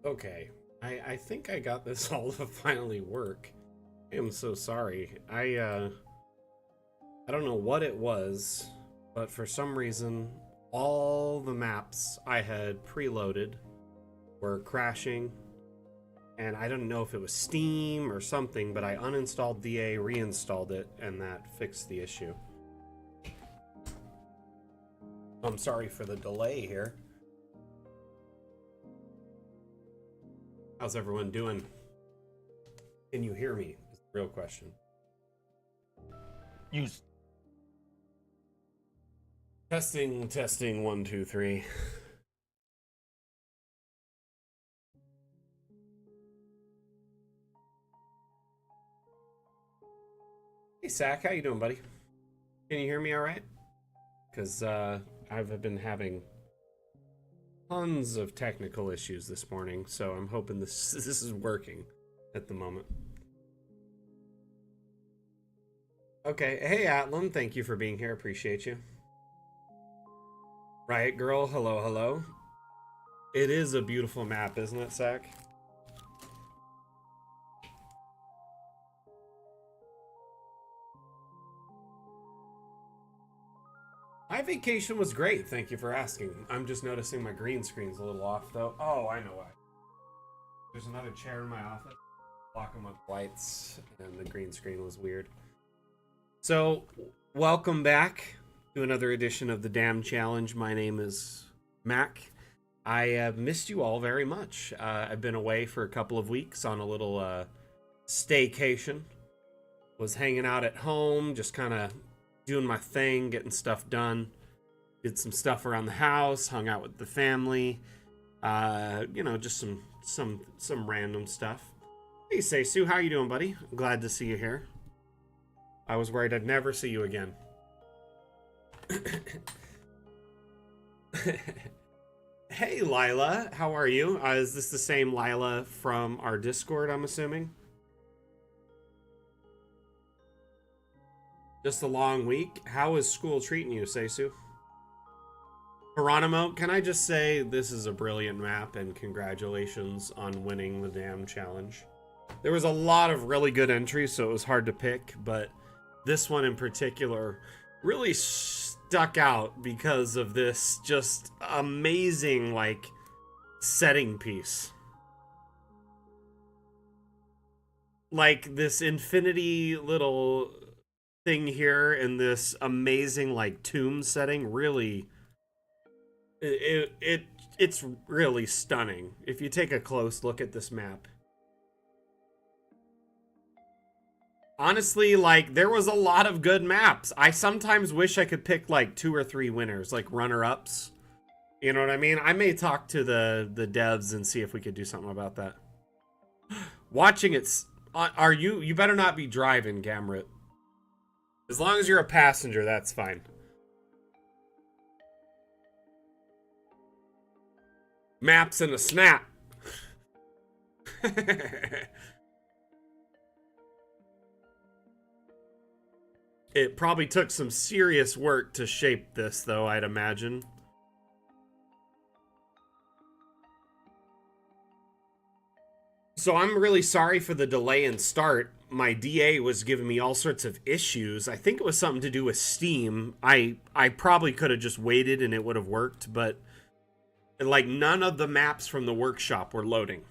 Okay, I think I got this all to finally work. I am so sorry. I don't know what it was, but for some reason all the maps I had preloaded were crashing, and I don't know if it was Steam or something, but I uninstalled DA, reinstalled it, and that fixed the issue. I'm sorry for the delay here. How's everyone doing? Can you hear me? Is the real question. Use Testing, testing, 1, 2, 3. Hey, Sack, how you doing, buddy? Can you hear me all right? Because I've been having tons of technical issues this morning, so I'm hoping this is working at the moment. Okay, hey Atlan, thank you for being here. Appreciate you. Riot Girl, hello, hello. It is a beautiful map, isn't it, Sack? My vacation was great, thank you for asking. I'm just noticing my green screen's a little off, though. Oh, I know why. There's another chair in my office. Block them with lights, and the green screen was weird. So, welcome back to another edition of the Damn Challenge. My name is Mac. I have missed you all very much. I've been away for a couple of weeks on a little staycation. Was hanging out at home, just kind of doing my thing, getting stuff done. Did some stuff around the house, hung out with the family. You know, just some random stuff. Hey, Seisu, how you doing, buddy? I'm glad to see you here. I was worried I'd never see you again. Hey, Lila, how are you? Is this the same Lila from our Discord, I'm assuming? Just a long week? How is school treating you, Seisu? Geronimo, can I just say this is a brilliant map and congratulations on winning the damn challenge. There was a lot of really good entries, so it was hard to pick, but this one in particular really stuck out because of this just amazing, like, setting piece. Like, this infinity little thing here in this amazing, like, tomb setting really... It's really stunning if you take a close look at this map. Honestly, like, there was a lot of good maps. I sometimes wish I could pick, like, 2 or 3 winners, like, runner-ups. You know what I mean? I may talk to the devs and see if we could do something about that. Watching it's... Are you... You better not be driving, Gamrit. As long as you're a passenger, that's fine. Maps in a snap. It probably took some serious work to shape this, though, I'd imagine. So I'm really sorry for the delay in start. My DA was giving me all sorts of issues. I think it was something to do with Steam. I probably could have just waited and it would have worked, but like none of the maps from the workshop were loading.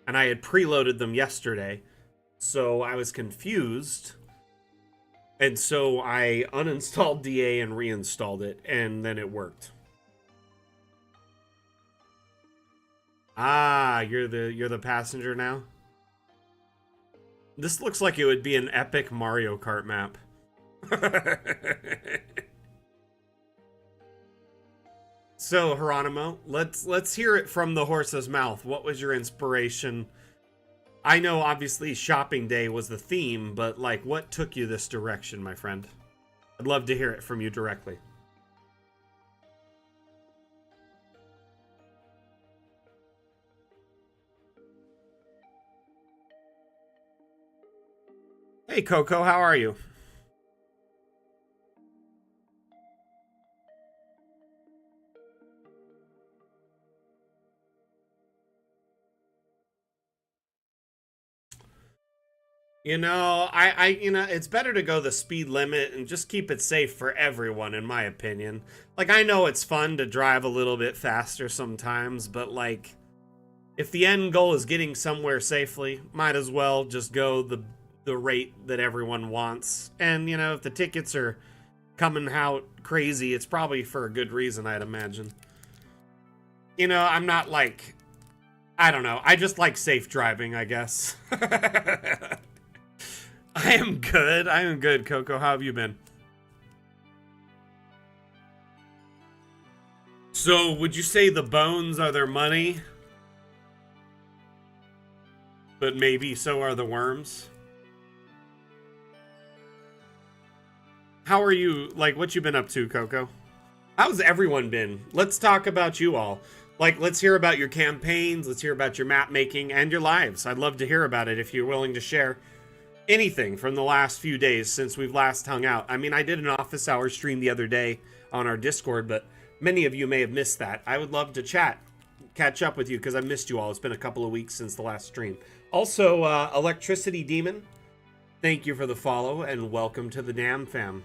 And I had preloaded them yesterday, so I was confused. And so I uninstalled DA and reinstalled it, and then it worked. Ah, you're the passenger now? This looks like it would be an epic Mario Kart map. So, Geronimo, let's hear it from the horse's mouth. What was your inspiration? I know obviously shopping day was the theme, but like what took you this direction, my friend? I'd love to hear it from you directly. Hey Coco, how are you? It's better to go the speed limit and just keep it safe for everyone, in my opinion. Like, I know it's fun to drive a little bit faster sometimes, but like, if the end goal is getting somewhere safely, might as well just go the rate that everyone wants. And, if the tickets are coming out crazy, it's probably for a good reason, I'd imagine. I'm not like, I don't know, I just like safe driving, I guess. I am good, Coco. How have you been? So, would you say the bones are their money? But maybe so are the worms? How are you? Like, what you been up to, Coco? How's everyone been? Let's talk about you all. Like, let's hear about your campaigns, let's hear about your map making, and your lives. I'd love to hear about it if you're willing to share anything from the last few days since we've last hung out. I mean, I did an office hour stream the other day on our Discord, but many of you may have missed that. I would love to catch up with you because I missed you all. It's been a couple of weeks since the last stream. Also, Electricity Demon, thank you for the follow and welcome to the Damn Fam.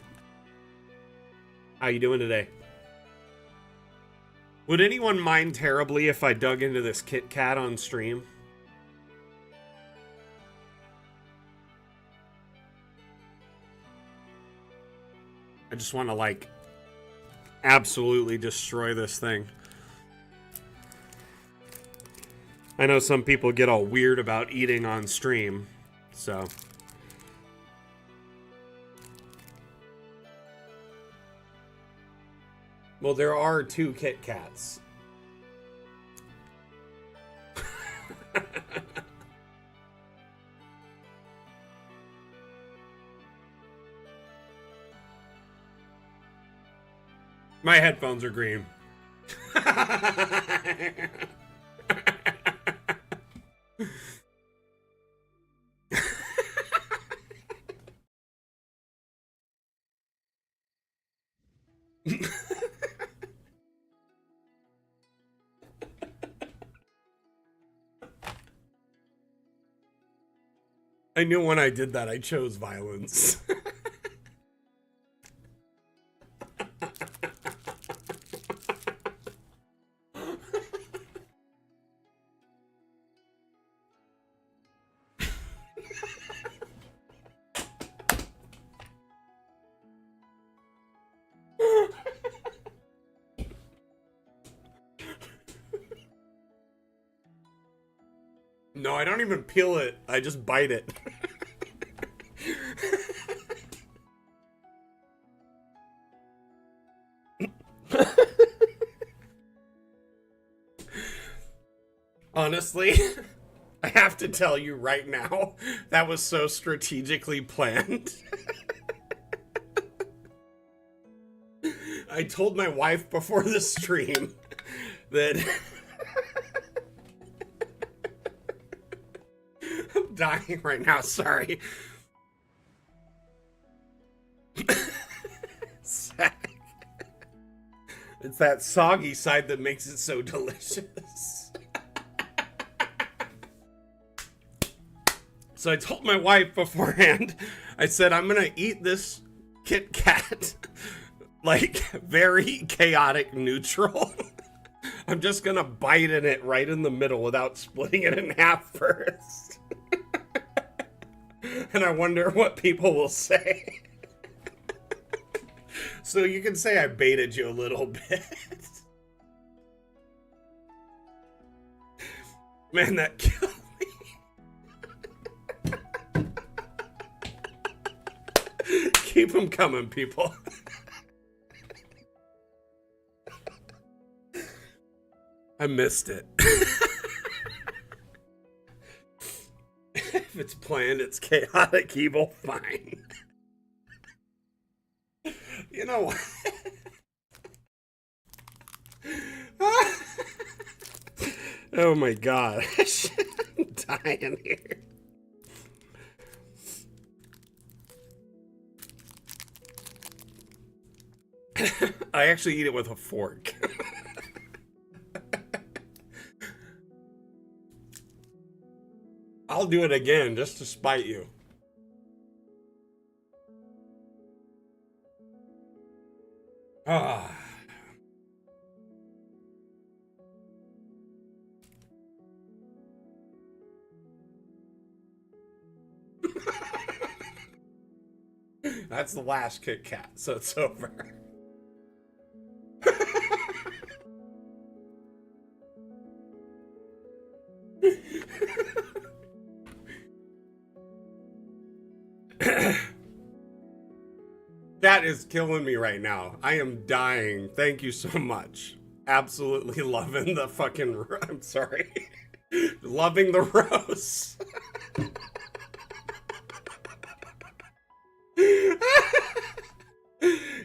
How you doing today? Would anyone mind terribly if I dug into this Kit Kat on stream? I just want to, like, absolutely destroy this thing. I know some people get all weird about eating on stream, so... Well, there are 2 Kit Kats. My headphones are green. I knew when I did that I chose violence. No, I don't even peel it. I just bite it. Honestly, I have to tell you right now, that was so strategically planned. I told my wife before the stream that... I'm dying right now, sorry. It's that soggy side that makes it so delicious. So I told my wife beforehand, I said, I'm gonna eat this Kit Kat, like, very chaotic neutral. I'm just gonna bite in it right in the middle without splitting it in half first. And I wonder what people will say. So you can say I baited you a little bit. Man, that killed me. Keep them coming, people. I missed it. If it's planned, it's chaotic evil, fine. You know what? Oh my god. I'm dying here. I actually eat it with a fork. I'll do it again just to spite you. Ah. That's the last Kit Kat, so it's over. That is killing me right now. I am dying. Thank you so much. Absolutely loving the fucking. I'm sorry. Loving the roast.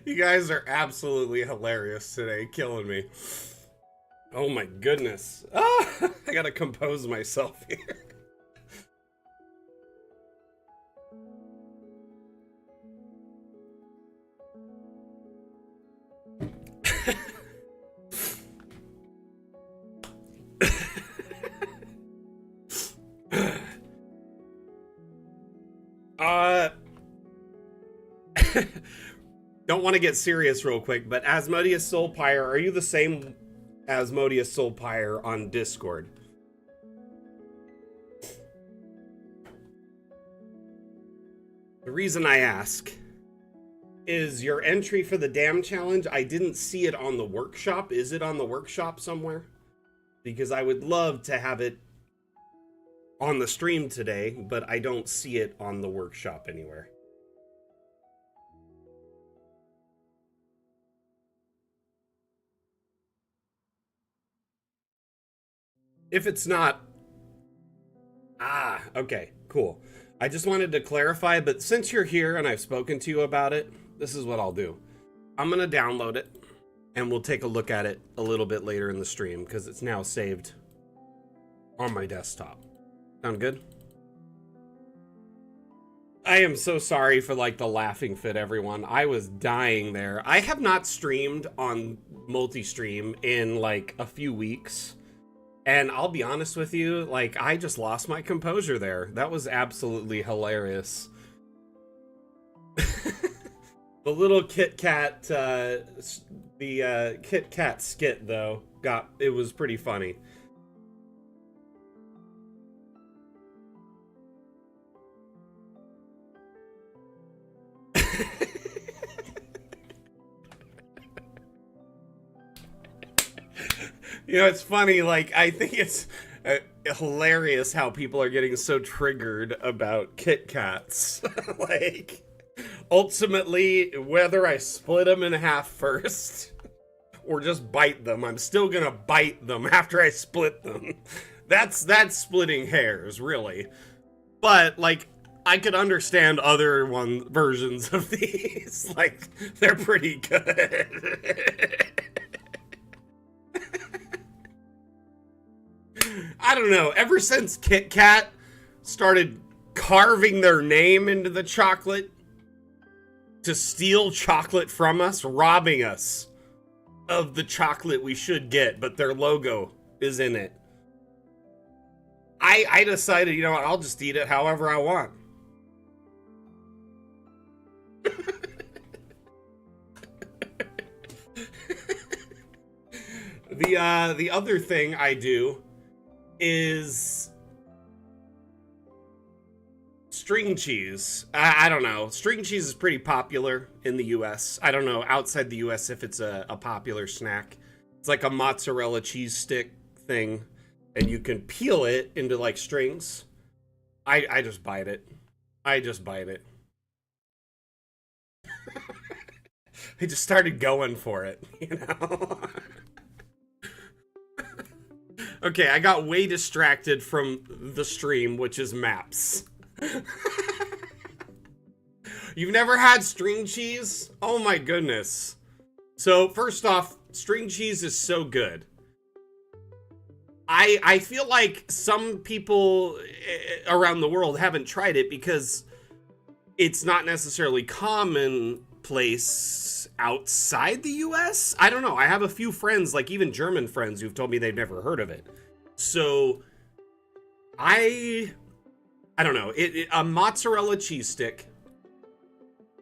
You guys are absolutely hilarious today, killing me. Oh my goodness. Ah, I gotta compose myself here. Don't want to get serious real quick, but Asmodeus Soulpire, are you the same Asmodeus Soulpire on Discord? The reason I ask is your entry for the Dam Challenge, I didn't see it on the workshop. Is it on the workshop somewhere? Because I would love to have it on the stream today, but I don't see it on the workshop anywhere. If it's not... Ah, okay, cool. I just wanted to clarify, but since you're here and I've spoken to you about it, this is what I'll do. I'm going to download it, and we'll take a look at it a little bit later in the stream, because it's now saved on my desktop. Sound good? I am so sorry for, like, the laughing fit, everyone. I was dying there. I have not streamed on multi-stream in, like, a few weeks. And I'll be honest with you, like, I just lost my composure there. That was absolutely hilarious. The little Kit Kat, Kit Kat skit, though, it was pretty funny. You know, it's funny, like, I think it's hilarious how people are getting so triggered about Kit Kats. Like, ultimately, whether I split them in half first or just bite them, I'm still gonna bite them after I split them. That's splitting hairs, really. But, like, I could understand other versions of these. Like, they're pretty good. I don't know. Ever since Kit Kat started carving their name into the chocolate to steal chocolate from us, robbing us of the chocolate we should get, but their logo is in it, I decided, you know what, I'll just eat it however I want. The other thing I do is string cheese. I don't know. String cheese is pretty popular in the US. I don't know outside the US if it's a popular snack. It's like a mozzarella cheese stick thing, and you can peel it into like strings. I just bite it. I just bite it. I just started going for it, you know? Okay, I got way distracted from the stream, which is maps. You've never had string cheese? Oh my goodness. So, first off, string cheese is so good. I feel like some people around the world haven't tried it because it's not necessarily commonplace outside the US. I don't know. I have a few friends, like even German friends, who've told me they've never heard of it. So I don't know. A mozzarella cheese stick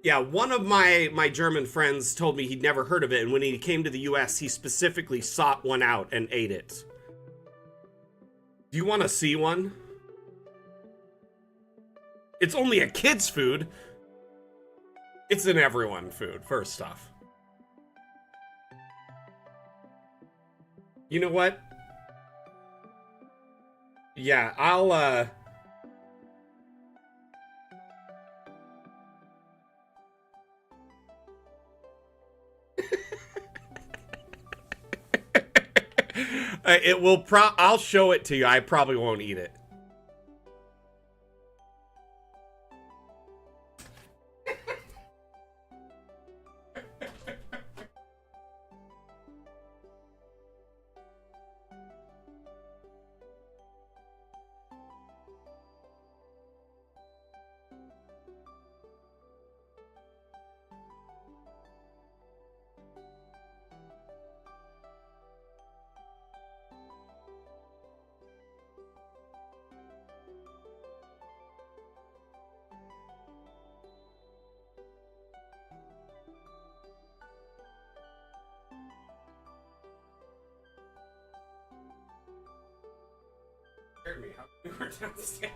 Yeah, one of my German friends told me he'd never heard of it, and when he came to the US, he specifically sought one out and ate it. Do you want to see one? It's only a kid's food. It's an everyone food, first off. You know what? Yeah, I'll, it will I'll show it to you. I probably won't eat it. Scared me. How we were downstairs.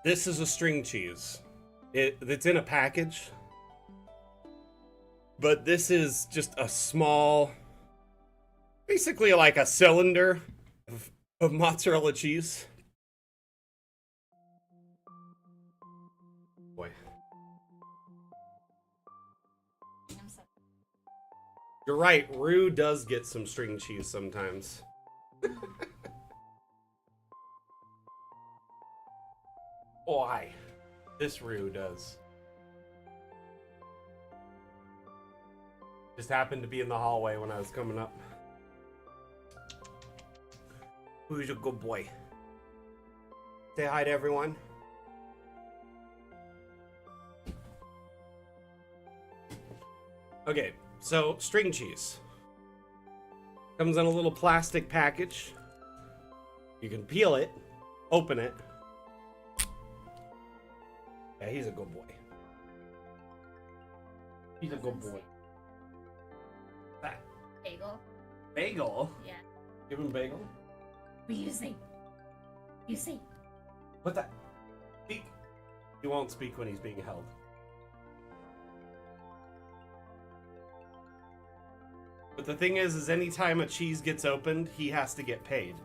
This is a string cheese. It's in a package. But this is just a small, basically like a cylinder of mozzarella cheese. Boy. You're right, Rue does get some string cheese sometimes. Why? This Rue does. Just happened to be in the hallway when I was coming up. Who's a good boy? Say hi to everyone. Okay, so string cheese. Comes in a little plastic package. You can peel it, open it. Yeah, he's a good boy. He's a good boy. That. Bagel. Bagel? Yeah. Give him bagel? What do you say? You say. What that? Speak. He won't speak when he's being held. But the thing is anytime a cheese gets opened, he has to get paid.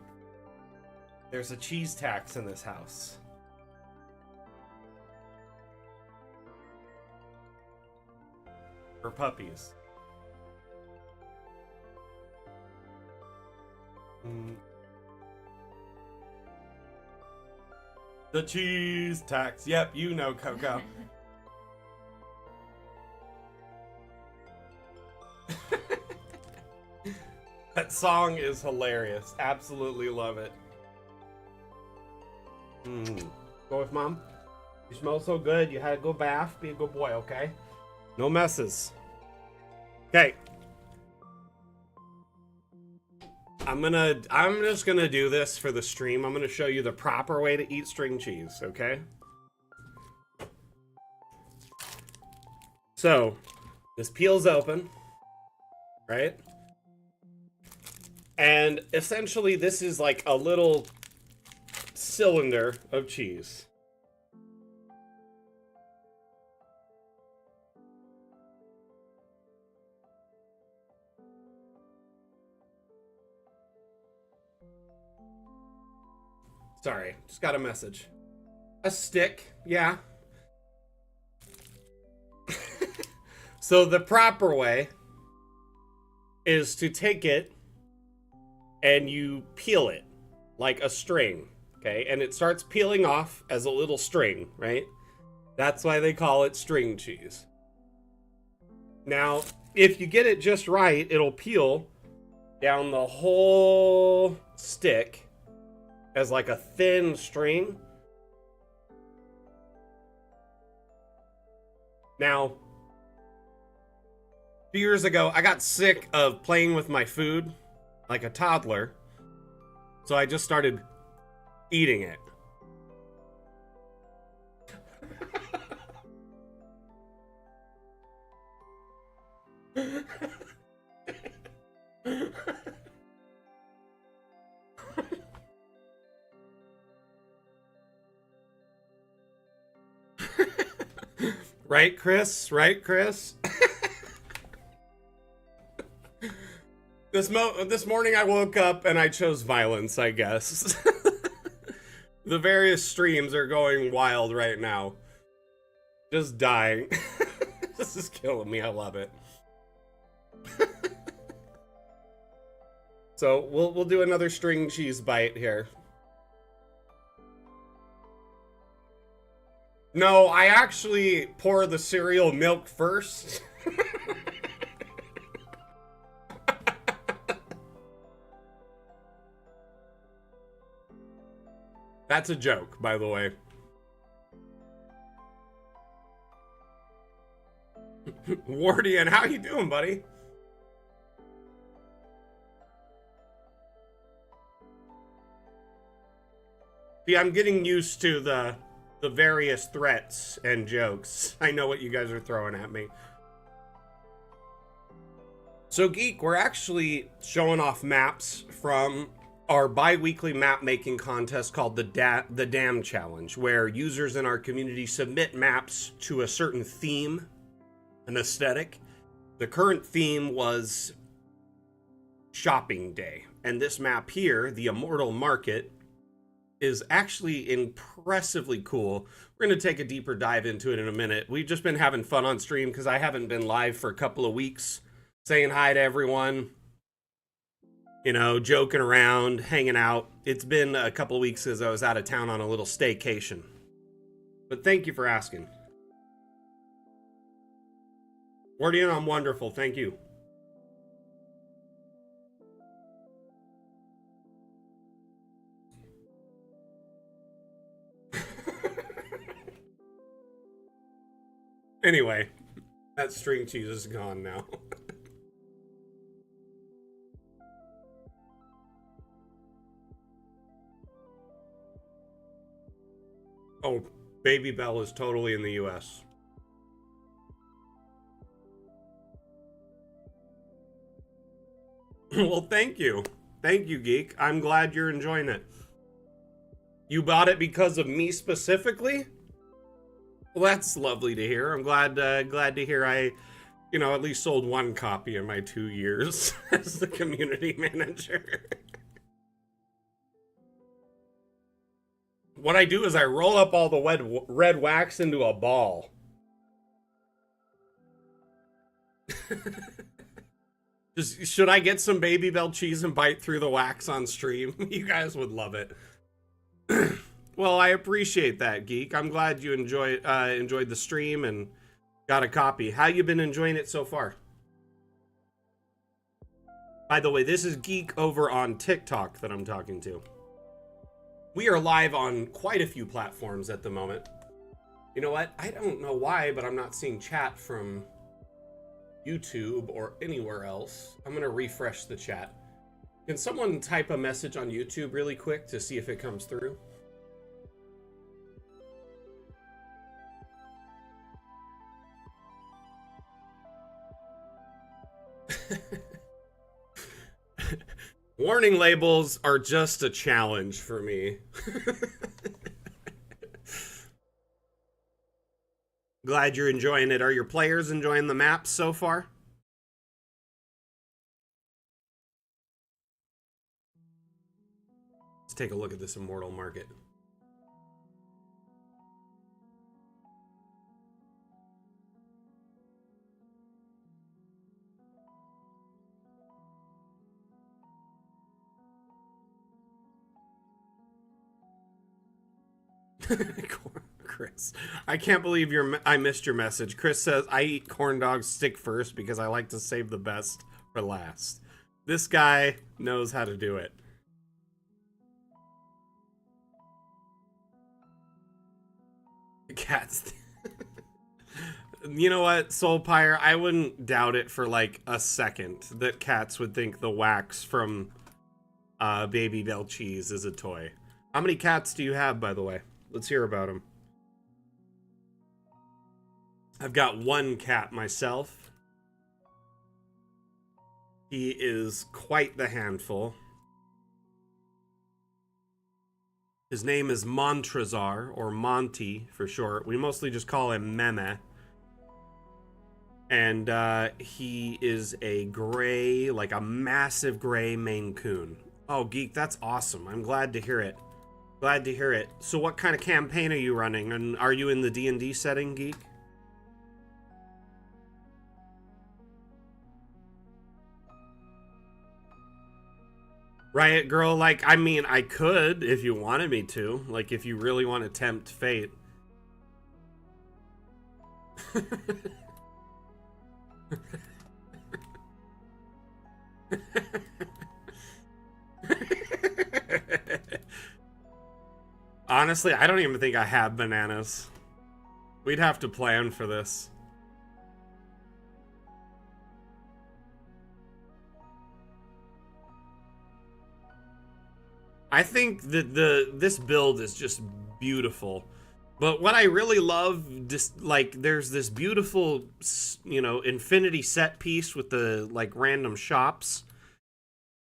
There's a cheese tax in this house. For puppies. The cheese tax. Yep, you know, Coco. That song is hilarious. Absolutely love it. Go with mom. You smell so good. You had a good bath. Be a good boy, okay? No messes. Okay. I'm just gonna do this for the stream. I'm gonna show you the proper way to eat string cheese, okay? So, this peels open, right? And essentially this is like a little cylinder of cheese. Sorry, just got a message. A stick, yeah. So the proper way is to take it and you peel it like a string, okay? And it starts peeling off as a little string, right? That's why they call it string cheese. Now, if you get it just right, it'll peel down the whole stick as like a thin string. Now, a few years ago, I got sick of playing with my food like a toddler. So I just started eating it. Right, Chris? Right, Chris? This morning I woke up and I chose violence, I guess. The various streams are going wild right now. Just dying. This is killing me. I love it. So we'll do another string cheese bite here. No, I actually pour the cereal milk first. That's a joke, by the way. Wardian, how you doing, buddy? See, I'm getting used to the various threats and jokes. I know what you guys are throwing at me. So, Geek, we're actually showing off maps from our bi-weekly map making contest called the Dam Challenge, where users in our community submit maps to a certain theme, an aesthetic. The current theme was shopping day, and this map here, the Immortal Market, is actually impressively cool. We're going to take a deeper dive into it in a minute. We've just been having fun on stream because I haven't been live for a couple of weeks, saying hi to everyone, you know, joking around, hanging out. It's been a couple of weeks since I was out of town on a little staycation. But thank you for asking. Wardian, I'm wonderful. Thank you. Anyway, that string cheese is gone now. Oh, Baby Bell is totally in the US. Well, thank you. Thank you, Geek. I'm glad you're enjoying it. You bought it because of me specifically? Well, that's lovely to hear. I'm glad to hear I, you know, at least sold one copy in my 2 years as the community manager. What I do is I roll up all the red wax into a ball. Just, should I get some Baby Bell cheese and bite through the wax on stream? You guys would love it. Well, I appreciate that, Geek. I'm glad you enjoyed the stream and got a copy. How you been enjoying it so far? By the way, this is Geek over on TikTok that I'm talking to. We are live on quite a few platforms at the moment. You know what? I don't know why, but I'm not seeing chat from YouTube or anywhere else. I'm going to refresh the chat. Can someone type a message on YouTube really quick to see if it comes through? Warning labels are just a challenge for me. Glad you're enjoying it. Are your players enjoying the maps so far? Let's take a look at this Immortal Market. Chris, I can't believe I missed your message. Chris says, I eat corn dogs stick first because I like to save the best for last. This guy knows how to do it. Cats. You know what, Soulpire? I wouldn't doubt it for like a second that cats would think the wax from Baby Bell Cheese is a toy. How many cats do you have, by the way? Let's hear about them. I've got one cat myself. He is quite the handful. His name is Montrazar, or Monty for short. We mostly just call him Meme. And he is a gray, like a massive gray Maine Coon. Oh, Geek, that's awesome. I'm glad to hear it. Glad to hear it. So what kind of campaign are you running? And are you in the D&D setting, Geek? Riot Girl, like, I mean, I could if you wanted me to. Like, if you really want to tempt fate. Honestly, I don't even think I have bananas. We'd have to plan for this. I think that this build is just beautiful. But what I really love, just like, there's this beautiful, you know, infinity set piece with the, like, random shops.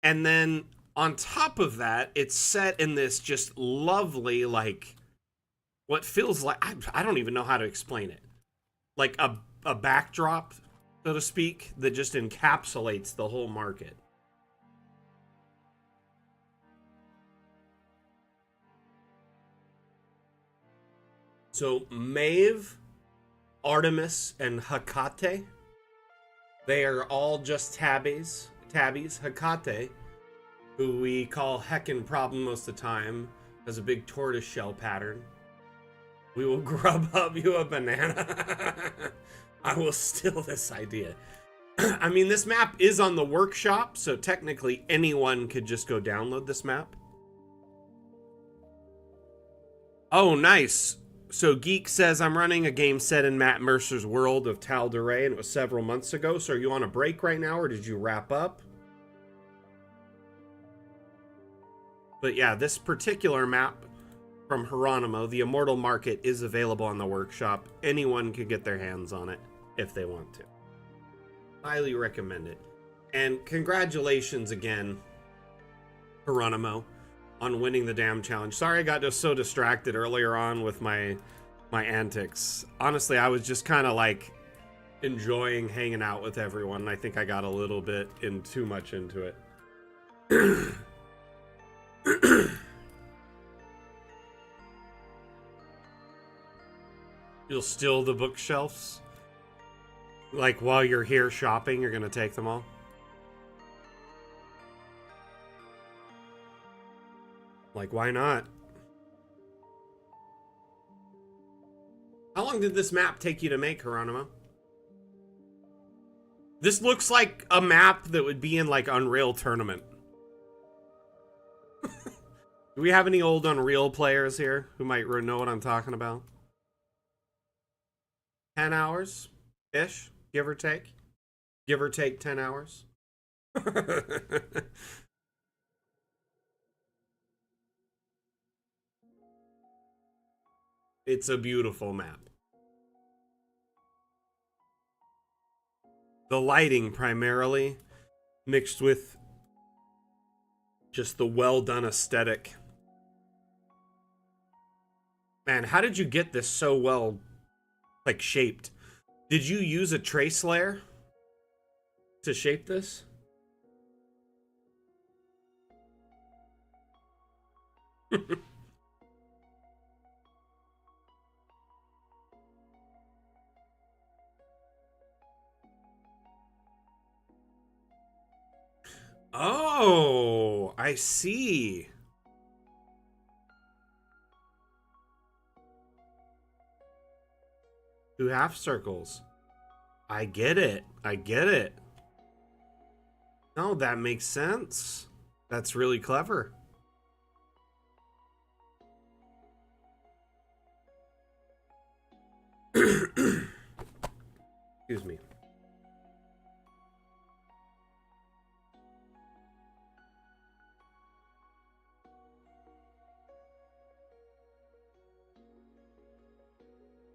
And then on top of that, it's set in this just lovely, like, what feels like, I don't even know how to explain it. Like a backdrop, so to speak, that just encapsulates the whole market. So Maeve, Artemis, and Hecate, they are all just tabbies. Hecate, who we call Heckin' Problem most of the time, has a big tortoise shell pattern. We will grub up you a banana. I will steal this idea. I mean, this map is on the workshop, so technically anyone could just go download this map. Oh, nice. So Geek says, I'm running a game set in Matt Mercer's world of Tal'Dorei, and it was several months ago. So are you on a break right now, or did you wrap up? But yeah, this particular map from Geronimo, the Immortal Market, is available on the workshop. Anyone could get their hands on it if they want to. Highly recommend it. And congratulations again, Geronimo, on winning the damn challenge. Sorry I got just so distracted earlier on with my antics. Honestly, I was just kind of like enjoying hanging out with everyone. I think I got a little bit too much into it. You'll steal the bookshelves? Like while you're here shopping, you're gonna take them all? Like, why not? How long did this map take you to make, Geronimo? This looks like a map that would be in, like, Unreal Tournament. Do we have any old Unreal players here who might know what I'm talking about? 10 hours-ish, give or take? Give or take 10 hours? It's a beautiful map. The lighting primarily, mixed with just the well-done aesthetic. Man, how did you get this so well, like, shaped? Did you use a trace layer to shape this? Oh, I see. Two half circles. I get it. I get it. No, that makes sense. That's really clever. Excuse me.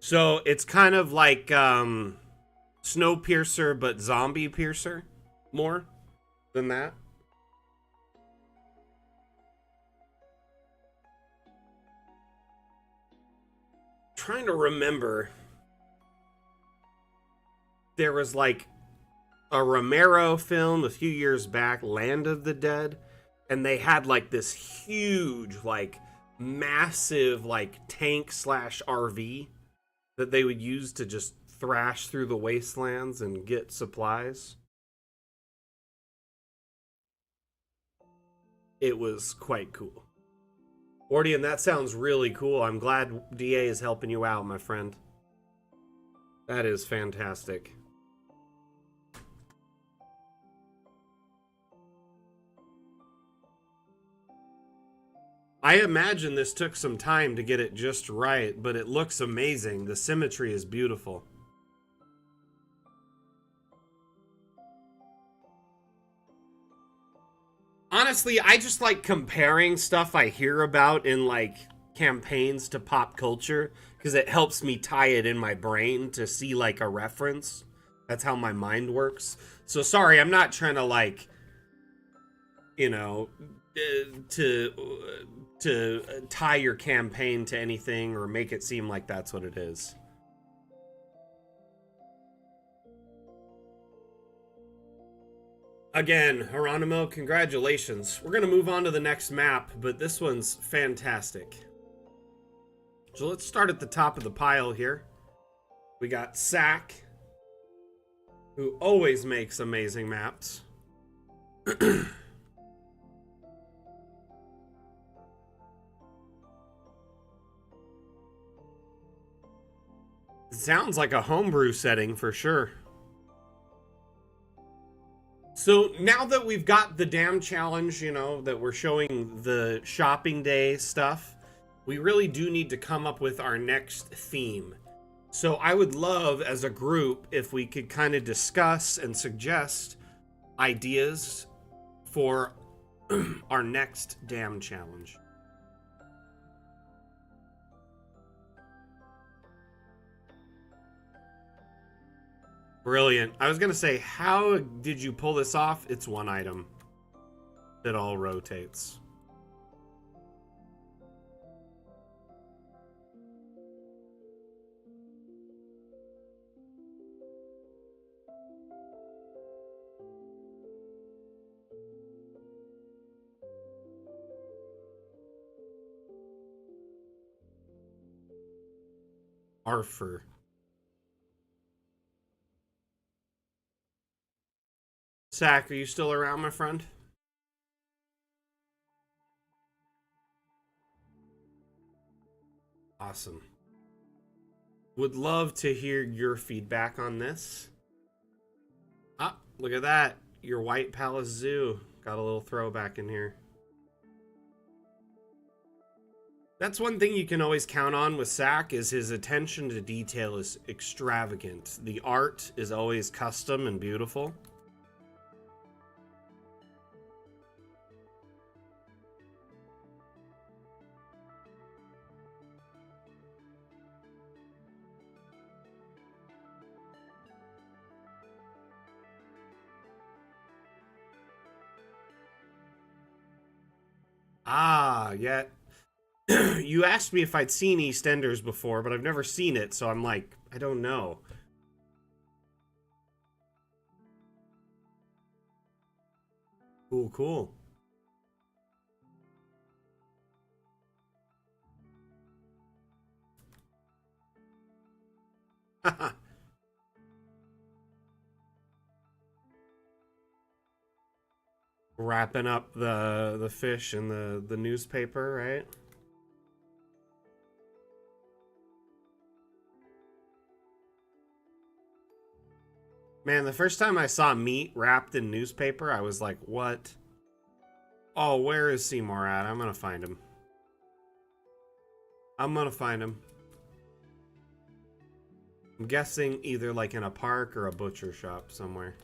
So it's kind of like Snowpiercer, but Zombie Piercer more than that. Trying to remember. There was like a Romero film a few years back, Land of the Dead, and they had like this huge, like massive, like tank slash RV that they would use to just thrash through the wastelands and get supplies. It was quite cool. Ordian, that sounds really cool. I'm glad DA is helping you out, my friend. That is fantastic. I imagine this took some time to get it just right, but it looks amazing. The symmetry is beautiful. Honestly, I just like comparing stuff I hear about in like campaigns to pop culture because it helps me tie it in my brain to see like a reference. That's how my mind works. So sorry, I'm not trying to like, you know, to tie your campaign to anything or make it seem like that's what it is. Again, Hieronymo, congratulations. We're going to move on to the next map, but this one's fantastic. So let's start at the top of the pile here. We got Sack, who always makes amazing maps. It sounds like a homebrew setting for sure. So now that we've got the dam challenge, you know, that we're showing the shopping day stuff, we really do need to come up with our next theme. So I would love as a group if we could kind of discuss and suggest ideas for our next dam challenge. Brilliant. I was going to say, how did you pull this off? It's one item that all rotates. Arfer. Sack, are you still around, my friend? Awesome. Would love to hear your feedback on this. Ah, look at that. Your White Palace Zoo. Got a little throwback in here. That's one thing you can always count on with Sack is his attention to detail is extravagant. The art is always custom and beautiful. Ah, yeah. You asked me if I'd seen EastEnders before, but I've never seen it, so I'm like, I don't know. Cool, cool. Wrapping up the fish in the newspaper, right? Man, the first time I saw meat wrapped in newspaper, I was like, what? Oh, where is Seymour at? I'm gonna find him. I'm gonna find him. I'm guessing either like in a park or a butcher shop somewhere.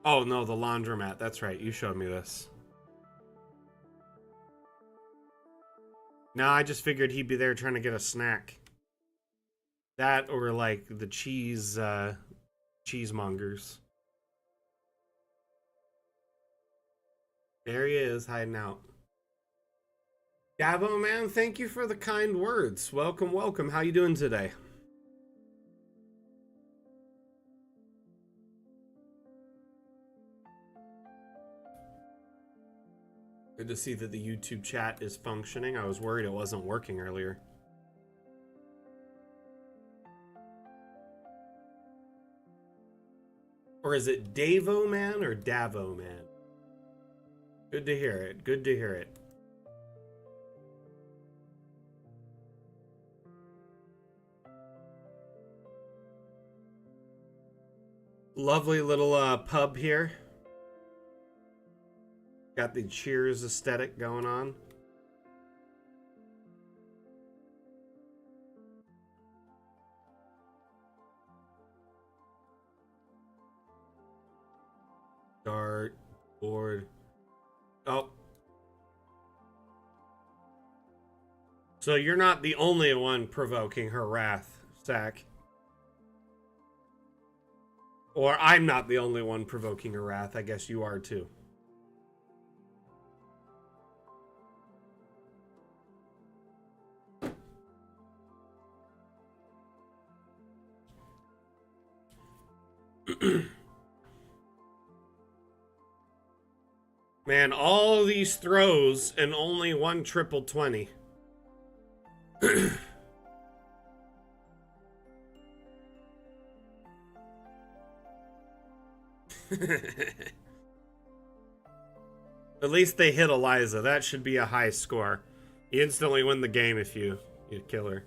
Oh, no, the laundromat. That's right. You showed me this. No, I just figured he'd be there trying to get a snack. That or, like, the cheesemongers. There he is, hiding out. Davo, man, thank you for the kind words. Welcome, welcome. How you doing today? Good to see that the YouTube chat is functioning. I was worried it wasn't working earlier. Or is it Davo Man or Davo Man? Good to hear it. Good to hear it. Lovely little pub here. Got the Cheers aesthetic going on. Dart, board. Oh. So you're not the only one provoking her wrath, Zach. Or I'm not the only one provoking her wrath. I guess you are too. Man, all these throws and only one triple 20. At least they hit Eliza. That should be a high score. You instantly win the game if you kill her.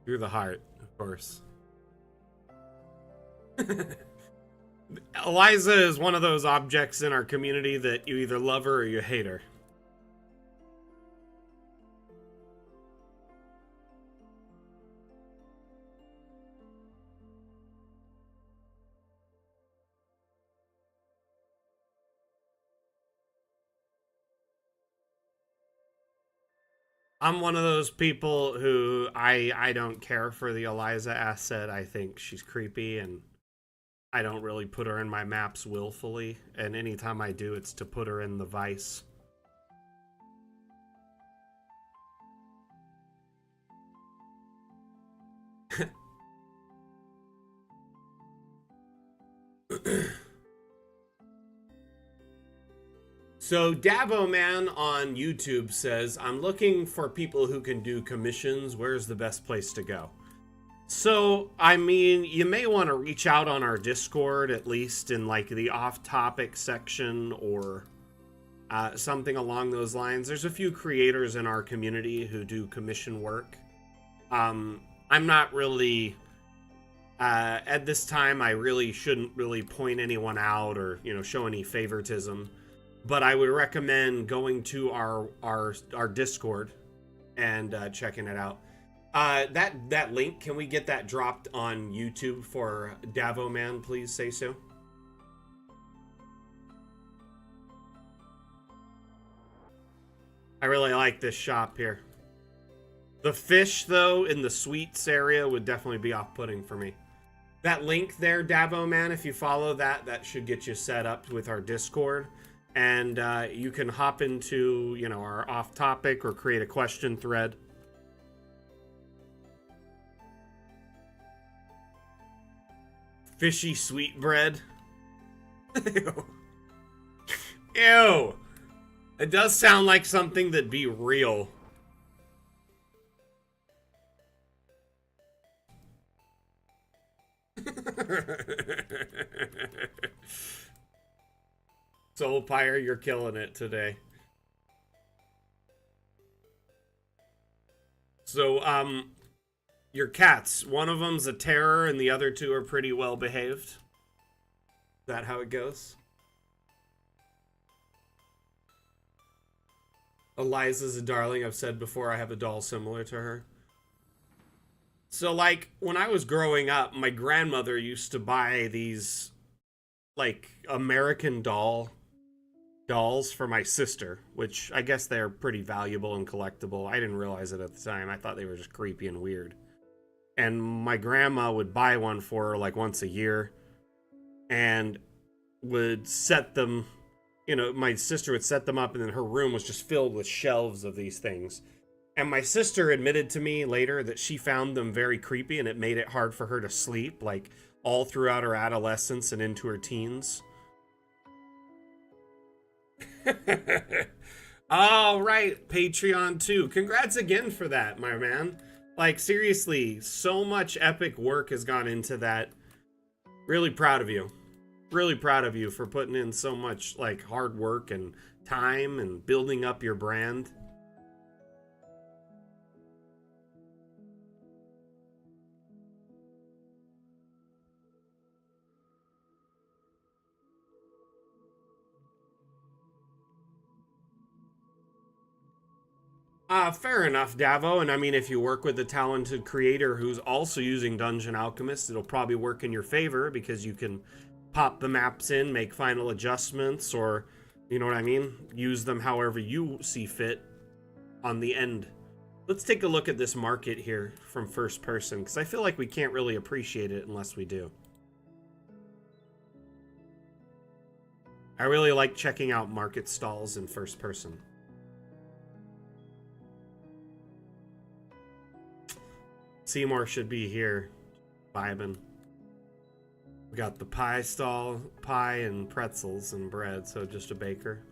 Through the heart, of course. Eliza is one of those objects in our community that you either love her or you hate her. I'm one of those people who I don't care for the Eliza asset. I think she's creepy and I don't really put her in my maps willfully, and anytime I do, it's to put her in the Vice. So Davo Man on YouTube says, I'm looking for people who can do commissions. Where's the best place to go? So, I mean, you may want to reach out on our Discord, at least in like the off-topic section or something along those lines. There's a few creators in our community who do commission work. I'm not really, at this time, I really shouldn't really point anyone out or, you know, show any favoritism. But I would recommend going to our Discord and checking it out. That link, can we get that dropped on YouTube for Davo Man, please say so? I really like this shop here. The fish, though, in the sweets area would definitely be off-putting for me. That link there, Davo Man, if you follow that, that should get you set up with our Discord. And you can hop into, you know, our off-topic or create a question thread. Fishy sweetbread. Ew. Ew. It does sound like something that'd be real. Soulpire, you're killing it today. So, your cats, one of them's a terror and the other two are pretty well behaved. Is that how it goes? Eliza's a darling. I've said before I have a doll similar to her. So, like, when I was growing up, my grandmother used to buy these like American dolls for my sister, which I guess they're pretty valuable and collectible. I didn't realize it at the time. I thought they were just creepy and weird. And my grandma would buy one for her like once a year and would set them, my sister would set them up, and then her room was just filled with shelves of these things. And my sister admitted to me later that she found them very creepy and it made it hard for her to sleep, like all throughout her adolescence and into her teens. All right, Patreon too. Congrats again for that, my man. Like, seriously, so much epic work has gone into that. Really proud of you. Really proud of you for putting in so much, like, hard work and time and building up your brand. Fair enough, Davo. And I mean, if you work with a talented creator who's also using Dungeon Alchemist, it'll probably work in your favor because you can pop the maps in, make final adjustments, or, you know what I mean? Use them however you see fit on the end. Let's take a look at this market here from first person, because I feel like we can't really appreciate it unless we do. I really like checking out market stalls in first person. Seymour should be here, vibing. We got the pie stall, pie and pretzels and bread, so just a baker.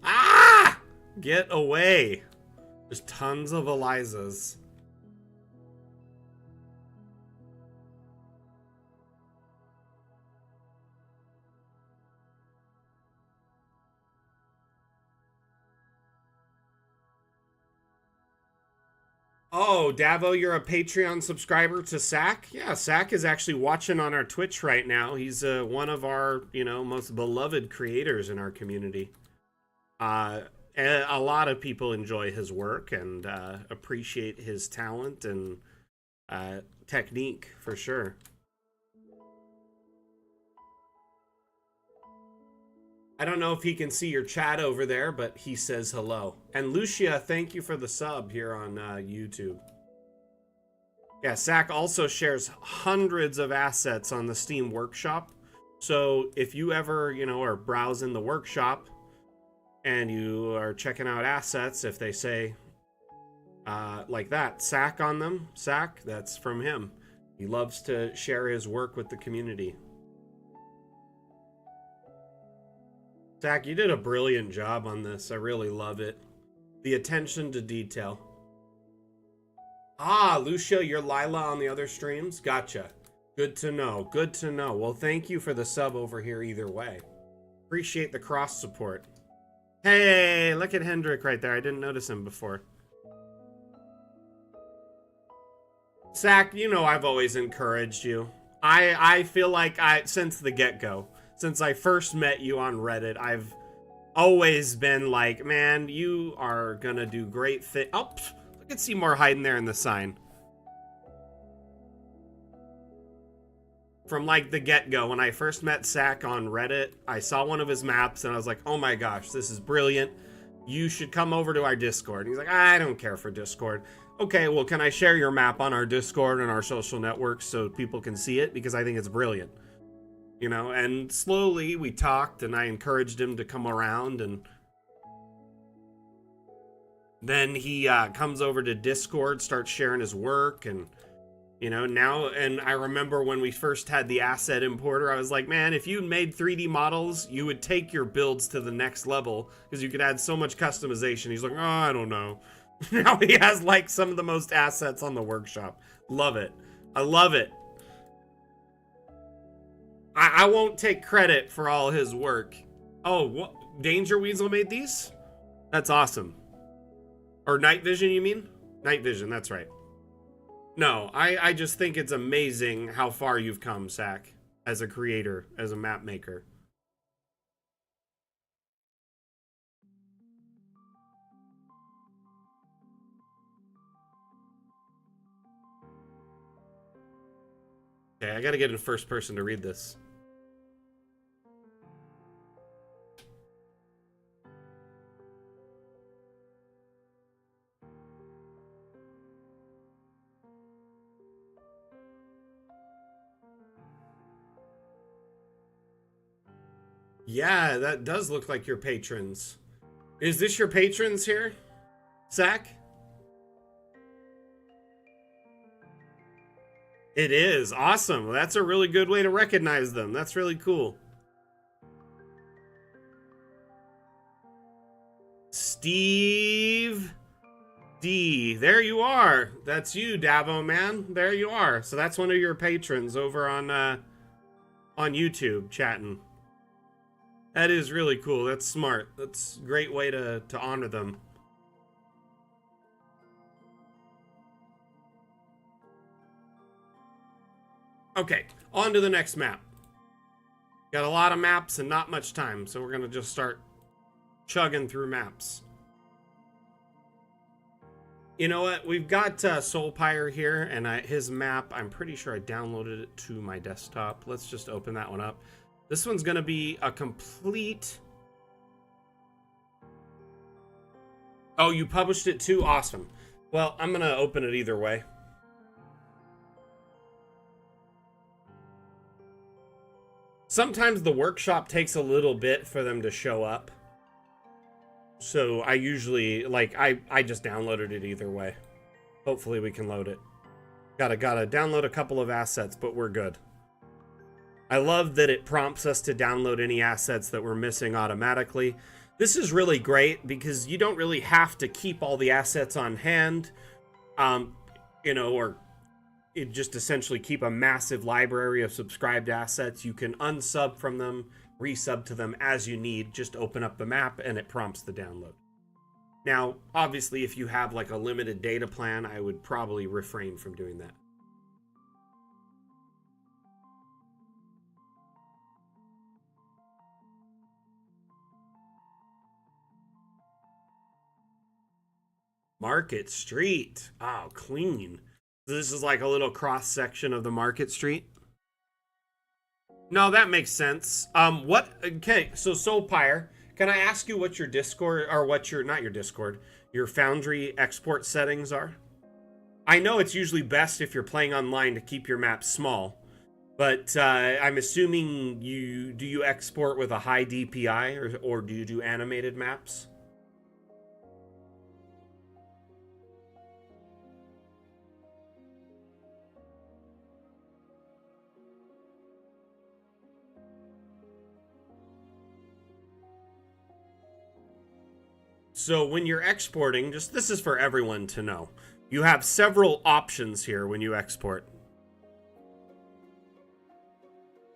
Ah! Get away. There's tons of Elizas. Oh, Davo, you're a Patreon subscriber to Sack? Yeah, Sack is actually watching on our Twitch right now. He's one of our, most beloved creators in our community. A lot of people enjoy his work and appreciate his talent and technique for sure. I don't know if he can see your chat over there, but he says hello. And Lucia, thank you for the sub here on YouTube. Yeah, Sack also shares hundreds of assets on the Steam Workshop. So if you ever, are browsing the workshop and you are checking out assets, if they say like that, Sack on them, Sack, that's from him. He loves to share his work with the community. Zach, you did a brilliant job on this. I really love it. The attention to detail. Ah, Lucia, you're Lila on the other streams? Gotcha. Good to know. Good to know. Well, thank you for the sub over here either way. Appreciate the cross support. Hey, look at Hendrik right there. I didn't notice him before. Zach, I've always encouraged you. I feel like since the get-go, since I first met you on Reddit, I've always been like, man, you are gonna do great things. Oh, look at Seymour hiding there in the sign. From like the get-go, when I first met Sack on Reddit, I saw one of his maps and I was like, oh my gosh, this is brilliant. You should come over to our Discord. And he's like, I don't care for Discord. Okay, well, can I share your map on our Discord and our social networks so people can see it? Because I think it's brilliant. And slowly we talked and I encouraged him to come around, and then he comes over to Discord, starts sharing his work, and now, and I remember when we first had the asset importer, I was like, man, if you made 3D models, you would take your builds to the next level because you could add so much customization. He's like, oh, I don't know. Now he has like some of the most assets on the workshop. Love it. I love it. I won't take credit for all his work. Oh, what? Danger Weasel made these? That's awesome. Or Night Vision, you mean? Night Vision, that's right. No, I just think it's amazing how far you've come, Sack, as a creator, as a map maker. Okay, I gotta get in first person to read this. Yeah, that does look like your patrons. Is this your patrons here, Zach? It is. Awesome. Well, that's a really good way to recognize them. That's really cool. Steve D. There you are. That's you, Davo, man. There you are. So that's one of your patrons over on YouTube chatting. That is really cool. That's smart. That's a great way to honor them. Okay, on to the next map. Got a lot of maps and not much time, so we're going to just start chugging through maps. You know what? We've got Soulpire here, and his map, I'm pretty sure I downloaded it to my desktop. Let's just open that one up. This one's going to be a complete... Oh, you published it too? Awesome. Well, I'm going to open it either way. Sometimes the workshop takes a little bit for them to show up. So I usually, like, I just downloaded it either way. Hopefully we can load it. Gotta download a couple of assets, but we're good. I love that it prompts us to download any assets that we're missing automatically. This is really great because you don't really have to keep all the assets on hand, you know, or it just essentially keep a massive library of subscribed assets. You can unsub from them, resub to them as you need. Just open up the map and it prompts the download. Now, obviously, if you have like a limited data plan, I would probably refrain from doing that. Market Street. Oh, clean. This is like a little cross section of the Market Street. No, that makes sense. Okay, so Soulpire, can I ask you what your Discord, or what your, not your Discord, your Foundry export settings are? I know it's usually best if you're playing online to keep your maps small, but I'm assuming do you export with a high DPI, or do you do animated maps? So when you're exporting, just this is for everyone to know. You have several options here when you export.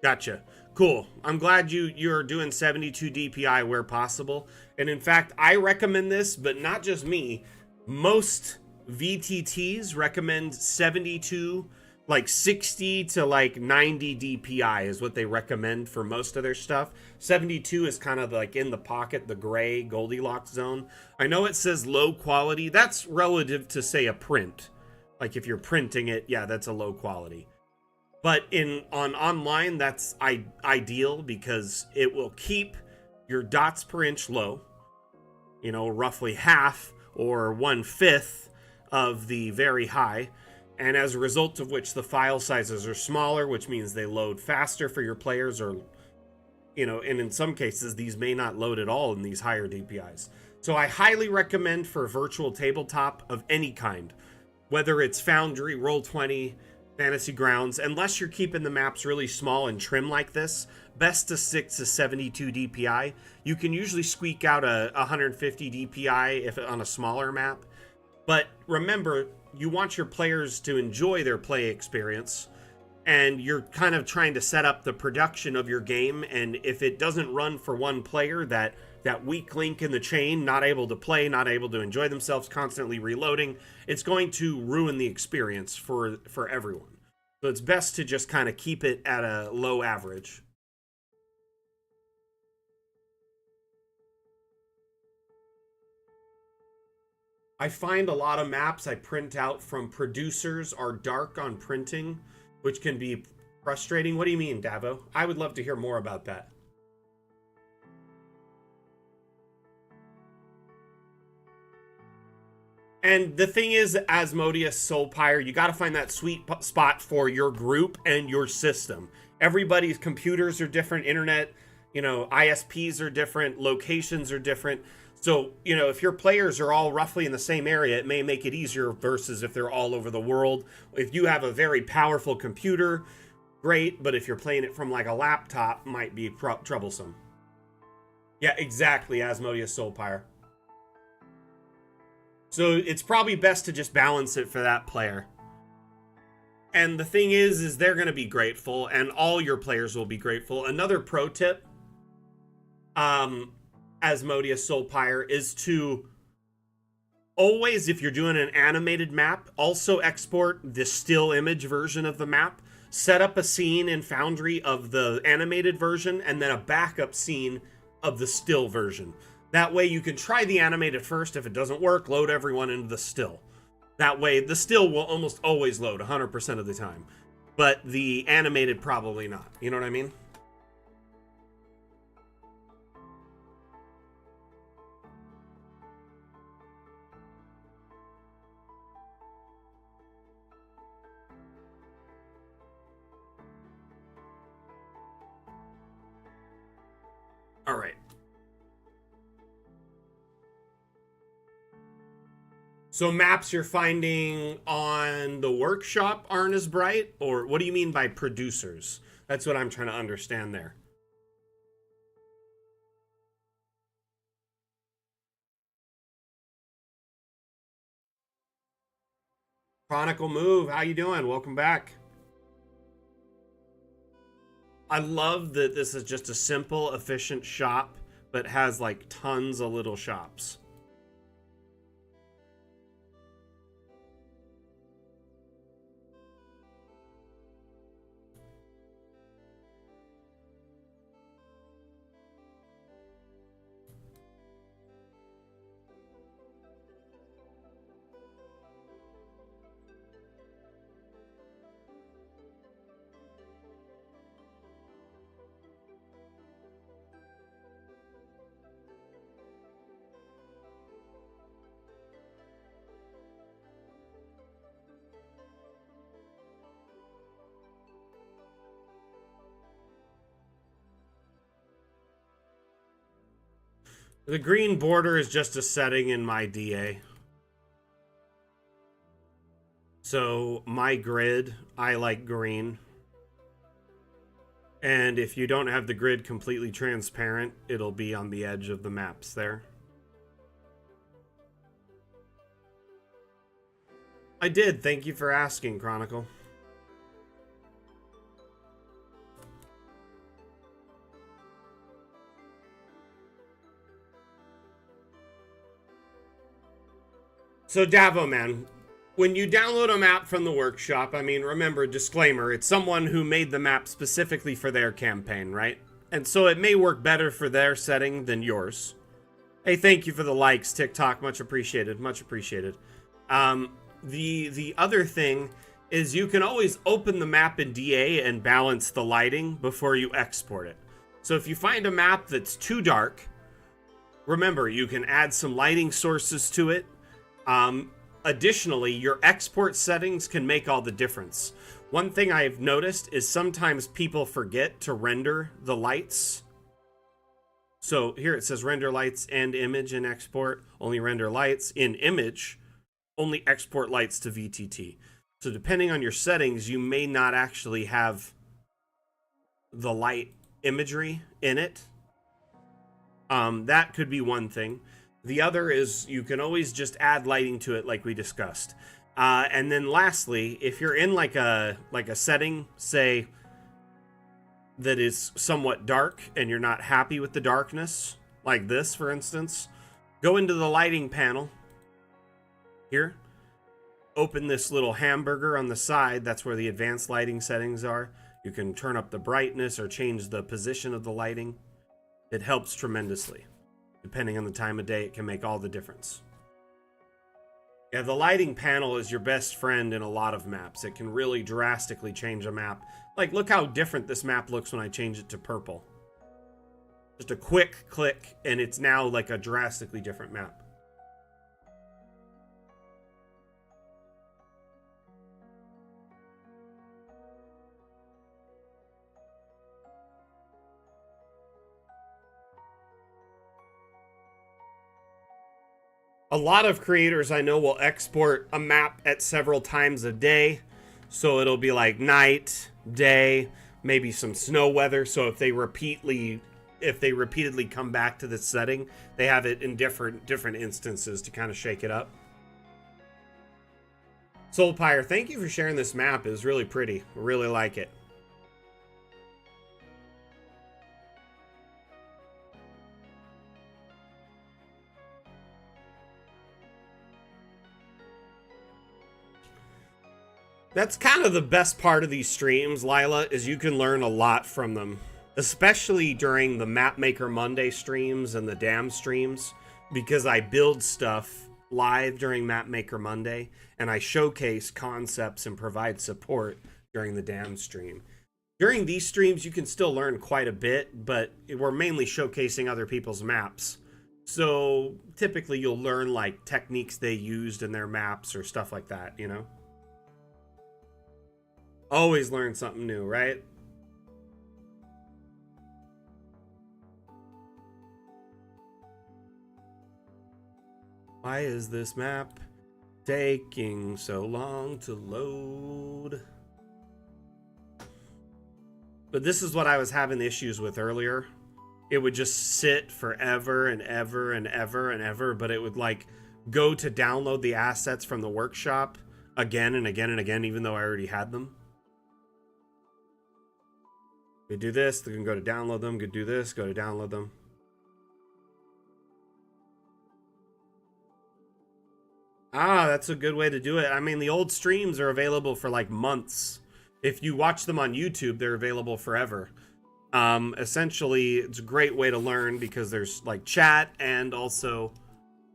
Gotcha. Cool. I'm glad you're doing 72 DPI where possible. And in fact, I recommend this, but not just me. Most VTTs recommend 72, like 60 to like 90 DPI is what they recommend for most of their stuff. 72 is kind of like in the pocket, the gray Goldilocks zone. I know it says low quality. That's relative to, say, a print. Like if you're printing it, yeah, that's a low quality. But on online, that's ideal because it will keep your dots per inch low, you know, roughly half or 1/5 of the very high. And as a result of which the file sizes are smaller, which means they load faster for your players, or, you know, and in some cases, these may not load at all in these higher DPIs. So I highly recommend for virtual tabletop of any kind, whether it's Foundry, Roll20, Fantasy Grounds, unless you're keeping the maps really small and trim like this, best to stick to 72 DPI. You can usually squeak out a 150 DPI if on a smaller map. But remember, you want your players to enjoy their play experience, and you're kind of trying to set up the production of your game. And if it doesn't run for one player, that weak link in the chain, not able to play, not able to enjoy themselves, constantly reloading, it's going to ruin the experience for everyone. So it's best to just kind of keep it at a low average. I find a lot of maps I print out from producers are dark on printing, which can be Frustrating? What do you mean, Davo? I would love to hear more about that. And the thing is, Asmodeus Soulpire, you got to find that sweet spot for your group and your system. Everybody's computers are different, internet, ISPs are different, locations are different. So, if your players are all roughly in the same area, it may make it easier versus if they're all over the world. If you have a very powerful computer, great, but if you're playing it from like a laptop, might be troublesome. Yeah, exactly, Asmodeus Soulpire. So it's probably best to just balance it for that player. And the thing is they're going to be grateful, and all your players will be grateful. Another pro tip, Asmodeus Soulpire, is to always, if you're doing an animated map, also export the still image version of the map. Set up a scene in Foundry of the animated version, and then a backup scene of the still version. That way you can try the animated first. If it doesn't work, load everyone into the still. That way the still will almost always load 100% of the time. But the animated probably not. You know what I mean? All right. So maps you're finding on the workshop aren't as bright? Or what do you mean by producers? That's what I'm trying to understand there. Chronicle Move, how you doing? Welcome back. I love that this is just a simple, efficient shop, but has like tons of little shops. The green border is just a setting in my DA. So my grid, I like green. And if you don't have the grid completely transparent, it'll be on the edge of the maps there. I did. Thank you for asking, Chronicle. So Davo, man, when you download a map from the workshop, I mean, remember, disclaimer, it's someone who made the map specifically for their campaign, right? And so it may work better for their setting than yours. Hey, thank you for the likes, TikTok. Much appreciated. Much appreciated. The other thing is you can always open the map in DA and balance the lighting before you export it. So if you find a map that's too dark, remember, you can add some lighting sources to it. Additionally, your export settings can make all the difference. One thing I've noticed is sometimes people forget to render the lights. So here it says render lights and image in export, only render lights. In image, only export lights to VTT. So depending on your settings, you may not actually have the light imagery in it. That could be one thing. The other is you can always just add lighting to it like we discussed. And then lastly, if you're in like a setting, say, that is somewhat dark and you're not happy with the darkness, like this, for instance, go into the lighting panel here, open this little hamburger on the side. That's where the advanced lighting settings are. You can turn up the brightness or change the position of the lighting. It helps tremendously. Depending on the time of day, it can make all the difference. Yeah, the lighting panel is your best friend in a lot of maps. It can really drastically change a map. Like, look how different this map looks when I change it to purple. Just a quick click, and it's now like a drastically different map. A lot of creators I know will export a map at several times a day. So it'll be like night, day, maybe some snow weather. So if they repeatedly come back to this setting, they have it in different instances to kind of shake it up. Soulpire, thank you for sharing this map. It was really pretty. I really like it. That's kind of the best part of these streams, Lila, is you can learn a lot from them. Especially during the Mapmaker Monday streams and the Dam streams, because I build stuff live during Mapmaker Monday, and I showcase concepts and provide support during the Dam stream. During these streams, you can still learn quite a bit, but we're mainly showcasing other people's maps. So typically you'll learn like techniques they used in their maps or stuff like that, you know? Always learn something new, right? Why is this map taking so long to load? But this is what I was having issues with earlier. It would just sit forever and ever and ever and ever, but it would like go to download the assets from the workshop again and again and again, even though I already had them. We do this, they can go to download them, could do this, go to download them. Ah, that's a good way to do it. I mean, the old streams are available for like months. If you watch them on YouTube, they're available forever. Essentially, it's a great way to learn because there's like chat and also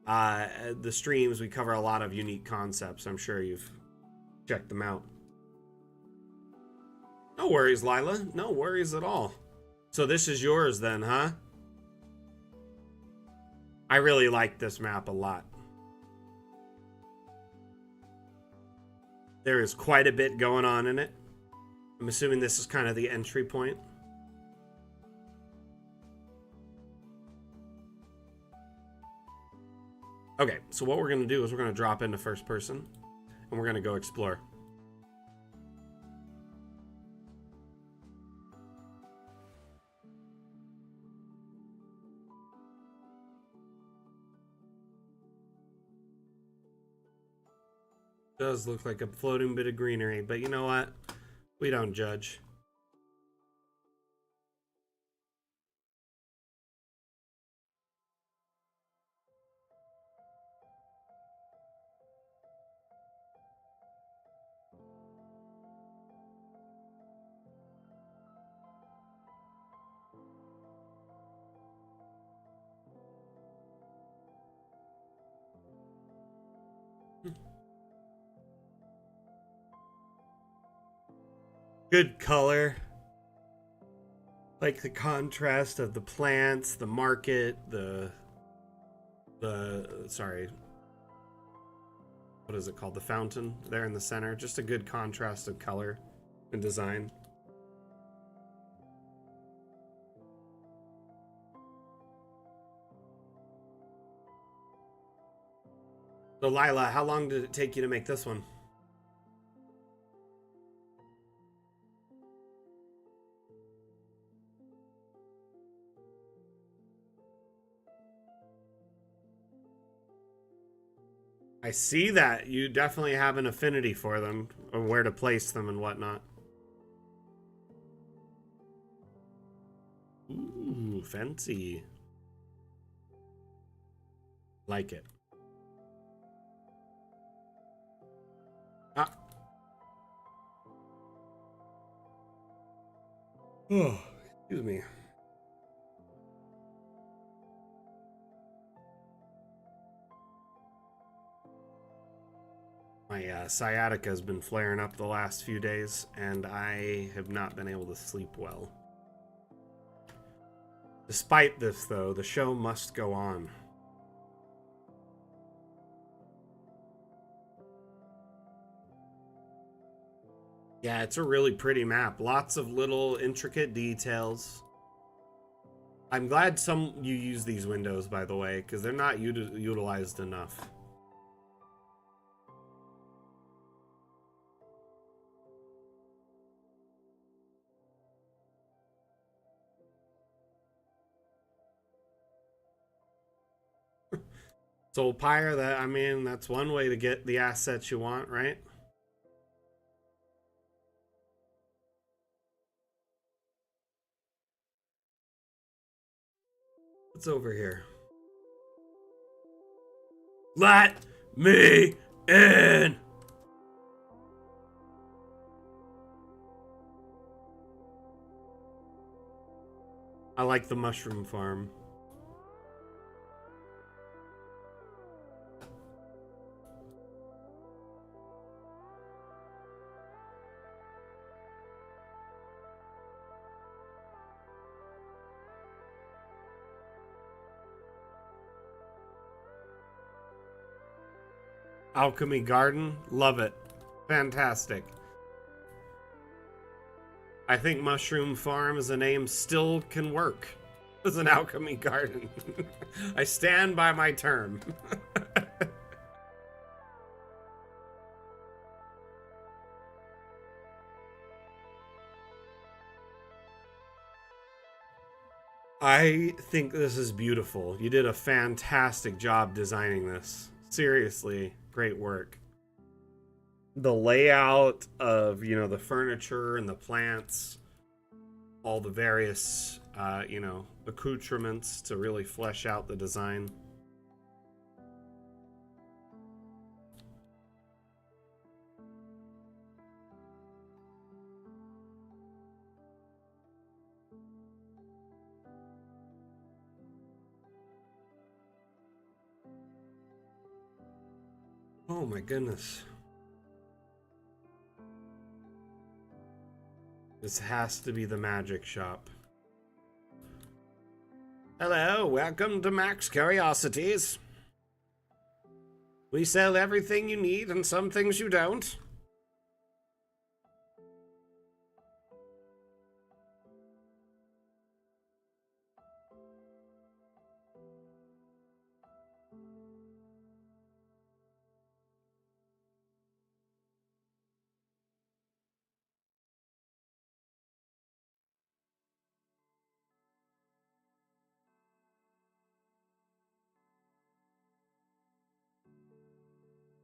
the streams. We cover a lot of unique concepts. I'm sure you've checked them out. No worries, Lila. No worries at all. So this is yours then, huh? I really like this map a lot. There is quite a bit going on in it. I'm assuming this is kind of the entry point. Okay, so what we're going to do is we're going to drop into first person and we're going to go explore. Does look like a floating bit of greenery, but you know what? We don't judge. Good color. Like the contrast of the plants, the market, sorry. What is it called? The fountain there in the center. Just a good contrast of color and design. So Lila, how long did it take you to make this one? I see that. You definitely have an affinity for them, or where to place them and whatnot. Ooh, fancy. Like it. Ah. Oh, excuse me. My sciatica has been flaring up the last few days, and I have not been able to sleep well. Despite this, though, the show must go on. Yeah, it's a really pretty map. Lots of little intricate details. I'm glad you use these windows, by the way, because they're not utilized enough. So Pyre, that's one way to get the assets you want, right? What's over here? Let me in! I like the mushroom farm. Alchemy Garden, love it. Fantastic. I think Mushroom Farm as a name still can work as an alchemy garden. I stand by my term. I think this is beautiful. You did a fantastic job designing this. Seriously, great work. The layout of, the furniture and the plants, all the various, accoutrements to really flesh out the design. Oh my goodness. This has to be the magic shop. Hello, welcome to Max Curiosities. We sell everything you need and some things you don't.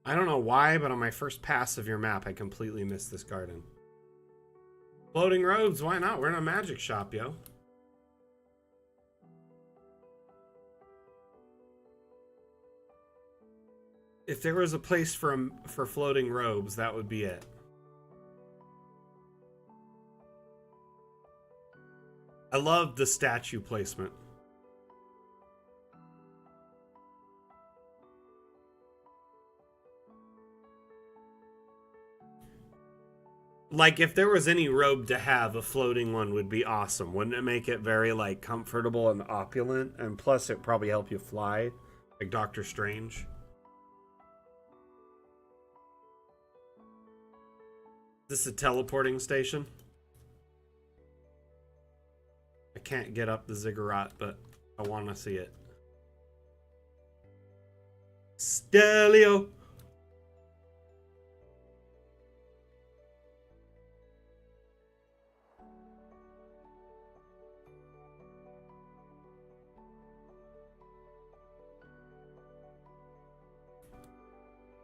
I don't know why, but on my first pass of your map, I completely missed this garden. Floating roads, why not? We're in a magic shop, yo. If there was a place for floating robes, that would be it. I love the statue placement. Like, if there was any robe to have, a floating one would be awesome. Wouldn't it make it very, like, comfortable and opulent? And plus, it probably help you fly, like Doctor Strange. Is this a teleporting station? I can't get up the ziggurat, but I want to see it. Stelio!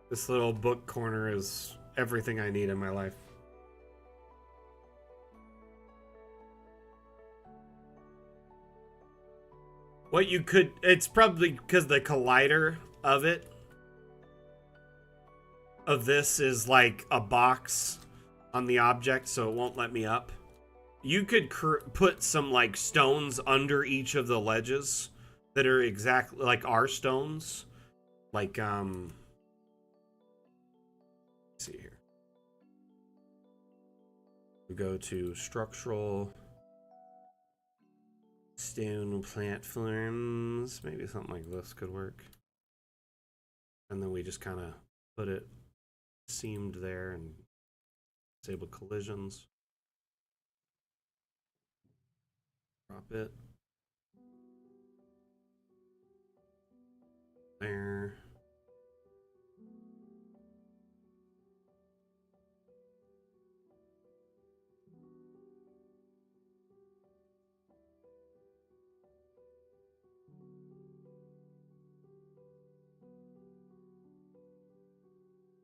This little book corner is everything I need in my life. What you could, it's probably because the collider of this is like a box on the object, so it won't let me up. You could put some like stones under each of the ledges that are exactly like our stones. Like, see here. We go to structural stone platforms. Maybe something like this could work. And then we just kind of put it seamed there and disable collisions. Drop it. There.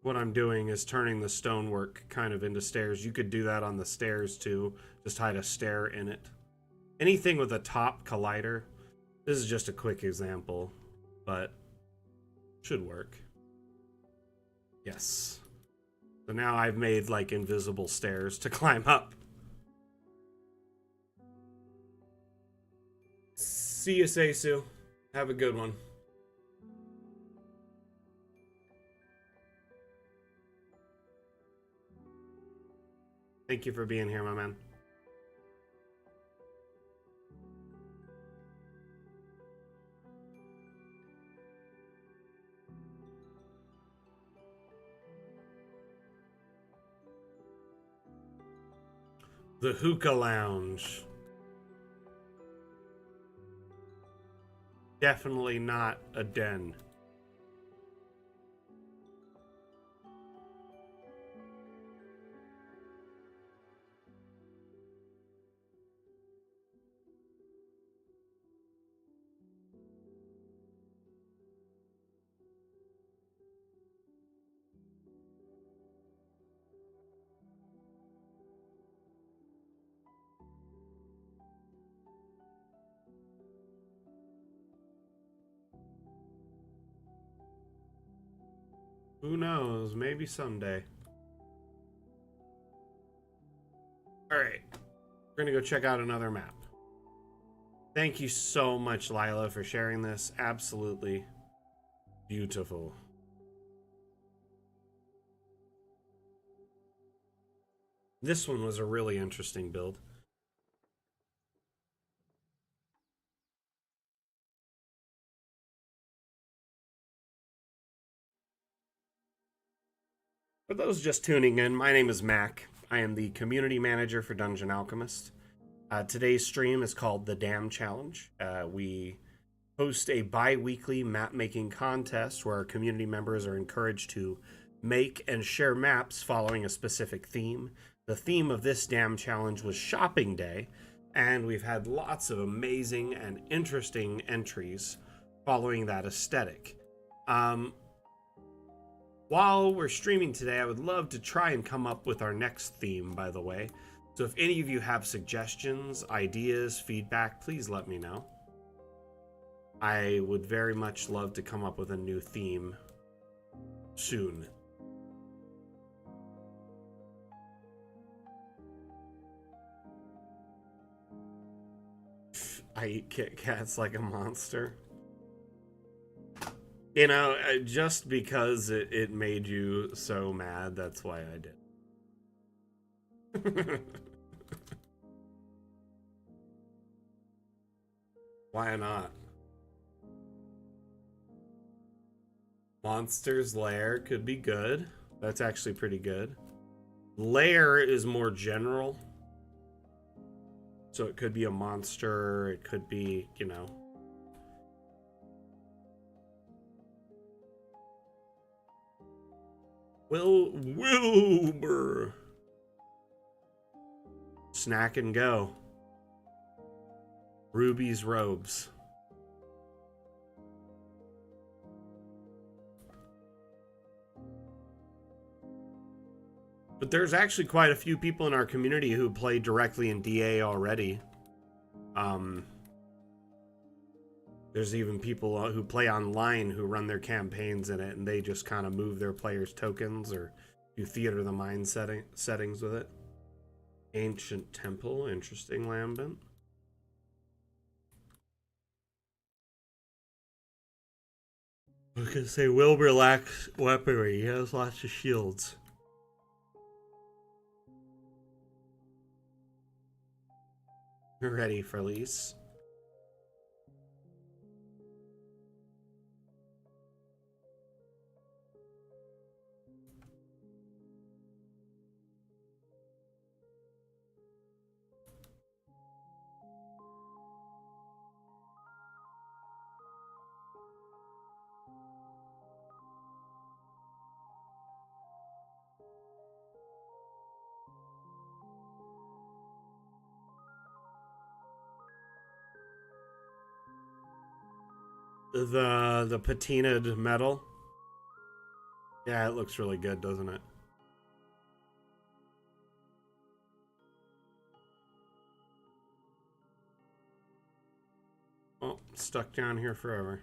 What I'm doing is turning the stonework kind of into stairs. You could do that on the stairs too. Just hide a stair in it. Anything with a top collider. This is just a quick example, but should work. Yes. So now I've made like invisible stairs to climb up. See you, Seisu. Have a good one. Thank you for being here, my man. The Hookah Lounge. Definitely not a den. Who knows? Maybe someday. Alright. We're gonna go check out another map. Thank you so much, Lila, for sharing this. Absolutely beautiful. This one was a really interesting build. For those just tuning in, my name is Mac. I am the community manager for Dungeon Alchemist. Today's stream is called the Dam Challenge. We host a bi-weekly map-making contest where our community members are encouraged to make and share maps following a specific theme. The theme of this Dam Challenge was Shopping Day, and we've had lots of amazing and interesting entries following that aesthetic. While we're streaming today, I would love to try and come up with our next theme, by the way. So if any of you have suggestions, ideas, feedback, please let me know. I would very much love to come up with a new theme soon. I eat Kit Kats like a monster. You know, just because it made you so mad, that's why I did. Why not? Monster's Lair could be good. That's actually pretty good. Lair is more general. So it could be a monster, it could be, you know. Wilbur. Snack and go. Ruby's robes. But there's actually quite a few people in our community who play directly in DA already. There's even people who play online who run their campaigns in it, and they just kind of move their players' tokens or do Theater of the Mind settings with it. Ancient Temple, interesting, Lambent. I was gonna say Wilbur lacks weaponry. He has lots of shields. ready for lease. The patinaed metal. Yeah, it looks really good, doesn't it? Oh, stuck down here forever.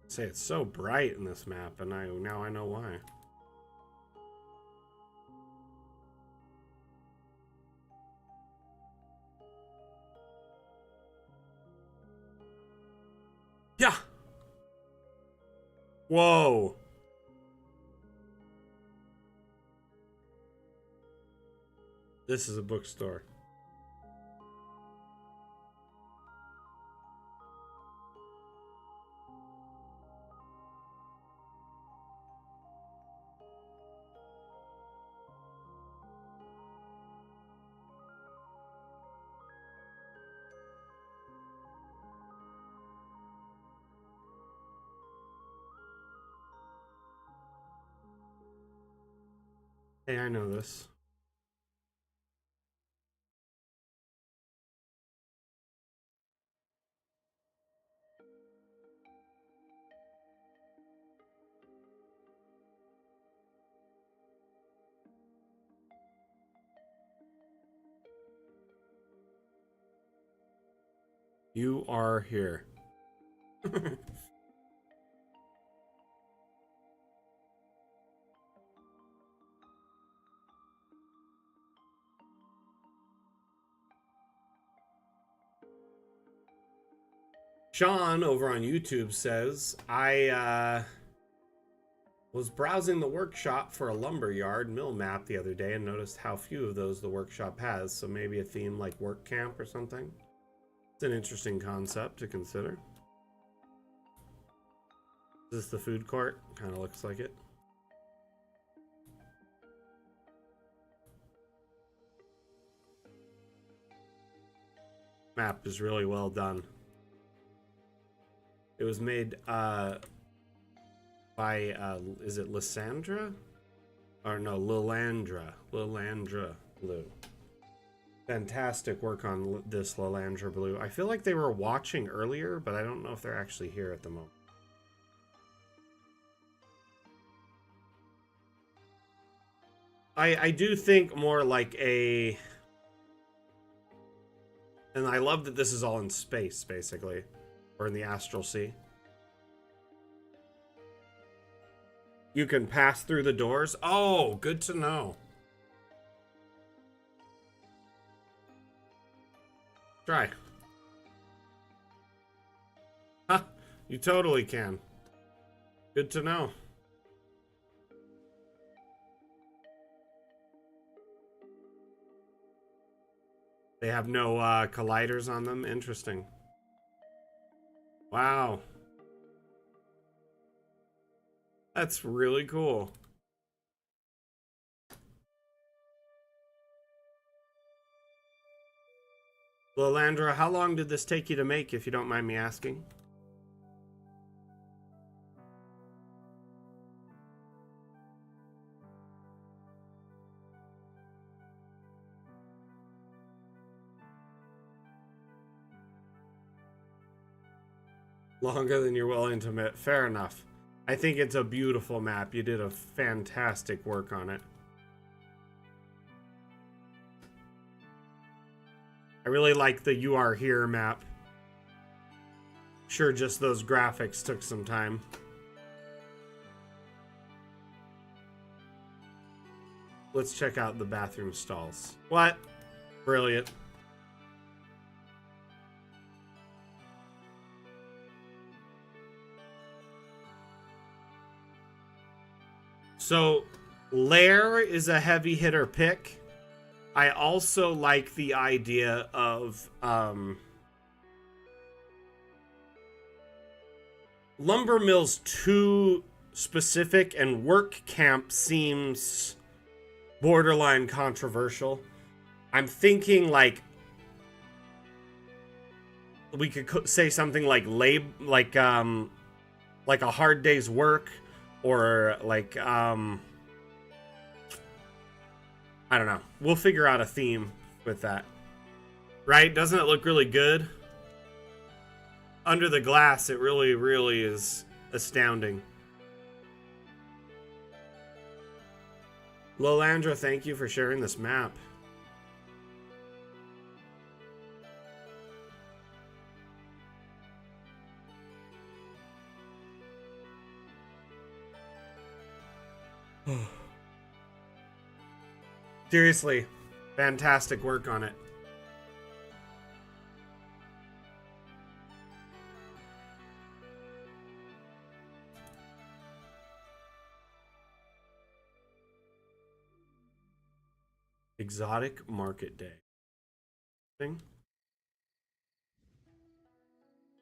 Say it's so bright in this map, and now I know why. Yeah. Whoa. This is a bookstore. Hey, I know this. You are here. Sean over on YouTube says, I was browsing the workshop for a lumberyard mill map the other day and noticed how few of those the workshop has, so maybe a theme like work camp or something. It's an interesting concept to consider. Is this the food court? Kind of looks like it. Map is really well done. It was made by is it Lysandra? Or no, Lilandra Blue. Fantastic work on this Lilandra Blue. I feel like they were watching earlier, but I don't know if they're actually here at the moment. I do think more like a... And I love that this is all in space, basically. Or in the Astral Sea. You can pass through the doors? Oh, good to know. Try. Huh, you totally can. Good to know. They have no colliders on them? Interesting. Wow. That's really cool. Lilandra, how long did this take you to make, if you don't mind me asking? Longer than you're willing to admit. Fair enough. I think it's a beautiful map. You did a fantastic work on it. I really like the You Are Here map. Sure, just those graphics took some time. Let's check out the bathroom stalls. What? Brilliant. So, Lair is a heavy hitter pick. I also like the idea of lumber mill's too specific, and work camp seems borderline controversial. I'm thinking like we could say something like like a hard day's work, or like I don't know. We'll figure out a theme with that. Right? Doesn't it look really good? Under the glass, it really, really is astounding. Lolandra, thank you for sharing this map. Seriously, fantastic work on it. Exotic Market Day. Thing.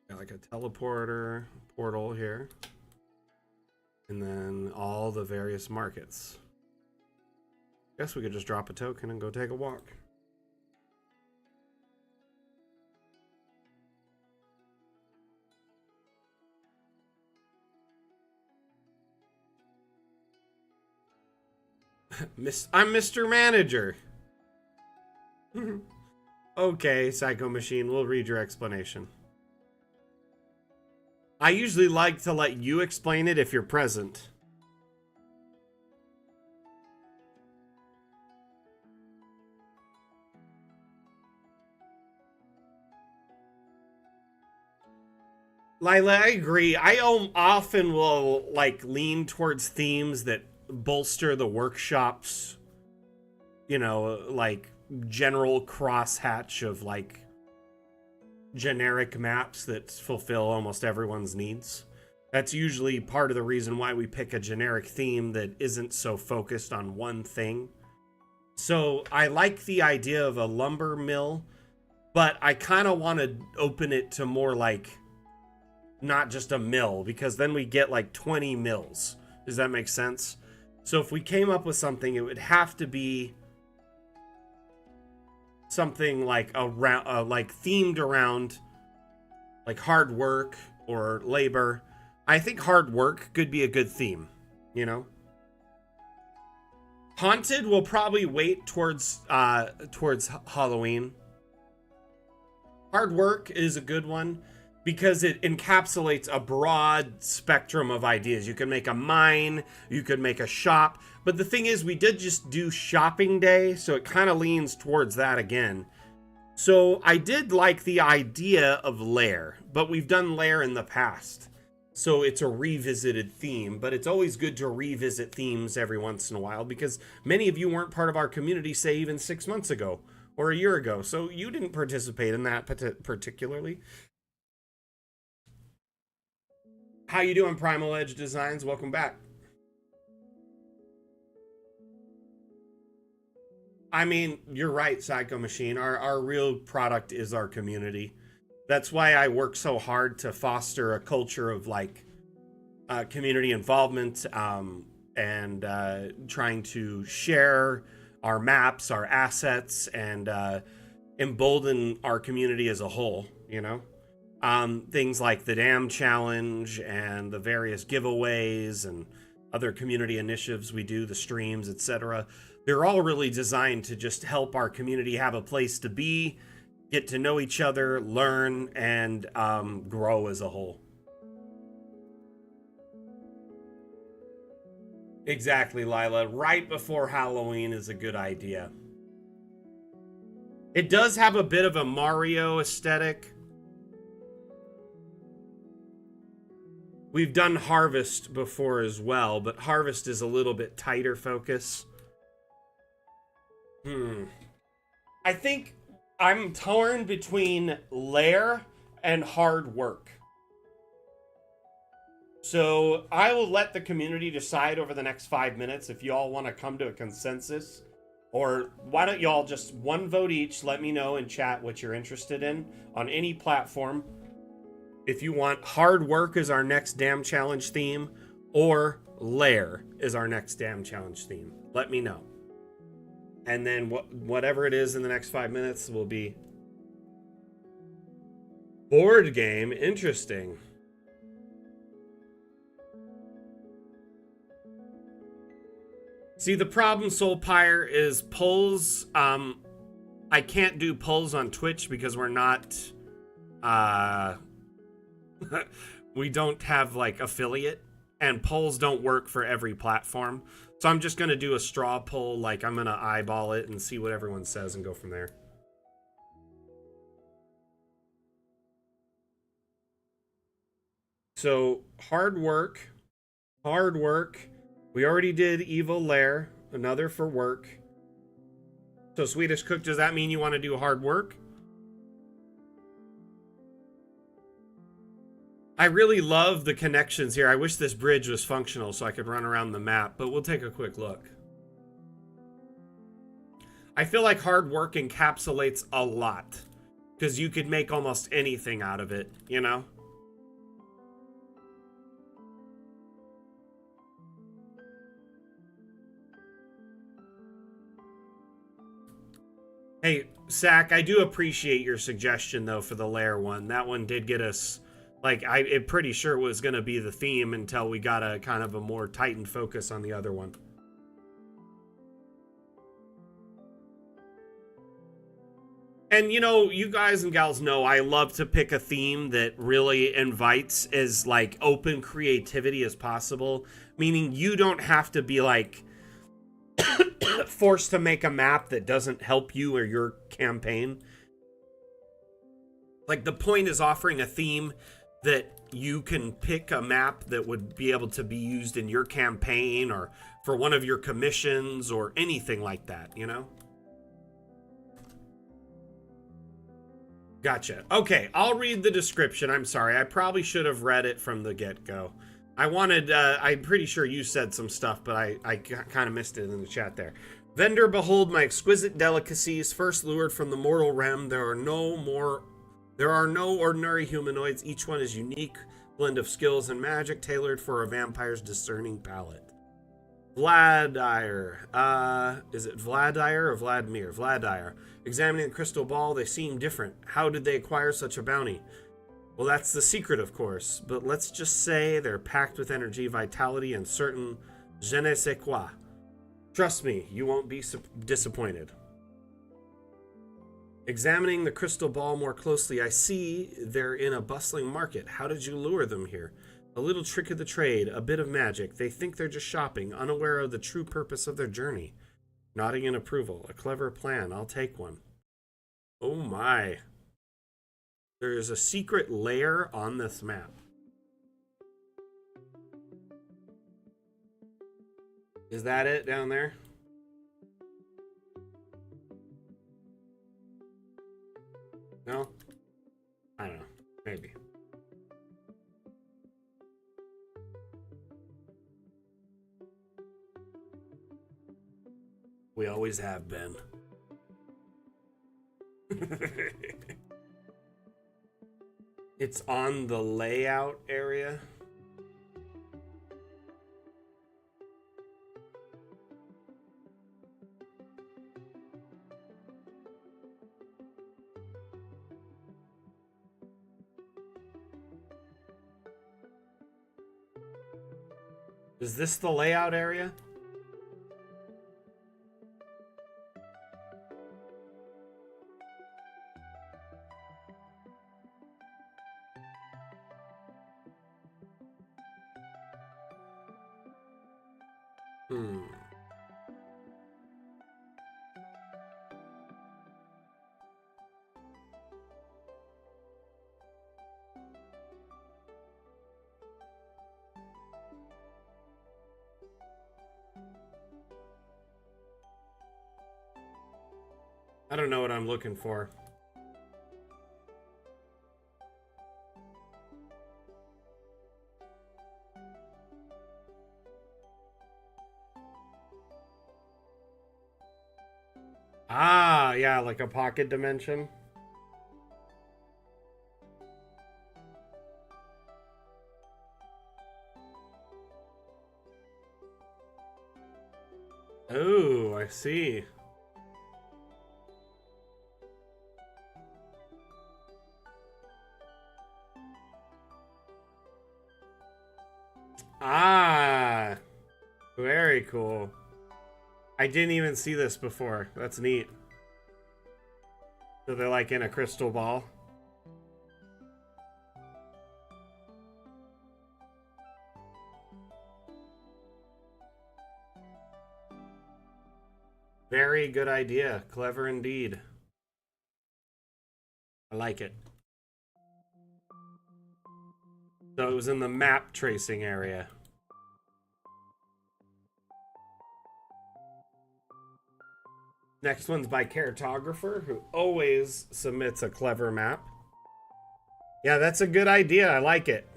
Got like a teleporter portal here. And then all the various markets. Guess we could just drop a token and go take a walk. I'm Mr. Manager. Okay, Psycho Machine, we'll read your explanation. I usually like to let you explain it if you're present. Lila, I agree. I often will like lean towards themes that bolster the workshop's, you know, like general crosshatch of like generic maps that fulfill almost everyone's needs. That's usually part of the reason why we pick a generic theme that isn't so focused on one thing. So I like the idea of a lumber mill, but I kind of want to open it to more like not just a mill, because then we get like 20 mills. Does that make sense? So if we came up with something, it would have to be something like around, like themed around like hard work or labor. I think hard work could be a good theme, you know? Haunted will probably wait towards Halloween. Hard work is a good one because it encapsulates a broad spectrum of ideas. You can make a mine, you could make a shop, but the thing is, we did just do shopping day, so it kind of leans towards that again. So I did like the idea of lair, but we've done lair in the past. So it's a revisited theme, but it's always good to revisit themes every once in a while because many of you weren't part of our community, say even 6 months ago or a year ago. So you didn't participate in that particularly. How you doing, Primal Edge Designs? Welcome back. I mean, you're right, Psycho Machine. Our real product is our community. That's why I work so hard to foster a culture of like community involvement and trying to share our maps, our assets, and embolden our community as a whole, you know? Things like the Dam Challenge and the various giveaways and other community initiatives we do, the streams, etc. They're all really designed to just help our community have a place to be, get to know each other, learn, and grow as a whole. Exactly, Lila. Right before Halloween is a good idea. It does have a bit of a Mario aesthetic. We've done Harvest before as well, but Harvest is a little bit tighter focus. I think I'm torn between lair and hard work. So I will let the community decide over the next 5 minutes if you all want to come to a consensus. Or why don't y'all just one vote each, let me know in chat what you're interested in on any platform. If you want hard work as our next damn challenge theme, or lair is our next damn challenge theme, let me know. And then whatever it is in the next 5 minutes will be board game. Interesting. See, the problem, Soulpire, is polls. I can't do polls on Twitch because we're not. We don't have like affiliate, and polls don't work for every platform. So I'm just gonna do a straw poll. Like I'm gonna eyeball it and see what everyone says and go from there. So hard work. We already did Evil Lair, another for work. So Swedish Cook, does that mean you want to do hard work? I really love the connections here. I wish this bridge was functional so I could run around the map, but we'll take a quick look. I feel like hard work encapsulates a lot because you could make almost anything out of it, you know? Hey, Sack, I do appreciate your suggestion, though, for the lair one. That one did get us, like, I'm pretty sure was going to be the theme until we got a kind of a more tightened focus on the other one. And, you know, you guys and gals know I love to pick a theme that really invites as, like, open creativity as possible. Meaning you don't have to be, like, forced to make a map that doesn't help you or your campaign. Like, the point is offering a theme that you can pick a map that would be able to be used in your campaign or for one of your commissions or anything like that, you know? Gotcha. Okay, I'll read the description. I'm sorry. I probably should have read it from the get-go. I wanted, I'm pretty sure you said some stuff, but I kind of missed it in the chat there. Vendor, behold my exquisite delicacies, first lured from the mortal realm. There are no ordinary humanoids. Each one is unique, blend of skills and magic, tailored for a vampire's discerning palate. Vladire. Is it Vladire or Vladimir? Vladire. Examining the crystal ball, they seem different. How did they acquire such a bounty? Well, that's the secret, of course, but let's just say they're packed with energy, vitality, and certain je ne sais quoi. Trust me, you won't be disappointed. Examining the crystal ball more closely, I see they're in a bustling market. How did you lure them here? A little trick of the trade, a bit of magic. They think they're just shopping, unaware of the true purpose of their journey. Nodding in approval. A clever plan. I'll take one. Oh my. There is a secret lair on this map. Is that it down there? No? I don't know. Maybe. We always have been. It's on the layout area. Is this the layout area? I don't know what I'm looking for. Ah, yeah, like a pocket dimension. Oh, I see. Ah, very cool. I didn't even see this before. That's neat. So they're like in a crystal ball. Very good idea. Clever indeed. I like it. So it was in the map tracing area. Next one's by Cartographer, who always submits a clever map. Yeah, that's a good idea. I like it.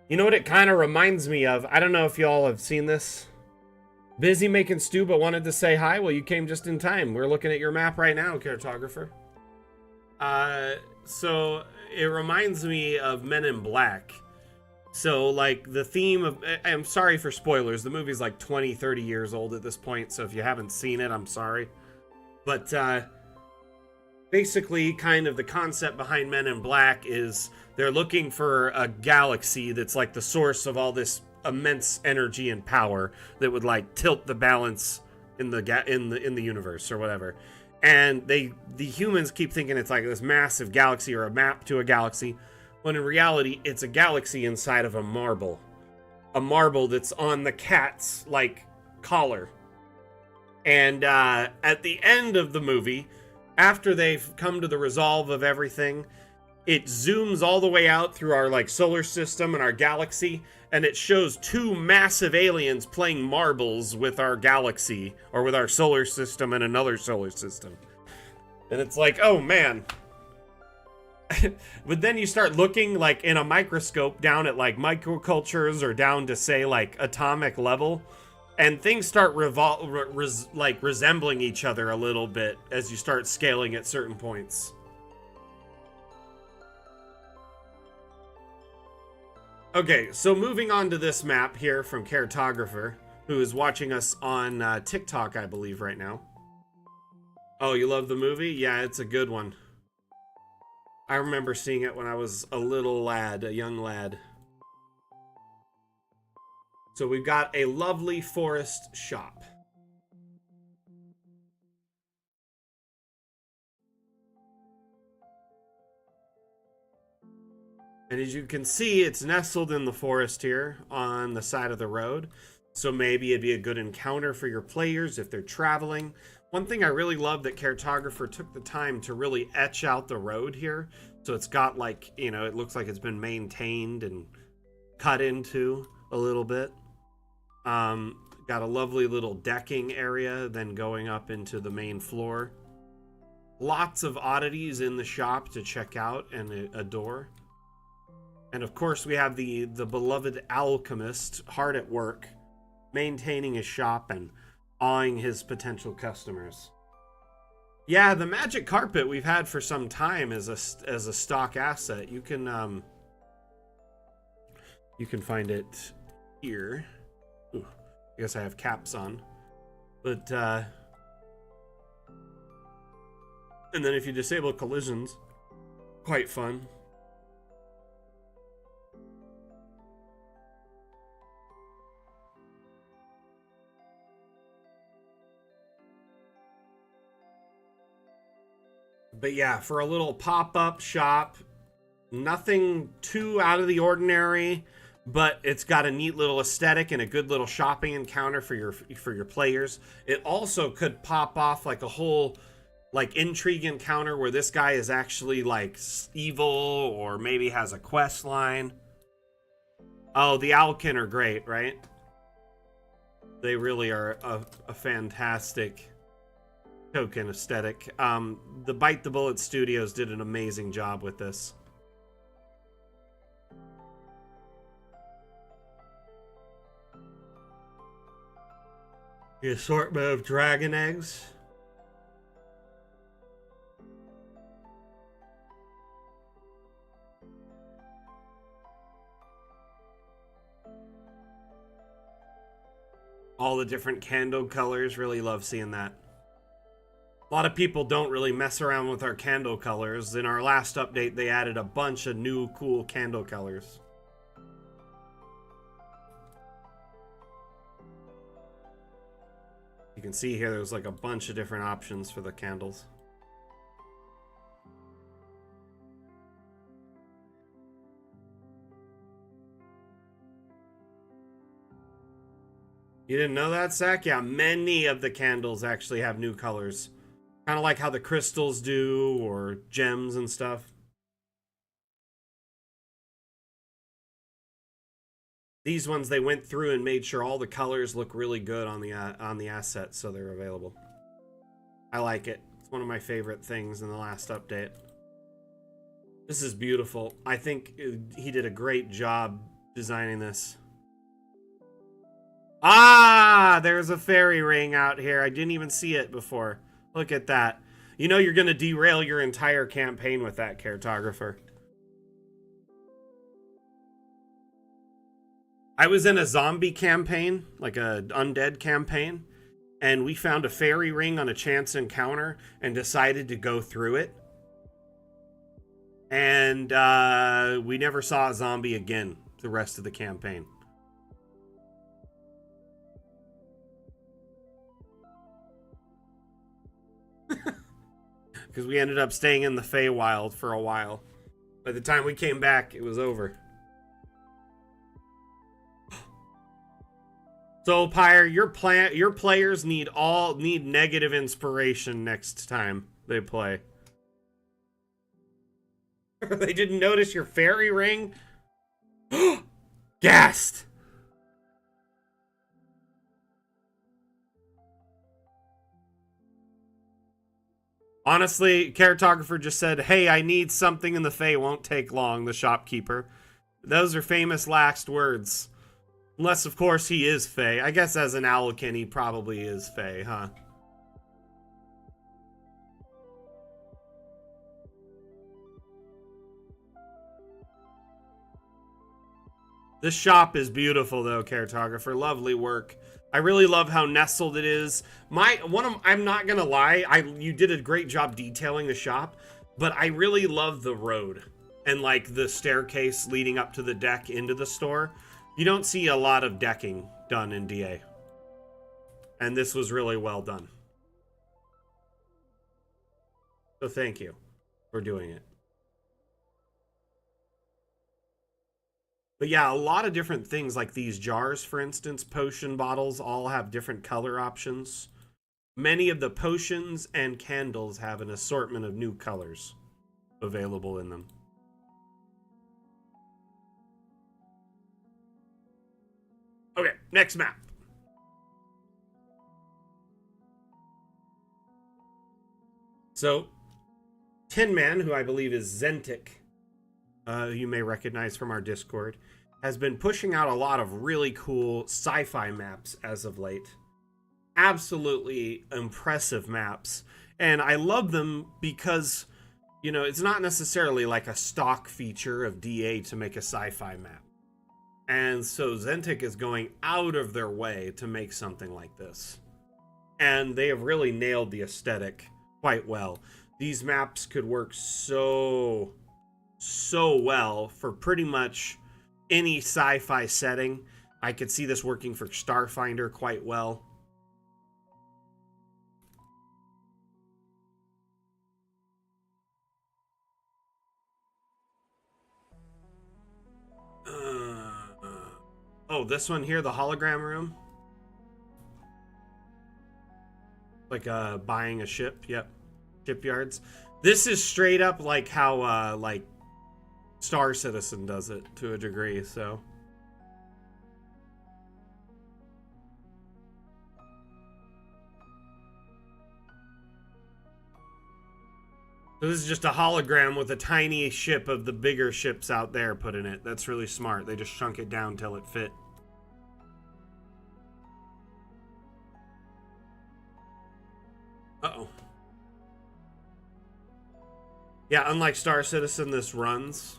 You know what it kind of reminds me of? I don't know if y'all have seen this. Busy making stew, but wanted to say hi. Well, you came just in time. We're looking at your map right now, Cartographer. So it reminds me of Men in Black. So, like, the theme of... I'm sorry for spoilers. The movie's like 20, 30 years old at this point, so if you haven't seen it, I'm sorry. But, basically, kind of the concept behind Men in Black is they're looking for a galaxy that's like the source of all this immense energy and power that would like tilt the balance in the universe or whatever. And the humans keep thinking it's like this massive galaxy or a map to a galaxy, when in reality it's a galaxy inside of a marble that's on the cat's like collar. And at the end of the movie, after they've come to the resolve of everything, it zooms all the way out through our like solar system and our galaxy, and it shows two massive aliens playing marbles with our galaxy or with our solar system and another solar system. And it's like, oh man. But then you start looking like in a microscope down at like microcultures or down to say like atomic level, and things start resembling each other a little bit as you start scaling at certain points. Okay, so moving on to this map here from Cartographer, who is watching us on TikTok, I believe, right now. Oh, you love the movie? Yeah, it's a good one. I remember seeing it when I was a little lad, a young lad. So we've got a lovely forest shop. And as you can see, it's nestled in the forest here on the side of the road. So maybe it'd be a good encounter for your players if they're traveling. One thing I really love that Cartographer took the time to really etch out the road here. So it's got like, you know, it looks like it's been maintained and cut into a little bit. Got a lovely little decking area then going up into the main floor. Lots of oddities in the shop to check out and adore. And of course we have the beloved alchemist hard at work, maintaining his shop and awing his potential customers. Yeah, the magic carpet we've had for some time as a stock asset. You can find it here. Ooh, I guess I have caps on. But and then if you disable collisions, quite fun. But yeah, for a little pop-up shop, nothing too out of the ordinary, but it's got a neat little aesthetic and a good little shopping encounter for your players. It also could pop off like a whole like intrigue encounter where this guy is actually like evil or maybe has a quest line. Oh, the Owlkin are great, right? They really are a fantastic token aesthetic. The Bite the Bullet Studios did an amazing job with this. The assortment of dragon eggs. all the different candle colors. Really love seeing that. A lot of people don't really mess around with our candle colors. In our last update, they added a bunch of new cool candle colors. You can see here there's like a bunch of different options for the candles. You didn't know that, Zach? Yeah, many of the candles actually have new colors. Kind of like how the crystals do, or gems and stuff. These ones, they went through and made sure all the colors look really good on the asset, so they're available. I like it. It's one of my favorite things in the last update. This is beautiful. I think he did a great job designing this. Ah, there's a fairy ring out here. I didn't even see it before. Look at that. You know you're going to derail your entire campaign with that, cartographer. I was in a zombie campaign, like a undead campaign, and we found a fairy ring on a chance encounter and decided to go through it. And we never saw a zombie again the rest of the campaign. Because we ended up staying in the Feywild for a while. By the time we came back, it was over. So, Pyre, your players need negative inspiration next time they play. They didn't notice your fairy ring? Gassed! Honestly, cartographer just said, hey, I need something in the Fey, won't take long, the shopkeeper. Those are famous last words. Unless, of course, he is Fey. I guess as an Owlkin, he probably is Fey, huh? This shop is beautiful, though, cartographer. Lovely work. I really love how nestled it is. I'm not gonna lie, you did a great job detailing the shop, but I really love the road and like the staircase leading up to the deck into the store. You don't see a lot of decking done in DA, and this was really well done. So thank you for doing it. But yeah, a lot of different things like these jars, for instance, potion bottles all have different color options. Many of the potions and candles have an assortment of new colors available in them. Okay, next map. So, Tin Man, who I believe is Zentik, you may recognize from our Discord, has been pushing out a lot of really cool sci-fi maps as of late. Absolutely impressive maps. And I love them because, you know, it's not necessarily like a stock feature of DA to make a sci-fi map. And so Zentik is going out of their way to make something like this. And they have really nailed the aesthetic quite well. These maps could work so well for pretty much any sci-fi setting. I could see this working for Starfinder quite well. Oh, this one here, the hologram room. Like buying a ship. Yep. Shipyards. This is straight up like how like Star Citizen does it to a degree, so. So this is just a hologram with a tiny ship of the bigger ships out there put in it. That's really smart. They just shrunk it down till it fit. Uh-oh. Yeah, unlike Star Citizen, this runs.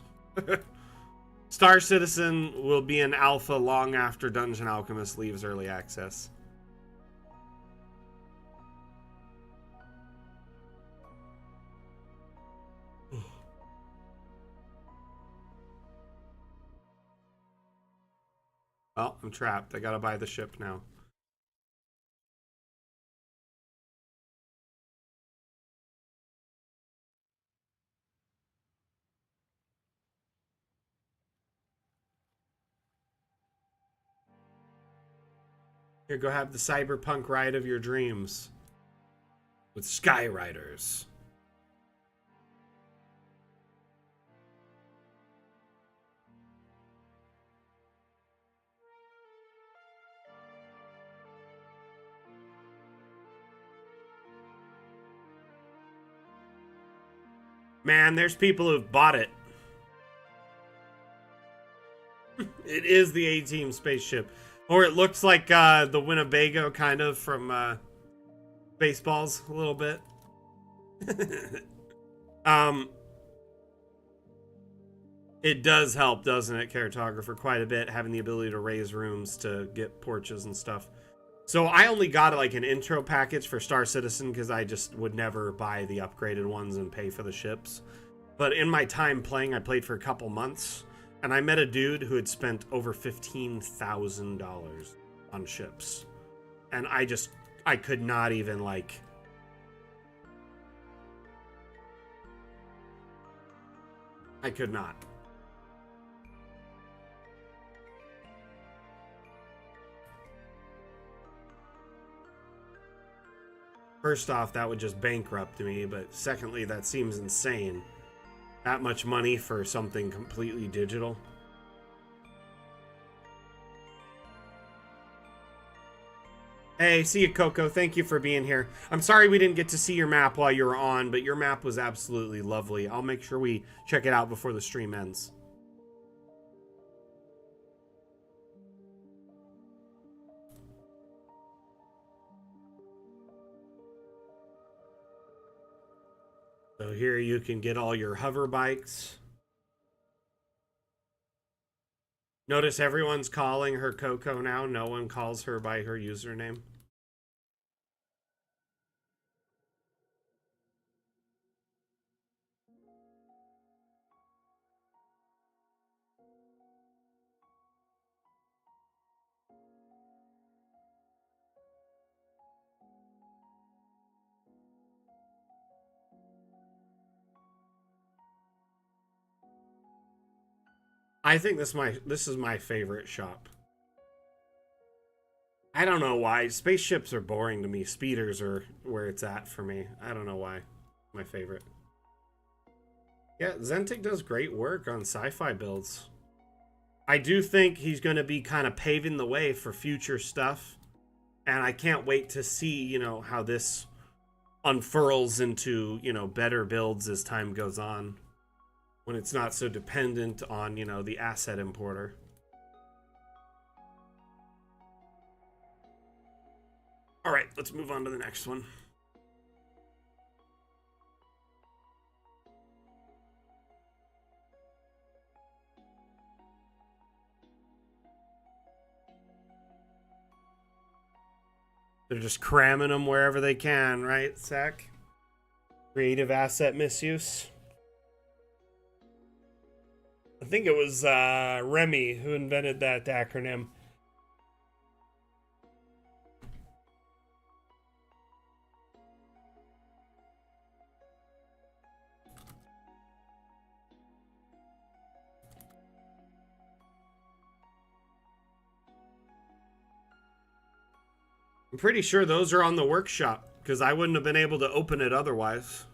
Star Citizen will be an alpha long after Dungeon Alchemist leaves early access. Well, I'm trapped. I gotta buy the ship now. Here, go have the cyberpunk ride of your dreams. With Sky Riders. Man, there's people who've bought it. It is the A-Team spaceship. Or it looks like the Winnebago kind of from Baseballs a little bit. It does help, doesn't it, Cartographer, quite a bit, having the ability to raise rooms to get porches and stuff. So I only got like an intro package for Star Citizen because I just would never buy the upgraded ones and pay for the ships. But in my time playing, I played for a couple months, and I met a dude who had spent over $15,000 on ships. And I could not even like... I could not. First off, that would just bankrupt me, but secondly, that seems insane. That much money for something completely digital. Hey, see you, Coco. Thank you for being here. I'm sorry we didn't get to see your map while you were on, but your map was absolutely lovely. I'll make sure we check it out before the stream ends. So here you can get all your hover bikes. Notice everyone's calling her Coco now. No one calls her by her username. I think this is my favorite shop. I don't know why. Spaceships are boring to me. Speeders are where it's at for me. I don't know why. My favorite. Yeah, Zentik does great work on sci-fi builds. I do think he's going to be kind of paving the way for future stuff. And I can't wait to see, you know, how this unfurls into, you know, better builds as time goes on. When it's not so dependent on, you know, the asset importer. All right, let's move on to the next one. They're just cramming them wherever they can, right, Zach? Creative asset misuse. I think it was Remy who invented that acronym. I'm pretty sure those are on the workshop because I wouldn't have been able to open it otherwise.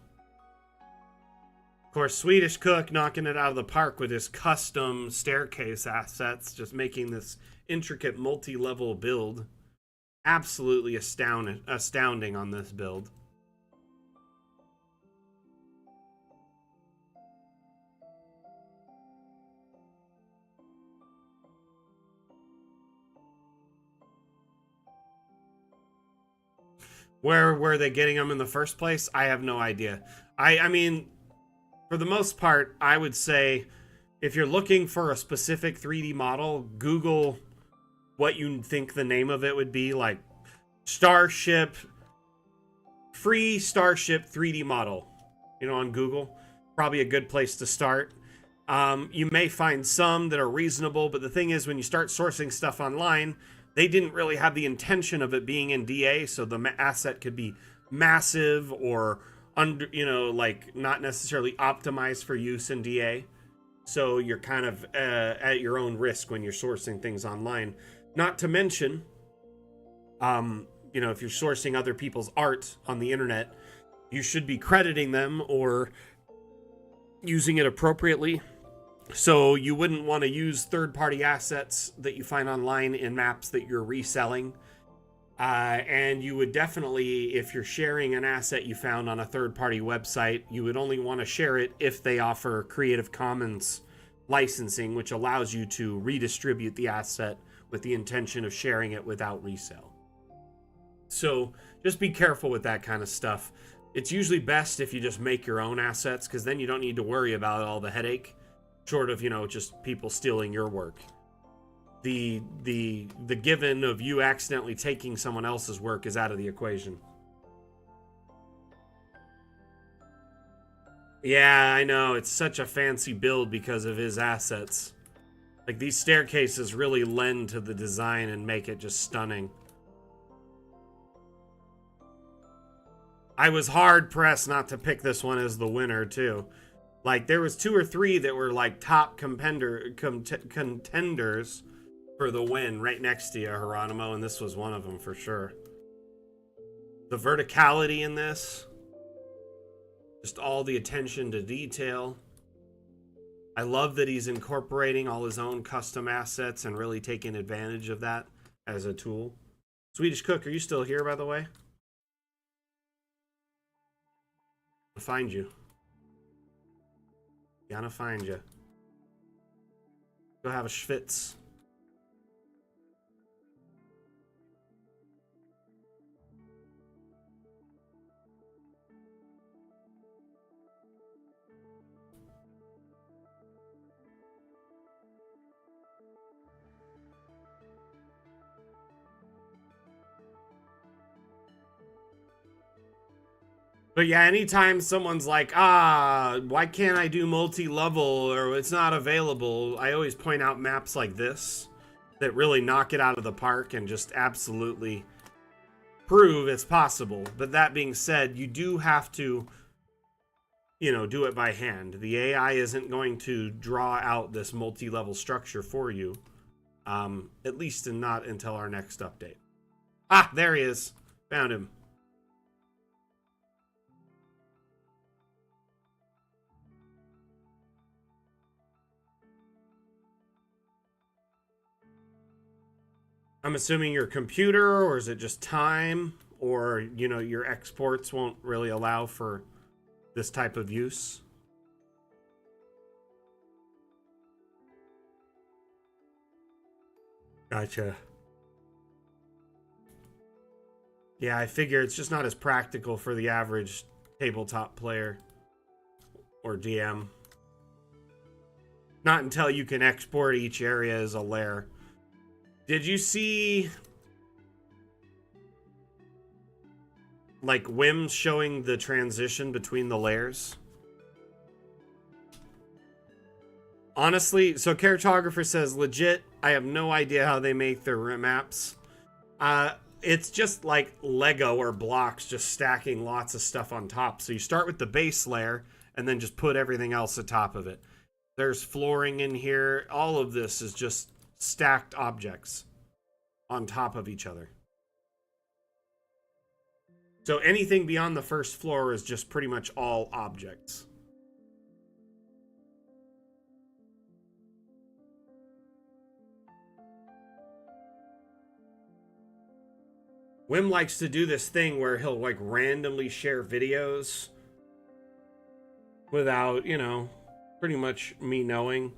Of course, Swedish Cook knocking it out of the park with his custom staircase assets, just making this intricate multi-level build. Absolutely astounding on this build. Where were they getting them in the first place? I have no idea. I mean, for the most part, I would say if you're looking for a specific 3D model, Google what you think the name of it would be, like Starship, free Starship 3D model, you know, on Google. Probably a good place to start. You may find some that are reasonable, but the thing is, when you start sourcing stuff online, they didn't really have the intention of it being in DA, so the asset could be massive or under, like not necessarily optimized for use in DA. So you're kind of at your own risk when you're sourcing things online. Not to mention, if you're sourcing other people's art on the internet, you should be crediting them or using it appropriately. So you wouldn't want to use third-party assets that you find online in maps that you're reselling. And you would definitely, if you're sharing an asset you found on a third-party website, you would only want to share it if they offer Creative Commons licensing, which allows you to redistribute the asset with the intention of sharing it without resale. So just be careful with that kind of stuff. It's usually best if you just make your own assets, because then you don't need to worry about all the headache, short of, just people stealing your work. The given of you accidentally taking someone else's work is out of the equation. Yeah, I know. It's such a fancy build because of his assets. Like, these staircases really lend to the design and make it just stunning. I was hard pressed not to pick this one as the winner, too. Like, there was 2 or 3 that were, like, top contenders for the win right next to you, Geronimo, and this was one of them for sure. The verticality in this, just all the attention to detail. I love that he's incorporating all his own custom assets and really taking advantage of that as a tool. Swedish Cook, are you still here, by the way? I'll find you. Gonna find you. Go have a schwitz. But yeah, anytime someone's like, why can't I do multi-level or it's not available, I always point out maps like this that really knock it out of the park and just absolutely prove it's possible. But that being said, you do have to, do it by hand. The AI isn't going to draw out this multi-level structure for you, at least not until our next update. Ah, there he is. Found him. I'm assuming your computer, or is it just time, or, your exports won't really allow for this type of use? Gotcha. Yeah, I figure it's just not as practical for the average tabletop player or DM. Not until you can export each area as a layer. Did you see, like, Whim showing the transition between the layers? Honestly, so Cartographer says, legit, I have no idea how they make their maps. It's just like Lego or blocks, just stacking lots of stuff on top. So you start with the base layer and then just put everything else atop of it. There's flooring in here. All of this is just stacked objects on top of each other. So anything beyond the first floor is just pretty much all objects. Wim likes to do this thing where he'll like randomly share videos without, pretty much me knowing.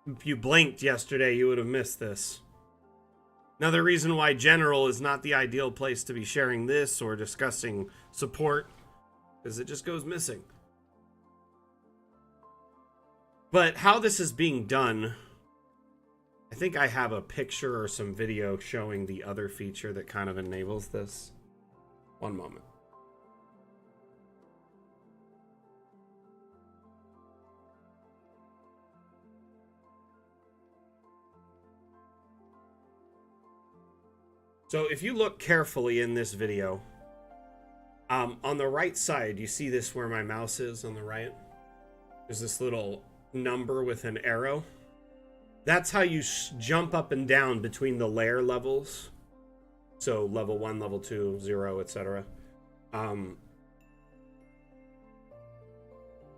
If you blinked yesterday, you would have missed this. Another reason why General is not the ideal place to be sharing this or discussing support, because it just goes missing. But how this is being done, I think I have a picture or some video showing the other feature that kind of enables this. One moment. So if you look carefully in this video, on the right side, you see this where my mouse is on the right? There's this little number with an arrow. That's how you jump up and down between the layer levels. So level 1, level 2, 0, etc.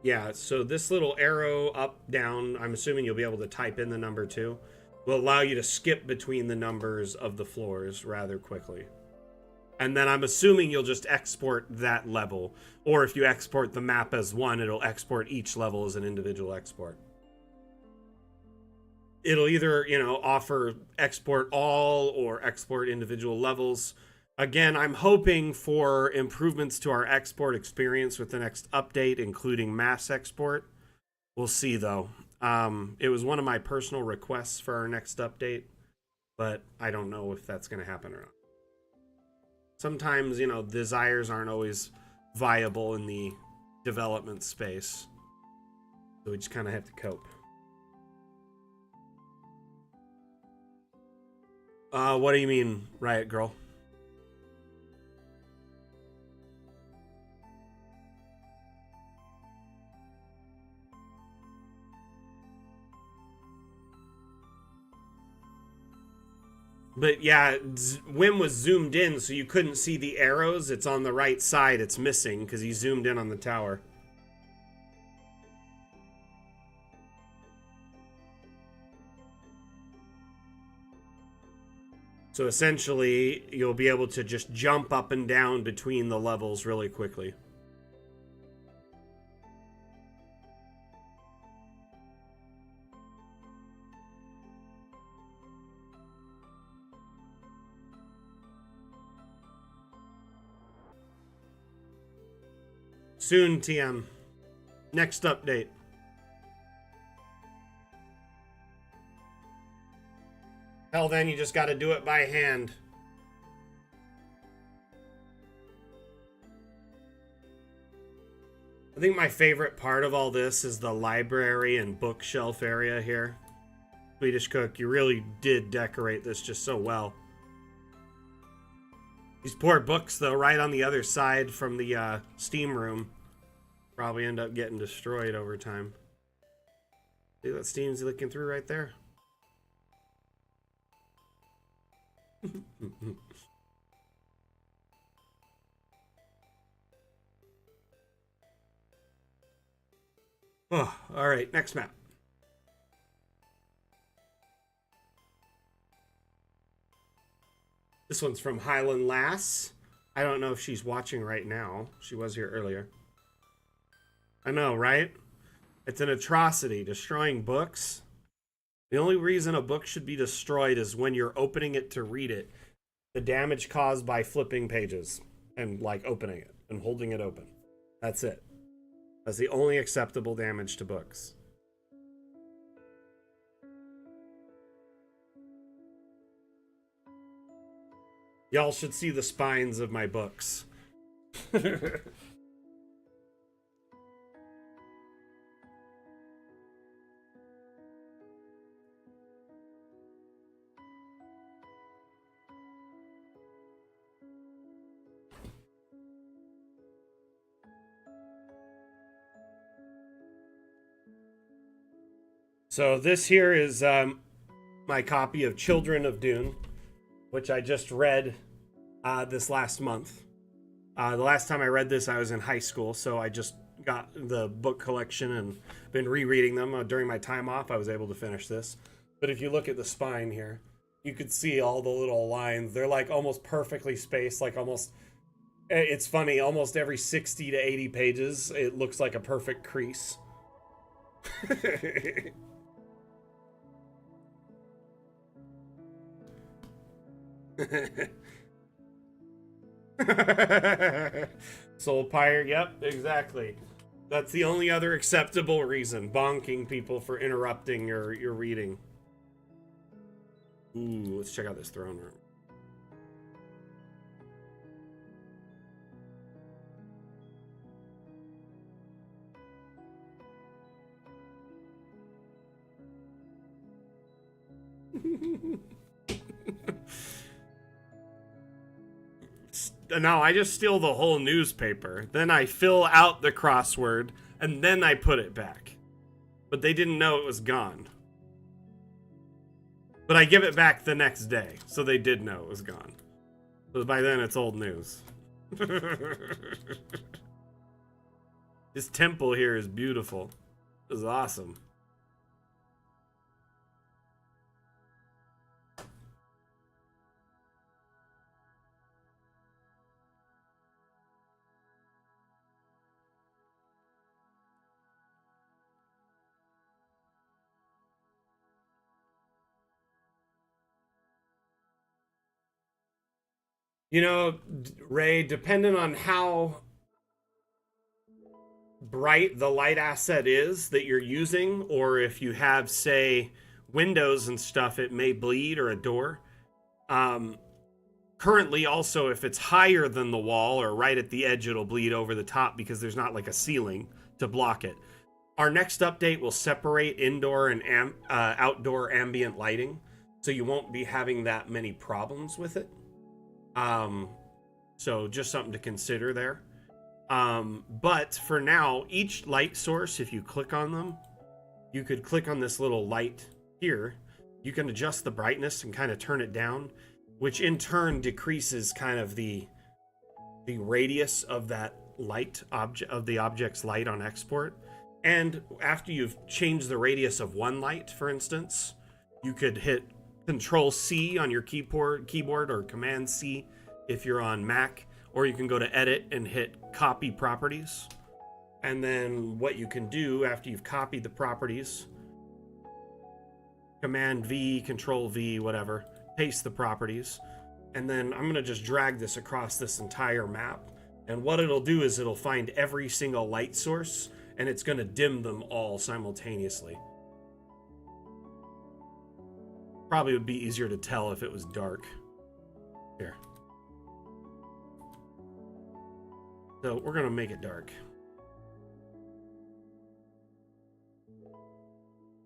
Yeah, so this little arrow up, down, I'm assuming you'll be able to type in the number too, will allow you to skip between the numbers of the floors rather quickly. And then I'm assuming you'll just export that level. Or if you export the map as one, it'll export each level as an individual export. It'll either, offer export all or export individual levels. Again, I'm hoping for improvements to our export experience with the next update, including mass export. We'll see, though. It was one of my personal requests for our next update, but I don't know if that's going to happen or not. Sometimes, desires aren't always viable in the development space. So we just kind of have to cope. What do you mean, Riot Girl? But yeah, Wim was zoomed in, so you couldn't see the arrows. It's on the right side. It's missing because he zoomed in on the tower. So essentially, you'll be able to just jump up and down between the levels really quickly. Soon, TM. Next update. Hell, then you just got to do it by hand. I think my favorite part of all this is the library and bookshelf area here. Swedish Cook, you really did decorate this just so well. These poor books, though, right on the other side from the steam room, probably end up getting destroyed over time. See that steam's looking through right there? Oh, all right, next map. This one's from Highland Lass. I don't know if she's watching right now. She was here earlier. I know, right? It's an atrocity, destroying books. The only reason a book should be destroyed is when you're opening it to read it. The damage caused by flipping pages and opening it and holding it open. That's it. That's the only acceptable damage to books. Y'all should see the spines of my books. So this here is my copy of Children of Dune, which I just read this last month. The last time I read this, I was in high school, so I just got the book collection and been rereading them. During my time off, I was able to finish this. But if you look at the spine here, you could see all the little lines. They're almost perfectly spaced, it's funny, almost every 60 to 80 pages, it looks like a perfect crease. Soul Pyre, yep, exactly. That's the only other acceptable reason. Bonking people for interrupting your reading. Ooh, let's check out this throne room. No, I just steal the whole newspaper. Then I fill out the crossword, and then I put it back. But they didn't know it was gone. But I give it back the next day, so they did know it was gone. So by then, it's old news. This temple here is beautiful. This is awesome. You know, Ray, depending on how bright the light asset is that you're using, or if you have, say, windows and stuff, it may bleed, or a door. Currently, also, if it's higher than the wall or right at the edge, it'll bleed over the top because there's not like a ceiling to block it. Our next update will separate indoor and outdoor ambient lighting, so you won't be having that many problems with it. So just something to consider there. But for now, each light source, if you click on them, you could click on this little light here. You can adjust the brightness and kind of turn it down, which in turn decreases kind of the radius of that light object, of the object's light on export. And after you've changed the radius of one light, for instance, you could hit Control C on your keyboard or Command C if you're on Mac, or you can go to Edit and hit Copy Properties. And then what you can do after you've copied the properties, Command V, Control V, whatever, paste the properties, and then I'm going to just drag this across this entire map. And what it'll do is it'll find every single light source, and it's going to dim them all simultaneously. Probably would be easier to tell if it was dark. Here. So we're going to make it dark.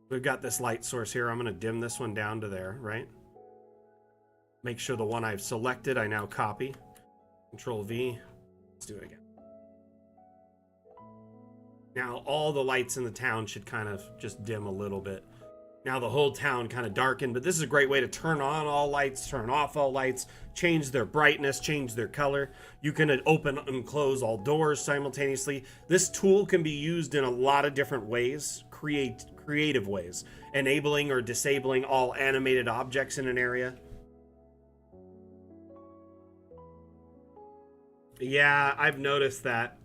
We've got this light source here. I'm going to dim this one down to there, right? Make sure the one I've selected, I now copy. Control V. Let's do it again. Now all the lights in the town should kind of just dim a little bit. Now the whole town kind of darkened, but this is a great way to turn on all lights, turn off all lights, change their brightness, change their color. You can open and close all doors simultaneously. This tool can be used in a lot of different ways, creative ways, enabling or disabling all animated objects in an area. Yeah, I've noticed that.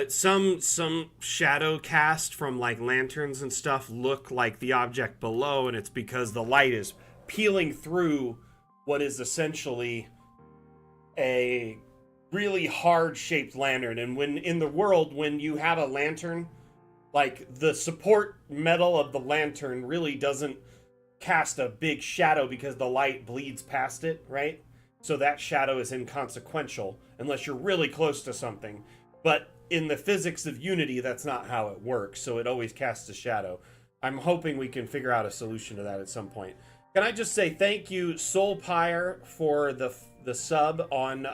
Some shadow cast from like lanterns and stuff look like the object below, and it's because the light is peeling through what is essentially a really hard shaped lantern. And when in the world, when you have a lantern, like the support metal of the lantern really doesn't cast a big shadow because the light bleeds past it, right? So that shadow is inconsequential unless you're really close to something. But in the physics of Unity, that's not how it works, so it always casts a shadow. I'm hoping we can figure out a solution to that at some point. Can I just say thank you, Soul Pyre, for the sub on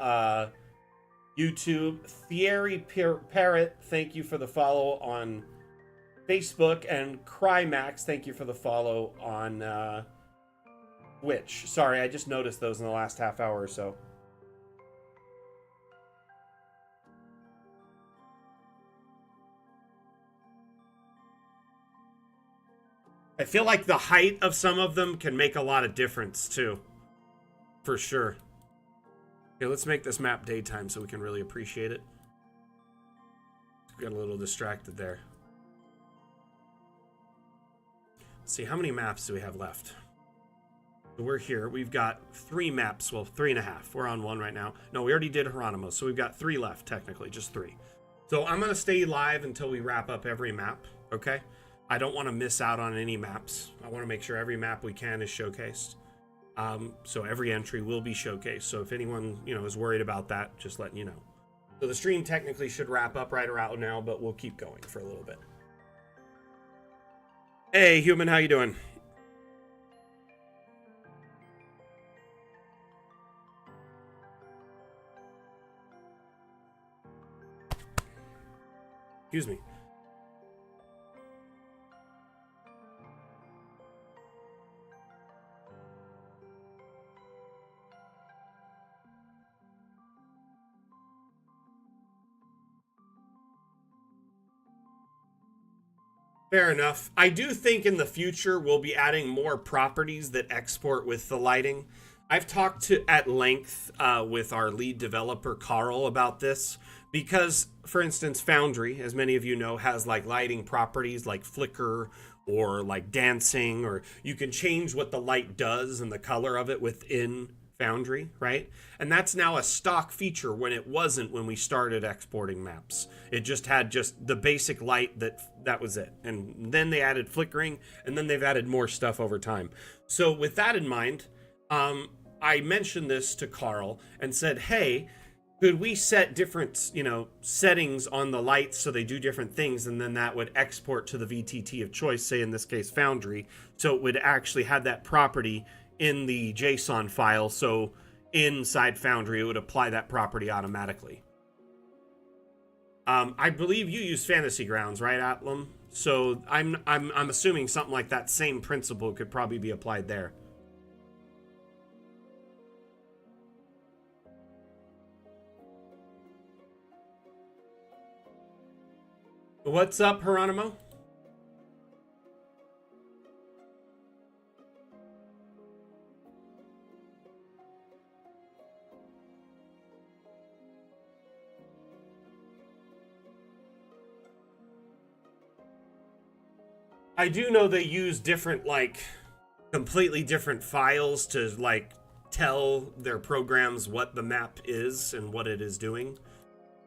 YouTube. Thierry Parrot, thank you for the follow on Facebook. And Crymax, thank you for the follow on Twitch. Sorry, I just noticed those in the last half hour or so. I feel like the height of some of them can make a lot of difference, too. For sure. Okay, let's make this map daytime so we can really appreciate it. Got a little distracted there. Let's see, how many maps do we have left? So we're here. We've got 3 maps. Well, 3.5. We're on 1 right now. No, we already did Hieronymus, so we've got 3 left, technically. Just 3. So I'm going to stay live until we wrap up every map, okay? I don't want to miss out on any maps. I want to make sure every map we can is showcased. So every entry will be showcased. So if anyone, is worried about that, just letting you know. So the stream technically should wrap up right around now, but we'll keep going for a little bit. Hey, human, how you doing? Excuse me. Fair enough. I do think in the future we'll be adding more properties that export with the lighting. I've talked at length with our lead developer, Carl, about this because, for instance, Foundry, as many of you know, has like lighting properties like flicker or like dancing, or you can change what the light does and the color of it within Foundry, right? And that's now a stock feature when it wasn't when we started exporting maps. It just had just the basic light that was it. And then they added flickering, and then they've added more stuff over time. So with that in mind, I mentioned this to Carl and said, hey, could we set different, settings on the lights so they do different things, and then that would export to the VTT of choice, say in this case Foundry, so it would actually have that property in the JSON file, so inside Foundry it would apply that property automatically. I believe you use Fantasy Grounds, right, Atlam? So I'm assuming something like that same principle could probably be applied there. What's up, Hieronymo? I do know they use different, completely different files to, tell their programs what the map is and what it is doing.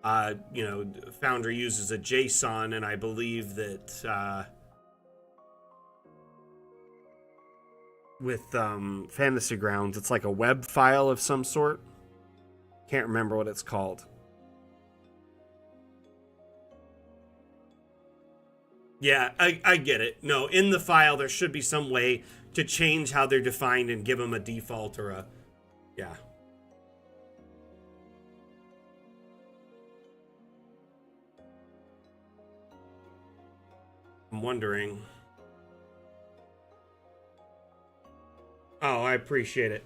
Foundry uses a JSON, and I believe that, with, Fantasy Grounds, it's like a web file of some sort. Can't remember what it's called. Yeah, I get it. No, in the file, there should be some way to change how they're defined and give them a default or a... Yeah. I'm wondering... Oh, I appreciate it.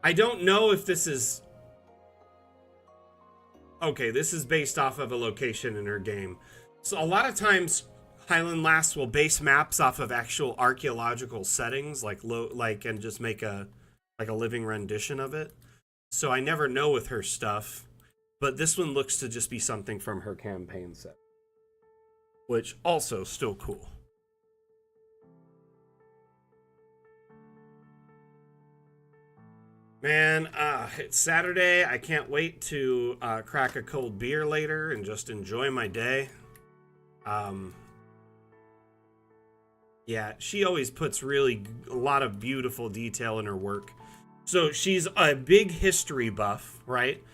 I don't know if this is... Okay, this is based off of a location in her game. So a lot of times, Highland Lass will base maps off of actual archaeological settings, and just make a living rendition of it. So I never know with her stuff, but this one looks to just be something from her campaign set, which also still cool. Man, it's Saturday. I can't wait to crack a cold beer later and just enjoy my day. Yeah, she always puts a lot of beautiful detail in her work. So she's a big history buff, right?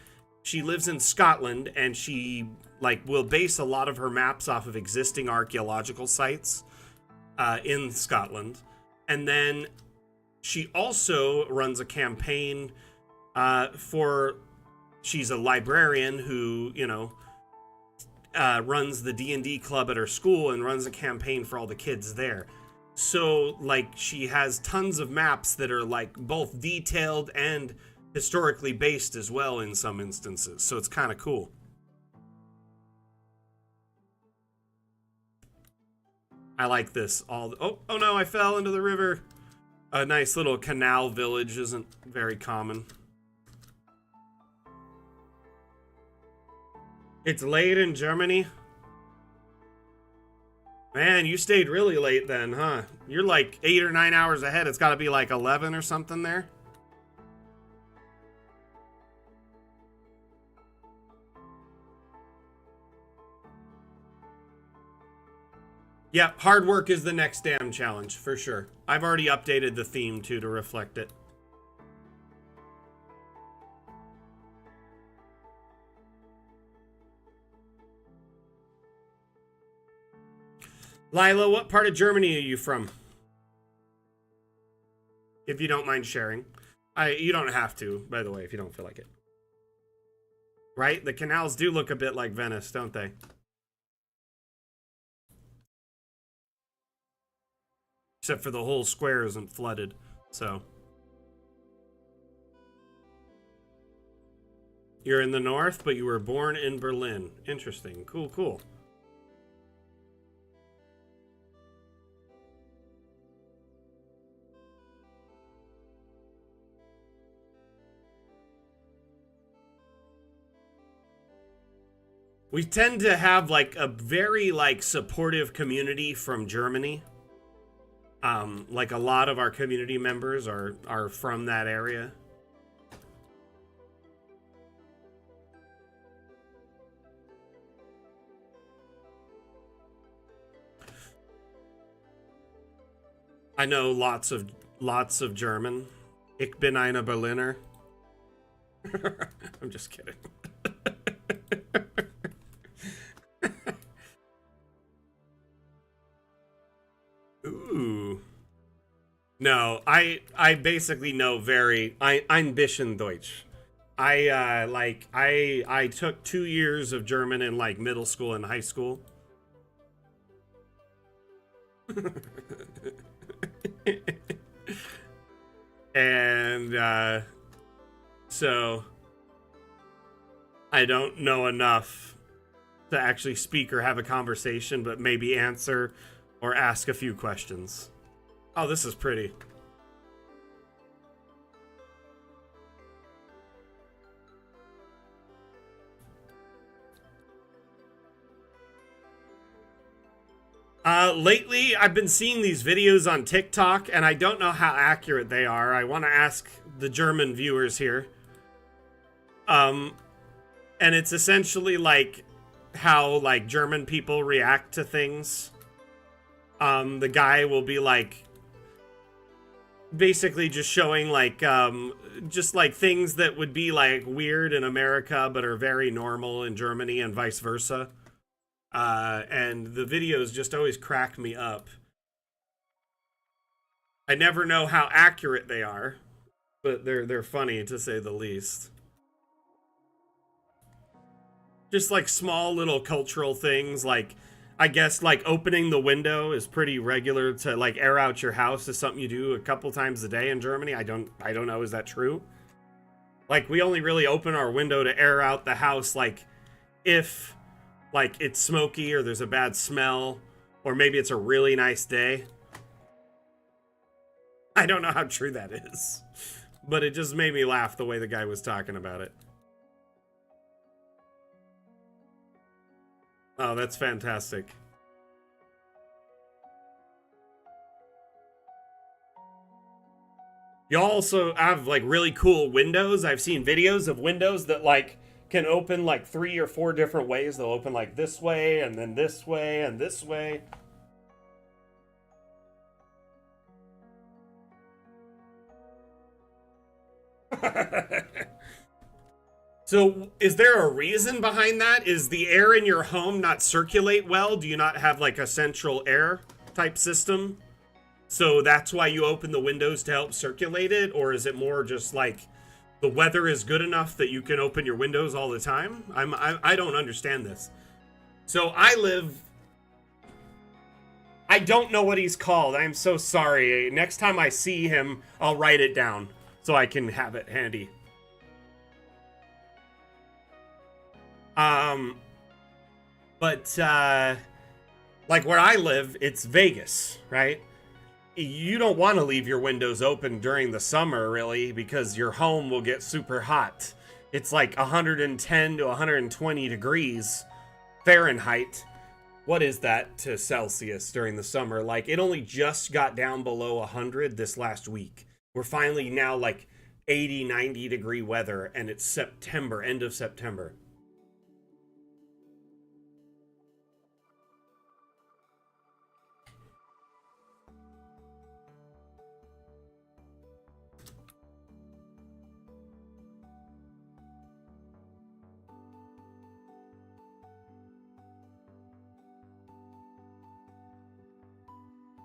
She lives in Scotland, and she will base a lot of her maps off of existing archaeological sites in Scotland, and then she also runs a campaign she's a librarian who, runs the D&D club at her school and runs a campaign for all the kids there. So, she has tons of maps that are, both detailed and historically based as well in some instances. So it's kind of cool. I like this. Oh no, I fell into the river. A nice little canal village isn't very common. It's late in Germany. Man, you stayed really late then, huh? You're like 8 or 9 hours ahead. It's got to be like 11 or something there. Yep, hard work is the next damn challenge, for sure. I've already updated the theme, too, to reflect it. Lila, what part of Germany are you from? If you don't mind sharing. You don't have to, by the way, if you don't feel like it. Right? The canals do look a bit like Venice, don't they? Except for the whole square isn't flooded, so. You're in the north, but you were born in Berlin. Interesting. Cool, cool. We tend to have like a very like supportive community from Germany. Like a lot of our community members are from that area. I know lots of German. Ich bin eine Berliner. I'm just kidding. Ooh. No, I basically know ein bisschen Deutsch. I took 2 years of German in like middle school and high school. And so I don't know enough to actually speak or have a conversation, but maybe answer or ask a few questions. Oh, this is pretty. Lately, I've been seeing these videos on TikTok, and I don't know how accurate they are. I want to ask the German viewers here. And it's essentially like how like German people react to things. The guy will be like basically just showing like just like things that would be like weird in America but are very normal in Germany and vice versa. And the videos just always crack me up. I never know how accurate they are, but they're funny to say the least. Just like small little cultural things, like I guess like opening the window is pretty regular to like air out your house is something you do a couple times a day in Germany. I don't know, is that true? Like we only really open our window to air out the house like if like it's smoky or there's a bad smell or maybe it's a really nice day. I don't know how true that is, but it just made me laugh the way the guy was talking about it. Oh, that's fantastic. You also have like really cool windows. I've seen videos of windows that like can open like 3 or 4 different ways. They'll open like this way and then this way and this way. So, is there a reason behind that? Is the air in your home not circulate well? Do you not have like a central air type system? So that's why you open the windows to help circulate it? Or is it more just like the weather is good enough that you can open your windows all the time? I don't understand this. So I don't know what he's called. I'm so sorry. Next time I see him, I'll write it down so I can have it handy. But like where I live, it's Vegas, right? You don't want to leave your windows open during the summer, really, because your home will get super hot. It's like 110 to 120 degrees Fahrenheit. What is that to Celsius during the summer? Like, it only just got down below 100 this last week. We're finally now like 80, 90 degree weather, and it's September, end of September.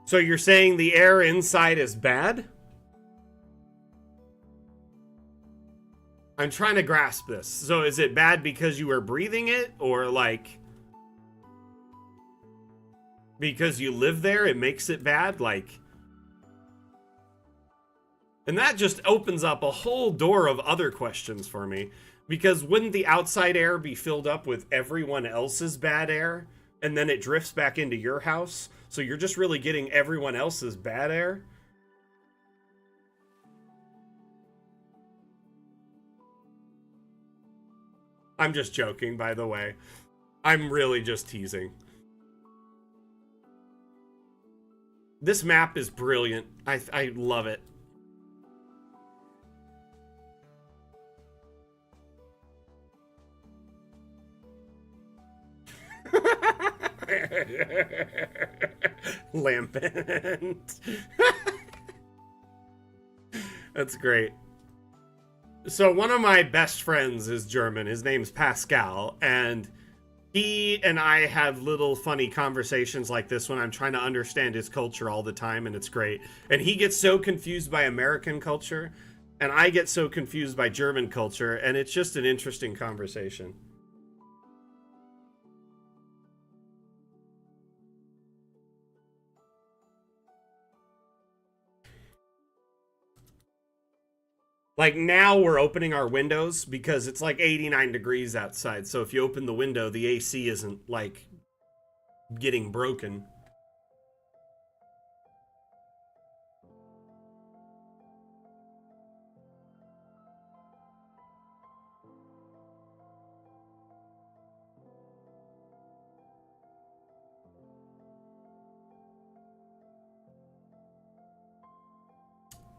So you're saying the air inside is bad? I'm trying to grasp this. So is it bad because you were breathing it, or like because you live there it makes it bad? Like, and that just opens up a whole door of other questions for me, because wouldn't the outside air be filled up with everyone else's bad air, and then it drifts back into your house? So you're just really getting everyone else's bad air? I'm just joking, by the way. I'm really just teasing. This map is brilliant. I love it. Lampant. That's great. So one of my best friends is German. His name's Pascal, and he and I have little funny conversations like this when I'm trying to understand his culture all the time, and it's great. And he gets so confused by American culture, and I get so confused by German culture, and it's just an interesting conversation. Like, now we're opening our windows because it's like 89 degrees outside. So if you open the window, the AC isn't like getting broken.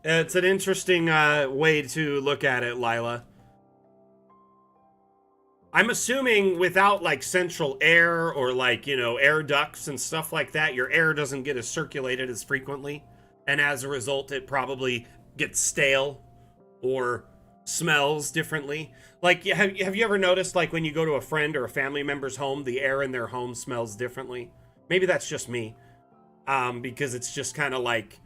It's an interesting way to look at it, Lila. I'm assuming without like central air or like, you know, air ducts and stuff like that, your air doesn't get as circulated as frequently. And as a result, it probably gets stale or smells differently. Like, have you ever noticed, like, when you go to a friend or a family member's home, the air in their home smells differently? Maybe that's just me. Because it's just kind of like,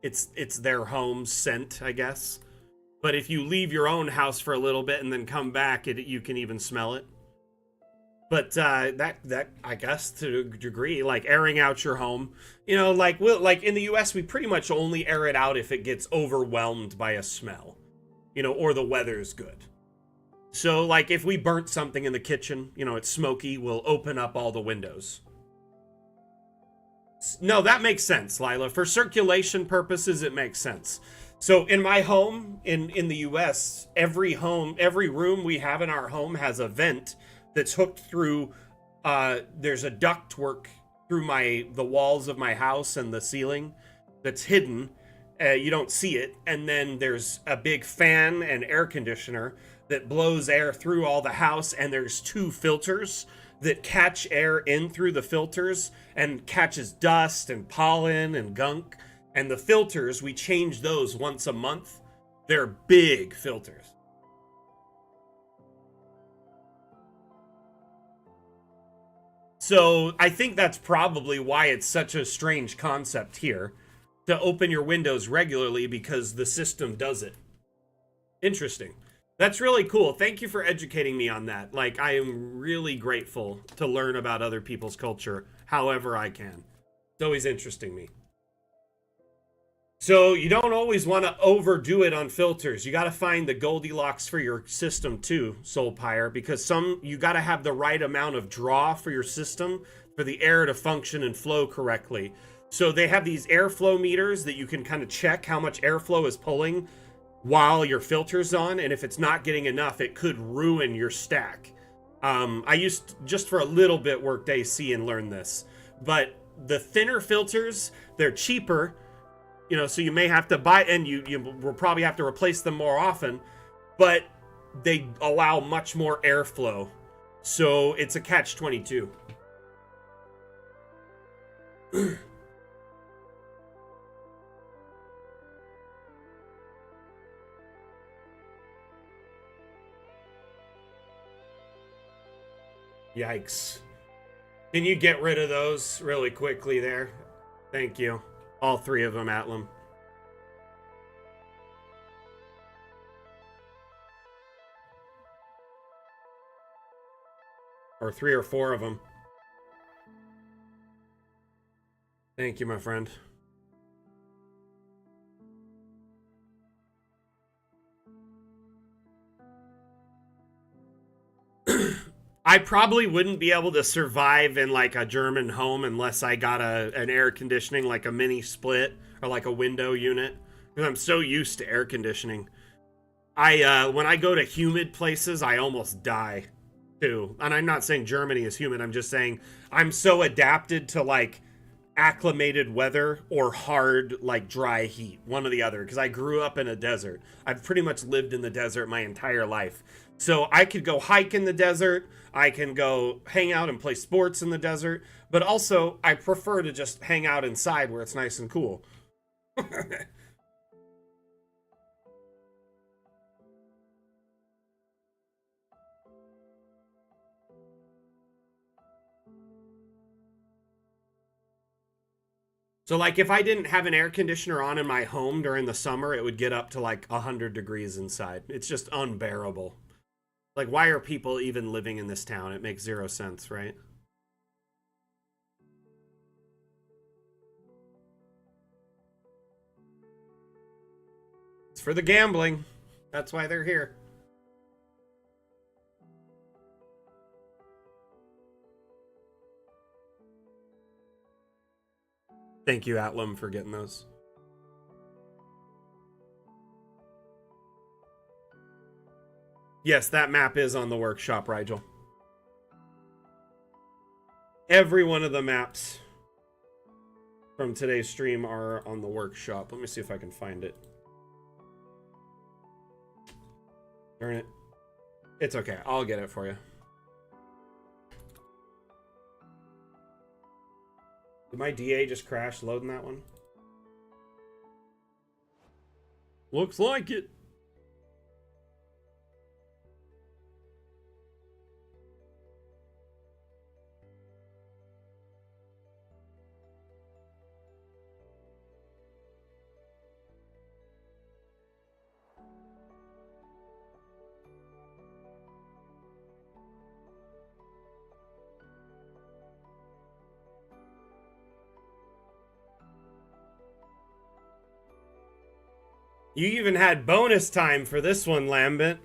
it's their home scent, I guess. But if you leave your own house for a little bit and then come back, you can even smell it. But that I guess to a degree, like airing out your home, you know, like like in the U.S. we pretty much only air it out if it gets overwhelmed by a smell, you know, or the weather's good. So like if we burnt something in the kitchen, you know, it's smoky, we'll open up all the windows. No, that makes sense, Lila. For circulation purposes, it makes sense. So in my home in the US, every room we have in our home has a vent that's hooked through there's a ductwork through the walls of my house and the ceiling that's hidden. You don't see it. And then there's a big fan and air conditioner that blows air through all the house, and there's two filters that catch air in through the filters and catches dust and pollen and gunk. And the filters, we change those once a month. They're big filters. So I think that's probably why it's such a strange concept here to open your windows regularly, because the system does it. Interesting. That's really cool. Thank you for educating me on that. Like, I am really grateful to learn about other people's culture however I can. It's always interesting me. So you don't always want to overdo it on filters. You got to find the Goldilocks for your system too, Soulpire, because you got to have the right amount of draw for your system for the air to function and flow correctly. So they have these airflow meters that you can kind of check how much airflow is pulling while your filter's on, and if it's not getting enough, it could ruin your stack. I used just for a little bit worked AC and learned this, but the thinner filters, they're cheaper, you know, so you may have to buy, and you will probably have to replace them more often, but they allow much more airflow. So it's a catch-22. Yikes. Can you get rid of those really quickly there? Thank you. All three of them, Atlam. Or 3 or 4 of them. Thank you, my friend. I probably wouldn't be able to survive in like a German home unless I got an air conditioning, like a mini split or like a window unit, because I'm so used to air conditioning. When I go to humid places, I almost die too. And I'm not saying Germany is humid. I'm just saying I'm so adapted to like acclimated weather or hard like dry heat, one or the other, because I grew up in a desert. I've pretty much lived in the desert my entire life. So I could go hike in the desert, I can go hang out and play sports in the desert, but also I prefer to just hang out inside where it's nice and cool. So like if I didn't have an air conditioner on in my home during the summer, it would get up to like 100 degrees inside. It's just unbearable. Like, why are people even living in this town? It makes zero sense, right? It's for the gambling. That's why they're here. Thank you, Atlam, for getting those. Yes, that map is on the workshop, Rigel. Every one of the maps from today's stream are on the workshop. Let me see if I can find it. Darn it. It's okay. I'll get it for you. Did my DA just crash loading that one? Looks like it. You even had bonus time for this one, Lambent.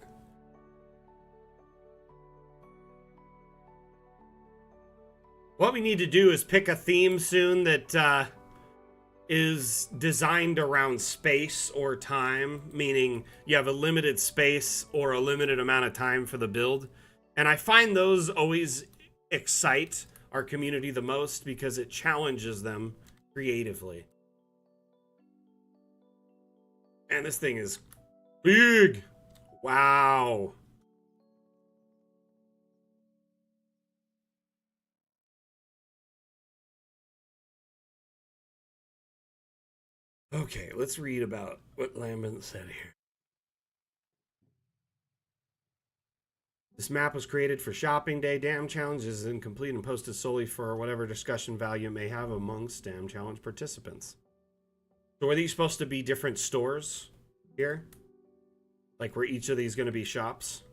What we need to do is pick a theme soon that is designed around space or time, meaning you have a limited space or a limited amount of time for the build. And I find those always excite our community the most because it challenges them creatively. And this thing is big. Wow. Okay, let's read about what Lambent said here. This map was created for Shopping Day. Dam Challenge is incomplete and posted solely for whatever discussion value it may have amongst Dam Challenge participants. So are these supposed to be different stores here? Like where each of these going to be shops?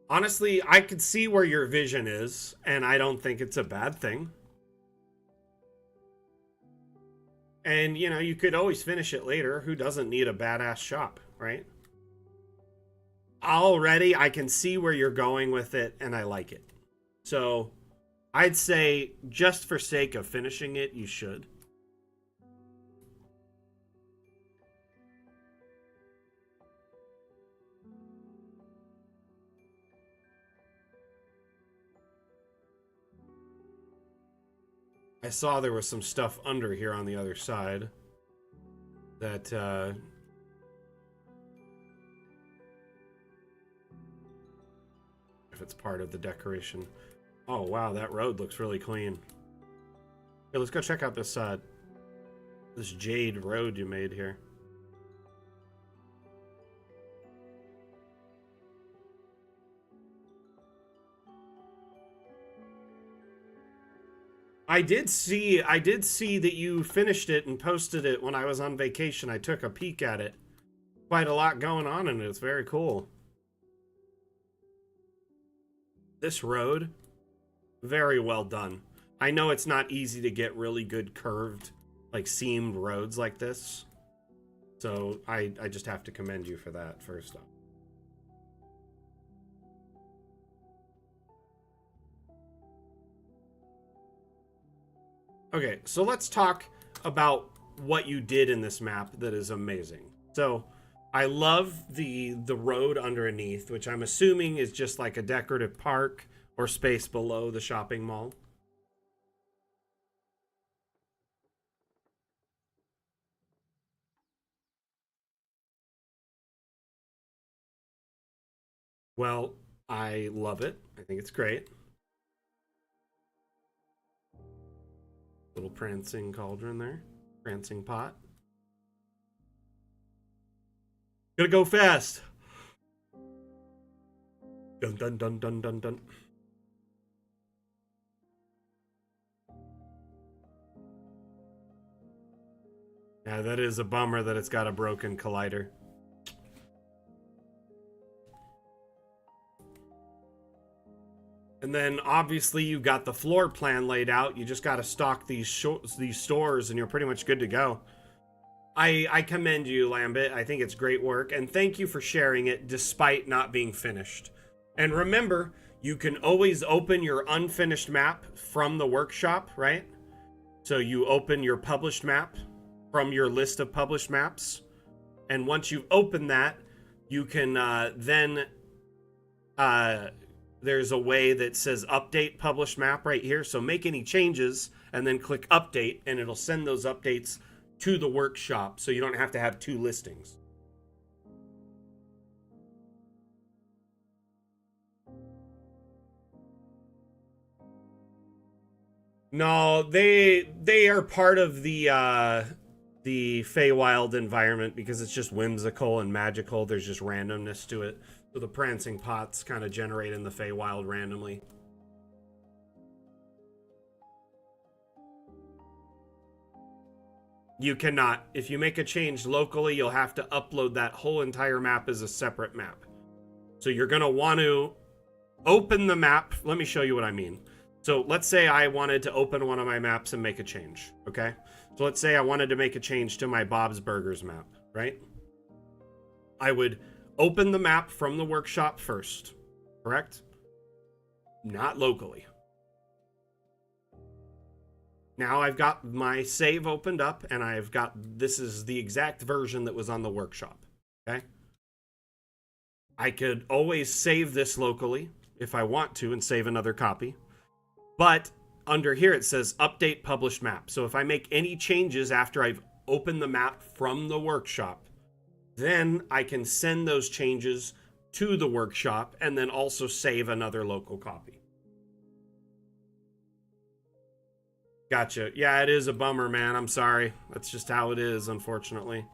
Honestly, I could see where your vision is, and I don't think it's a bad thing. And, you know, you could always finish it later. Who doesn't need a badass shop, right? Already, I can see where you're going with it, and I like it. So, I'd say, just for sake of finishing it, you should. I saw there was some stuff under here on the other side that if it's part of the decoration. Oh wow, that road looks really clean. Hey, let's go check out this jade road you made here. I did see that you finished it and posted it when I was on vacation. I took a peek at it. Quite a lot going on in it. It's very cool. This road, very well done. I know it's not easy to get really good curved, like seamed roads like this. So I just have to commend you for that first off. Okay, so let's talk about what you did in this map that is amazing. So I love the road underneath, which I'm assuming is just like a decorative park or space below the shopping mall. Well, I love it. I think it's great. Little prancing cauldron there. Prancing pot. Gotta go fast. Dun dun dun dun dun dun. Yeah, that is a bummer that it's got a broken collider. And then obviously you got the floor plan laid out. You just got to stock these stores and you're pretty much good to go. I commend you, Lambit. I think it's great work. And thank you for sharing it despite not being finished. And remember, you can always open your unfinished map from the workshop, right? So you open your published map from your list of published maps. And once you've opened that, you can then... there's a way that says update published map right here. So make any changes and then click update and it'll send those updates to the workshop so you don't have to have two listings. No, they are part of the Feywild environment because it's just whimsical and magical. There's just randomness to it. So the prancing pots kind of generate in the Feywild randomly. You cannot. If you make a change locally, you'll have to upload that whole entire map as a separate map. So you're going to want to open the map. Let me show you what I mean. So let's say I wanted to open one of my maps and make a change, okay? So let's say I wanted to make a change to my Bob's Burgers map, right? I would open the map from the workshop first, correct? Not locally. Now I've got my save opened up and I've got, this is the exact version that was on the workshop, okay? I could always save this locally if I want to and save another copy. But under here it says update published map. So if I make any changes after I've opened the map from the workshop, then I can send those changes to the workshop and then also save another local copy. Gotcha. Yeah, it is a bummer, man. I'm sorry. That's just how it is, unfortunately.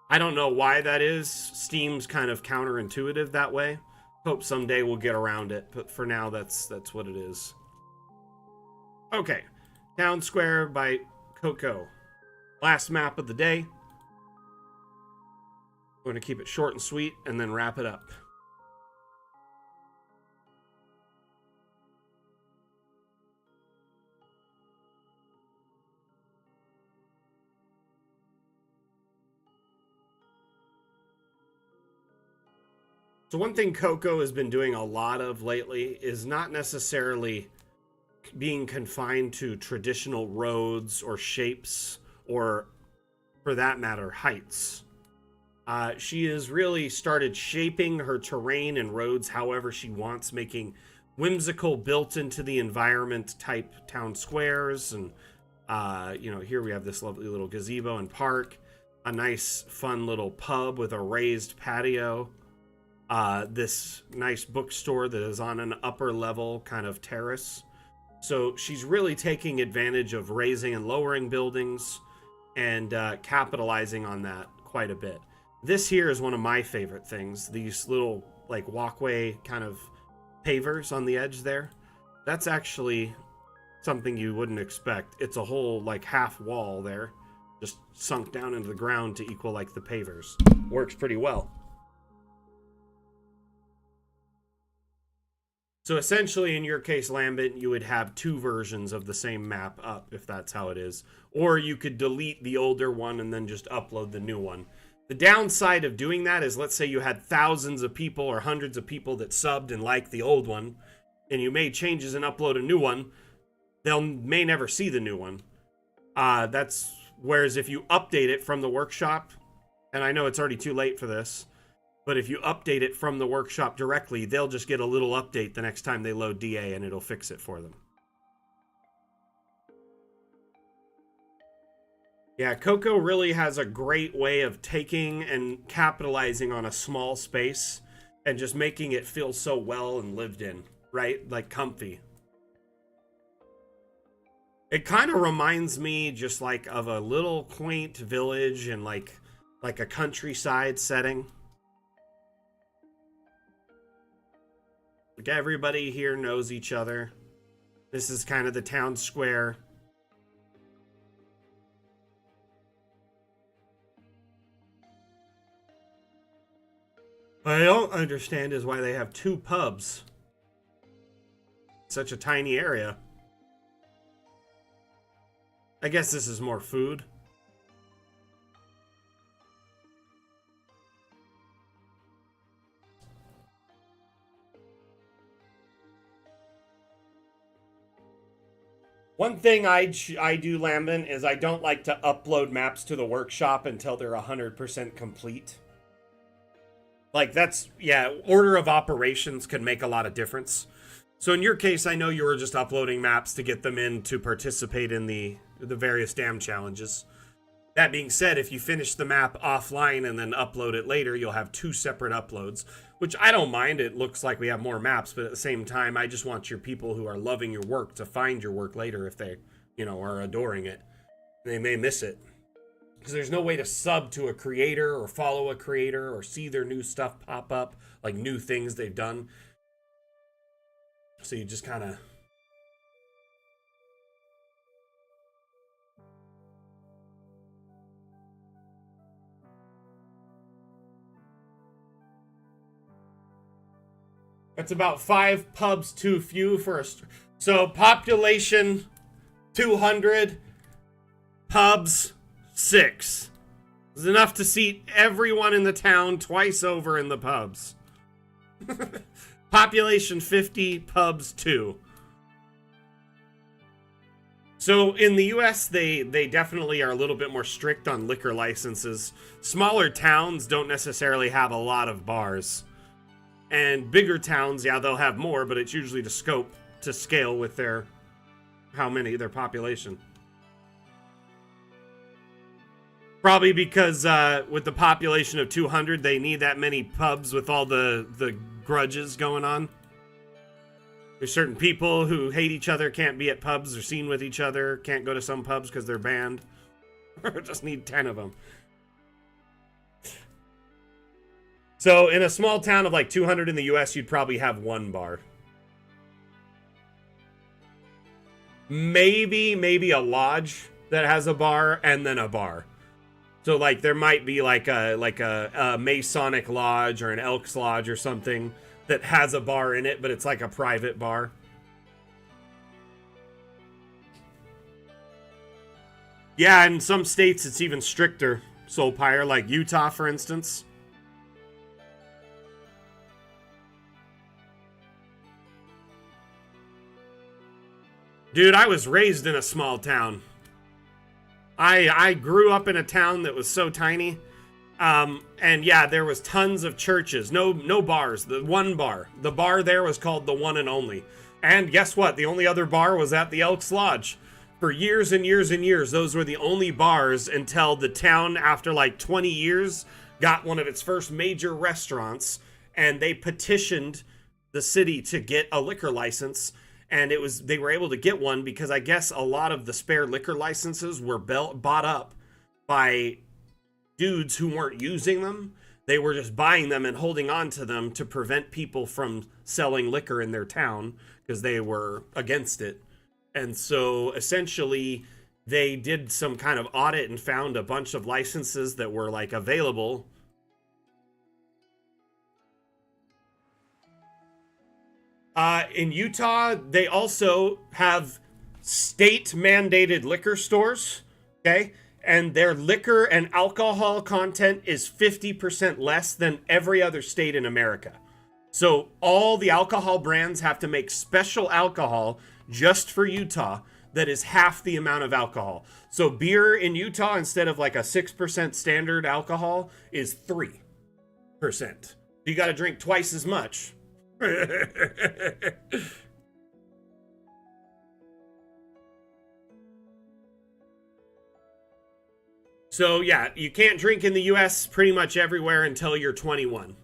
I don't know why that is. Steam's kind of counterintuitive that way. Hope someday we'll get around it, but for now, that's what it is. Okay. Town Square by Coco. Last map of the day. We're going to keep it short and sweet and then wrap it up. So one thing Coco has been doing a lot of lately is not necessarily being confined to traditional roads or shapes or, for that matter, heights. She has really started shaping her terrain and roads however she wants, making whimsical, built into the environment type town squares. And, here we have this lovely little gazebo and park, a nice, fun little pub with a raised patio, this nice bookstore that is on an upper level kind of terrace. So she's really taking advantage of raising and lowering buildings and capitalizing on that quite a bit. This here is one of my favorite things. These little like walkway kind of pavers on the edge there. That's actually something you wouldn't expect. It's a whole like half wall there, just sunk down into the ground to equal like the pavers. Works pretty well. So essentially, in your case, Lambent, you would have two versions of the same map up, if that's how it is. Or you could delete the older one and then just upload the new one. The downside of doing that is, let's say you had thousands of people or hundreds of people that subbed and liked the old one, and you made changes and upload a new one, may never see the new one. Whereas if you update it from the workshop, and I know it's already too late for this, but if you update it from the workshop directly, they'll just get a little update the next time they load DA and it'll fix it for them. Yeah, Coco really has a great way of taking and capitalizing on a small space and just making it feel so well and lived in, right? Like comfy. It kind of reminds me just like of a little quaint village and like a countryside setting. Like everybody here knows each other. This is kind of the town square. What I don't understand is why they have two pubs. Such a tiny area. I guess this is more food. One thing I do, Lambent, is I don't like to upload maps to the workshop until they're 100% complete. Like, order of operations can make a lot of difference. So in your case, I know you were just uploading maps to get them in to participate in the various dam challenges. That being said, if you finish the map offline and then upload it later, you'll have two separate uploads, which I don't mind. It looks like we have more maps, but at the same time, I just want your people who are loving your work to find your work later if they, are adoring it. They may miss it. Because there's no way to sub to a creator or follow a creator or see their new stuff pop up, like new things they've done. So you just kind of... That's about 5 pubs too few for a... So population 200, pubs 6. It's enough to seat everyone in the town twice over in the pubs. Population 50, pubs 2. So in the US, they definitely are a little bit more strict on liquor licenses. Smaller towns don't necessarily have a lot of bars. And bigger towns, yeah, they'll have more, but it's usually to scale with their population. Probably because with the population of 200, they need that many pubs with all the grudges going on. There's certain people who hate each other, can't be at pubs or seen with each other, can't go to some pubs because they're banned. Just need 10 of them. So in a small town of like 200 in the US, you'd probably have 1 bar. Maybe a lodge that has a bar and then a bar. So like there might be like a Masonic lodge or an Elks lodge or something that has a bar in it, but it's like a private bar. Yeah, in some states it's even stricter, Soulpire, like Utah, for instance. Dude, I was raised in a small town. I grew up in a town that was so tiny. And yeah, there was tons of churches. No bars. The one bar. The bar there was called the One and Only. And guess what? The only other bar was at the Elks Lodge. For years and years and years, those were the only bars until the town, after like 20 years, got one of its first major restaurants, and they petitioned the city to get a liquor license. And they were able to get one because I guess a lot of the spare liquor licenses were bought up by dudes who weren't using them. They were just buying them and holding on to them to prevent people from selling liquor in their town because they were against it. And so essentially they did some kind of audit and found a bunch of licenses that were like available. In Utah, they also have state mandated liquor stores. Okay. And their liquor and alcohol content is 50% less than every other state in America. So all the alcohol brands have to make special alcohol just for Utah that is half the amount of alcohol. So beer in Utah, instead of like a 6% standard alcohol, is 3%. You got to drink twice as much. So yeah, you can't drink in the US pretty much everywhere until you're 21.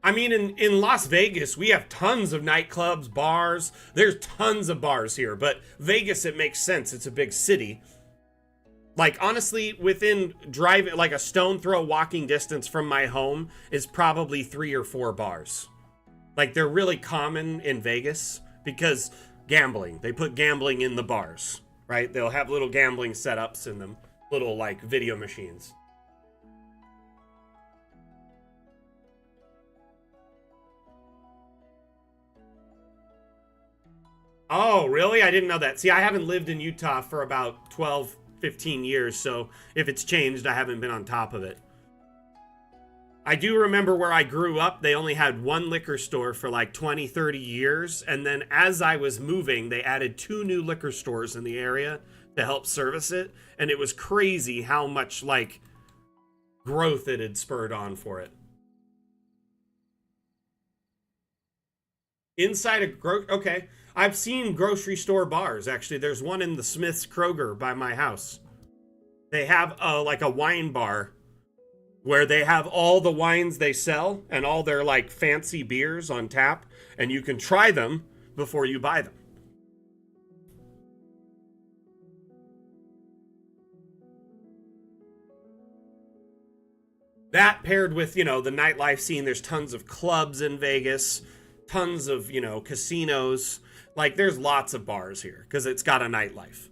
I mean, in Las Vegas, we have tons of nightclubs, bars. There's tons of bars here, but Vegas, it makes sense. It's a big city. Like, honestly, within like a stone throw walking distance from my home is probably 3 or 4 bars. Like, they're really common in Vegas because gambling. They put gambling in the bars, right? They'll have little gambling setups in them, little, like, video machines. Oh, really? I didn't know that. See, I haven't lived in Utah for about 12, 15 years, so if it's changed, I haven't been on top of it. I do remember where I grew up, they only had one liquor store for like 20, 30 years, and then as I was moving, they added 2 new liquor stores in the area to help service it, and it was crazy how much, like, growth it had spurred on for it. Inside a okay. I've seen grocery store bars, actually. There's one in the Smith's Kroger by my house. They have like a wine bar where they have all the wines they sell and all their like fancy beers on tap, and you can try them before you buy them. That paired with, the nightlife scene, there's tons of clubs in Vegas, tons of, casinos. Like, there's lots of bars here because it's got a nightlife.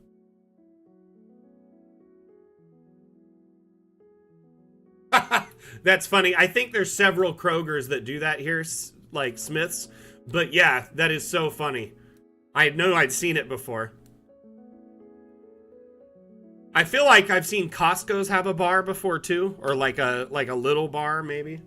That's funny. I think there's several Krogers that do that here, like Smith's. But yeah, that is so funny. I know I'd seen it before. I feel like I've seen Costco's have a bar before too, or like a little bar maybe.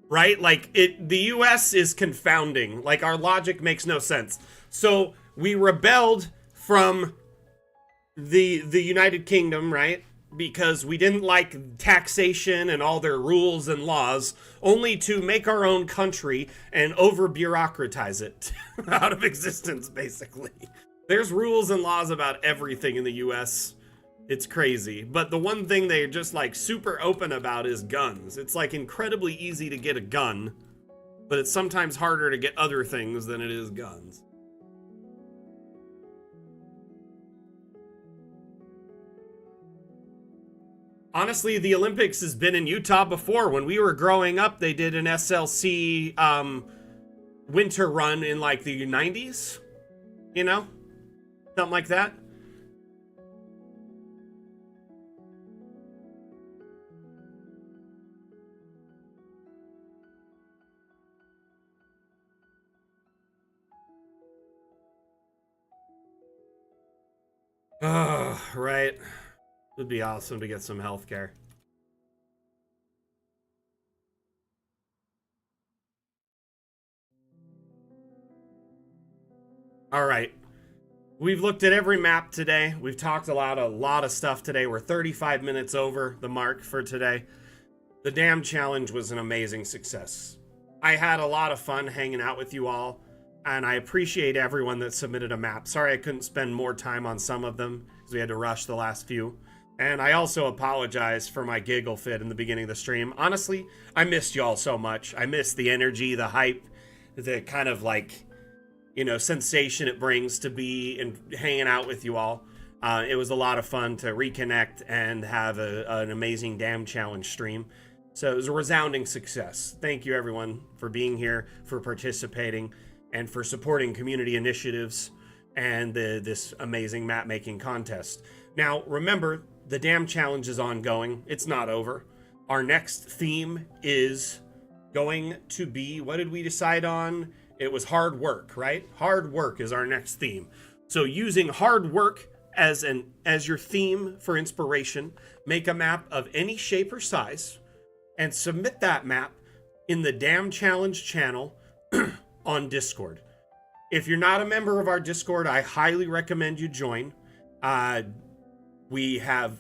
Right? Like the US is confounding. Like our logic makes no sense. So we rebelled from the United Kingdom, right? Because we didn't like taxation and all their rules and laws, only to make our own country and over bureaucratize it out of existence, basically. There's rules and laws about everything in the US. It's crazy. But the one thing they're just like super open about is guns. It's like incredibly easy to get a gun, but it's sometimes harder to get other things than it is guns. Honestly, the Olympics has been in Utah before. When we were growing up, they did an SLC winter run in like the 90s, something like that. Right. It'd be awesome to get some healthcare. All right. We've looked at every map today. We've talked a lot of stuff today. We're 35 minutes over the mark for today. The Dam Challenge was an amazing success. I had a lot of fun hanging out with you all, and I appreciate everyone that submitted a map. Sorry I couldn't spend more time on some of them because we had to rush the last few. And I also apologize for my giggle fit in the beginning of the stream. Honestly, I missed y'all so much. I missed the energy, the hype, the kind of like, sensation it brings to be and hanging out with you all. It was a lot of fun to reconnect and have an amazing Dam Challenge stream. So it was a resounding success. Thank you everyone for being here, for participating, and for supporting community initiatives and this amazing map making contest. Now, remember, the Dam Challenge is ongoing. It's not over. Our next theme is going to be, what did we decide on? It was hard work, right? Hard work is our next theme. So using hard work as your theme for inspiration, make a map of any shape or size and submit that map in the Dam Challenge channel on Discord. If you're not a member of our Discord, I highly recommend you join. We have,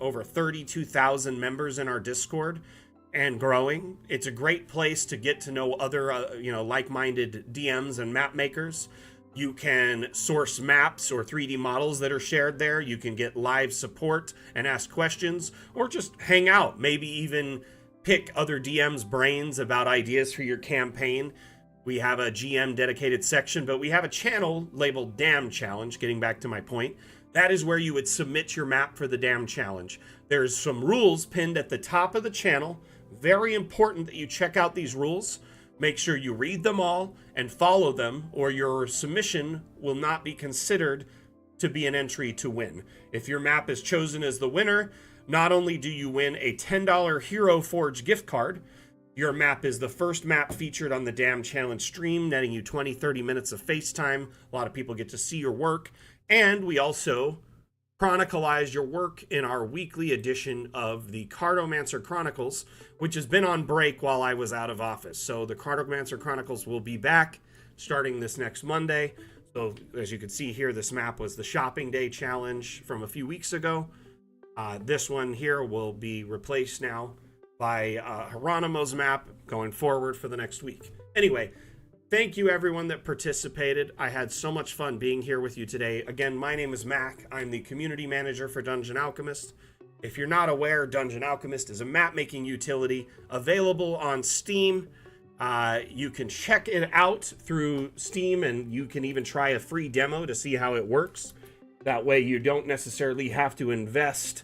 over 32,000 members in our Discord and growing. It's a great place to get to know other, like-minded DMs and map makers. You can source maps or 3D models that are shared there. You can get live support and ask questions, or just hang out. Maybe even pick other DMs' brains about ideas for your campaign. We have a GM dedicated section, but we have a channel labeled Dam Challenge, getting back to my point. That is where you would submit your map for the Dam Challenge. There's some rules pinned at the top of the channel. Very important that you check out these rules. Make sure you read them all and follow them, or your submission will not be considered to be an entry to win. If your map is chosen as the winner, not only do you win a $10 Hero Forge gift card, your map is the first map featured on the Dam Challenge stream, netting you 20-30 minutes of FaceTime. A lot of people get to see your work. And we also chronicleize your work in our weekly edition of the Cartomancer Chronicles, which has been on break while I was out of office. So the Cartomancer Chronicles will be back starting this next Monday. So as you can see here, this map was the Shopping Day Challenge from a few weeks ago. This one here will be replaced now by Hieronymo's map going forward for the next week. Anyway, thank you everyone that participated. I had so much fun being here with you today. Again, my name is Mac. I'm the community manager for Dungeon Alchemist. If you're not aware, Dungeon Alchemist is a map-making utility available on Steam. You can check it out through Steam, and you can even try a free demo to see how it works. That way you don't necessarily have to invest,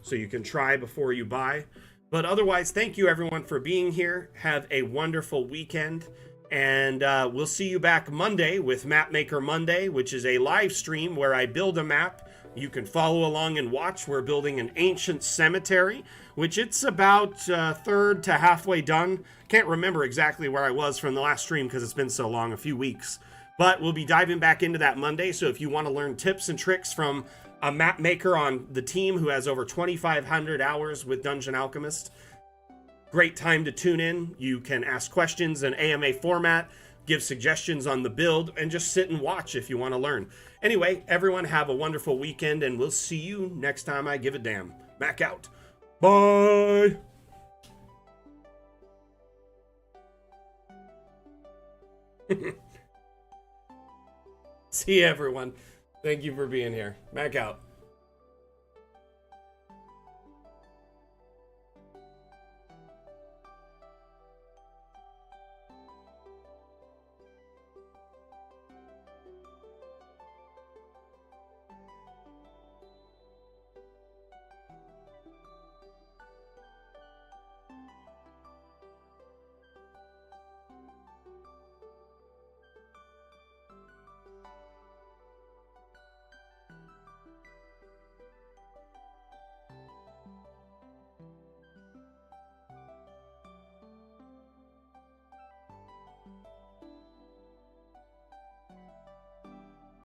so you can try before you buy. But otherwise, thank you everyone for being here. Have a wonderful weekend. And we'll see you back Monday with Mapmaker Monday, which is a live stream where I build a map. You can follow along and watch. We're building an ancient cemetery, which it's about third to halfway done. Can't remember exactly where I was from the last stream because it's been so long, a few weeks. But we'll be diving back into that Monday. So if you want to learn tips and tricks from a map maker on the team who has over 2,500 hours with Dungeon Alchemist, great time to tune in. You can ask questions in AMA format, give suggestions on the build, and just sit and watch if you want to learn. Anyway, everyone have a wonderful weekend, and we'll see you next time I give a damn. Mac out. Bye! See you, everyone. Thank you for being here. Mac out.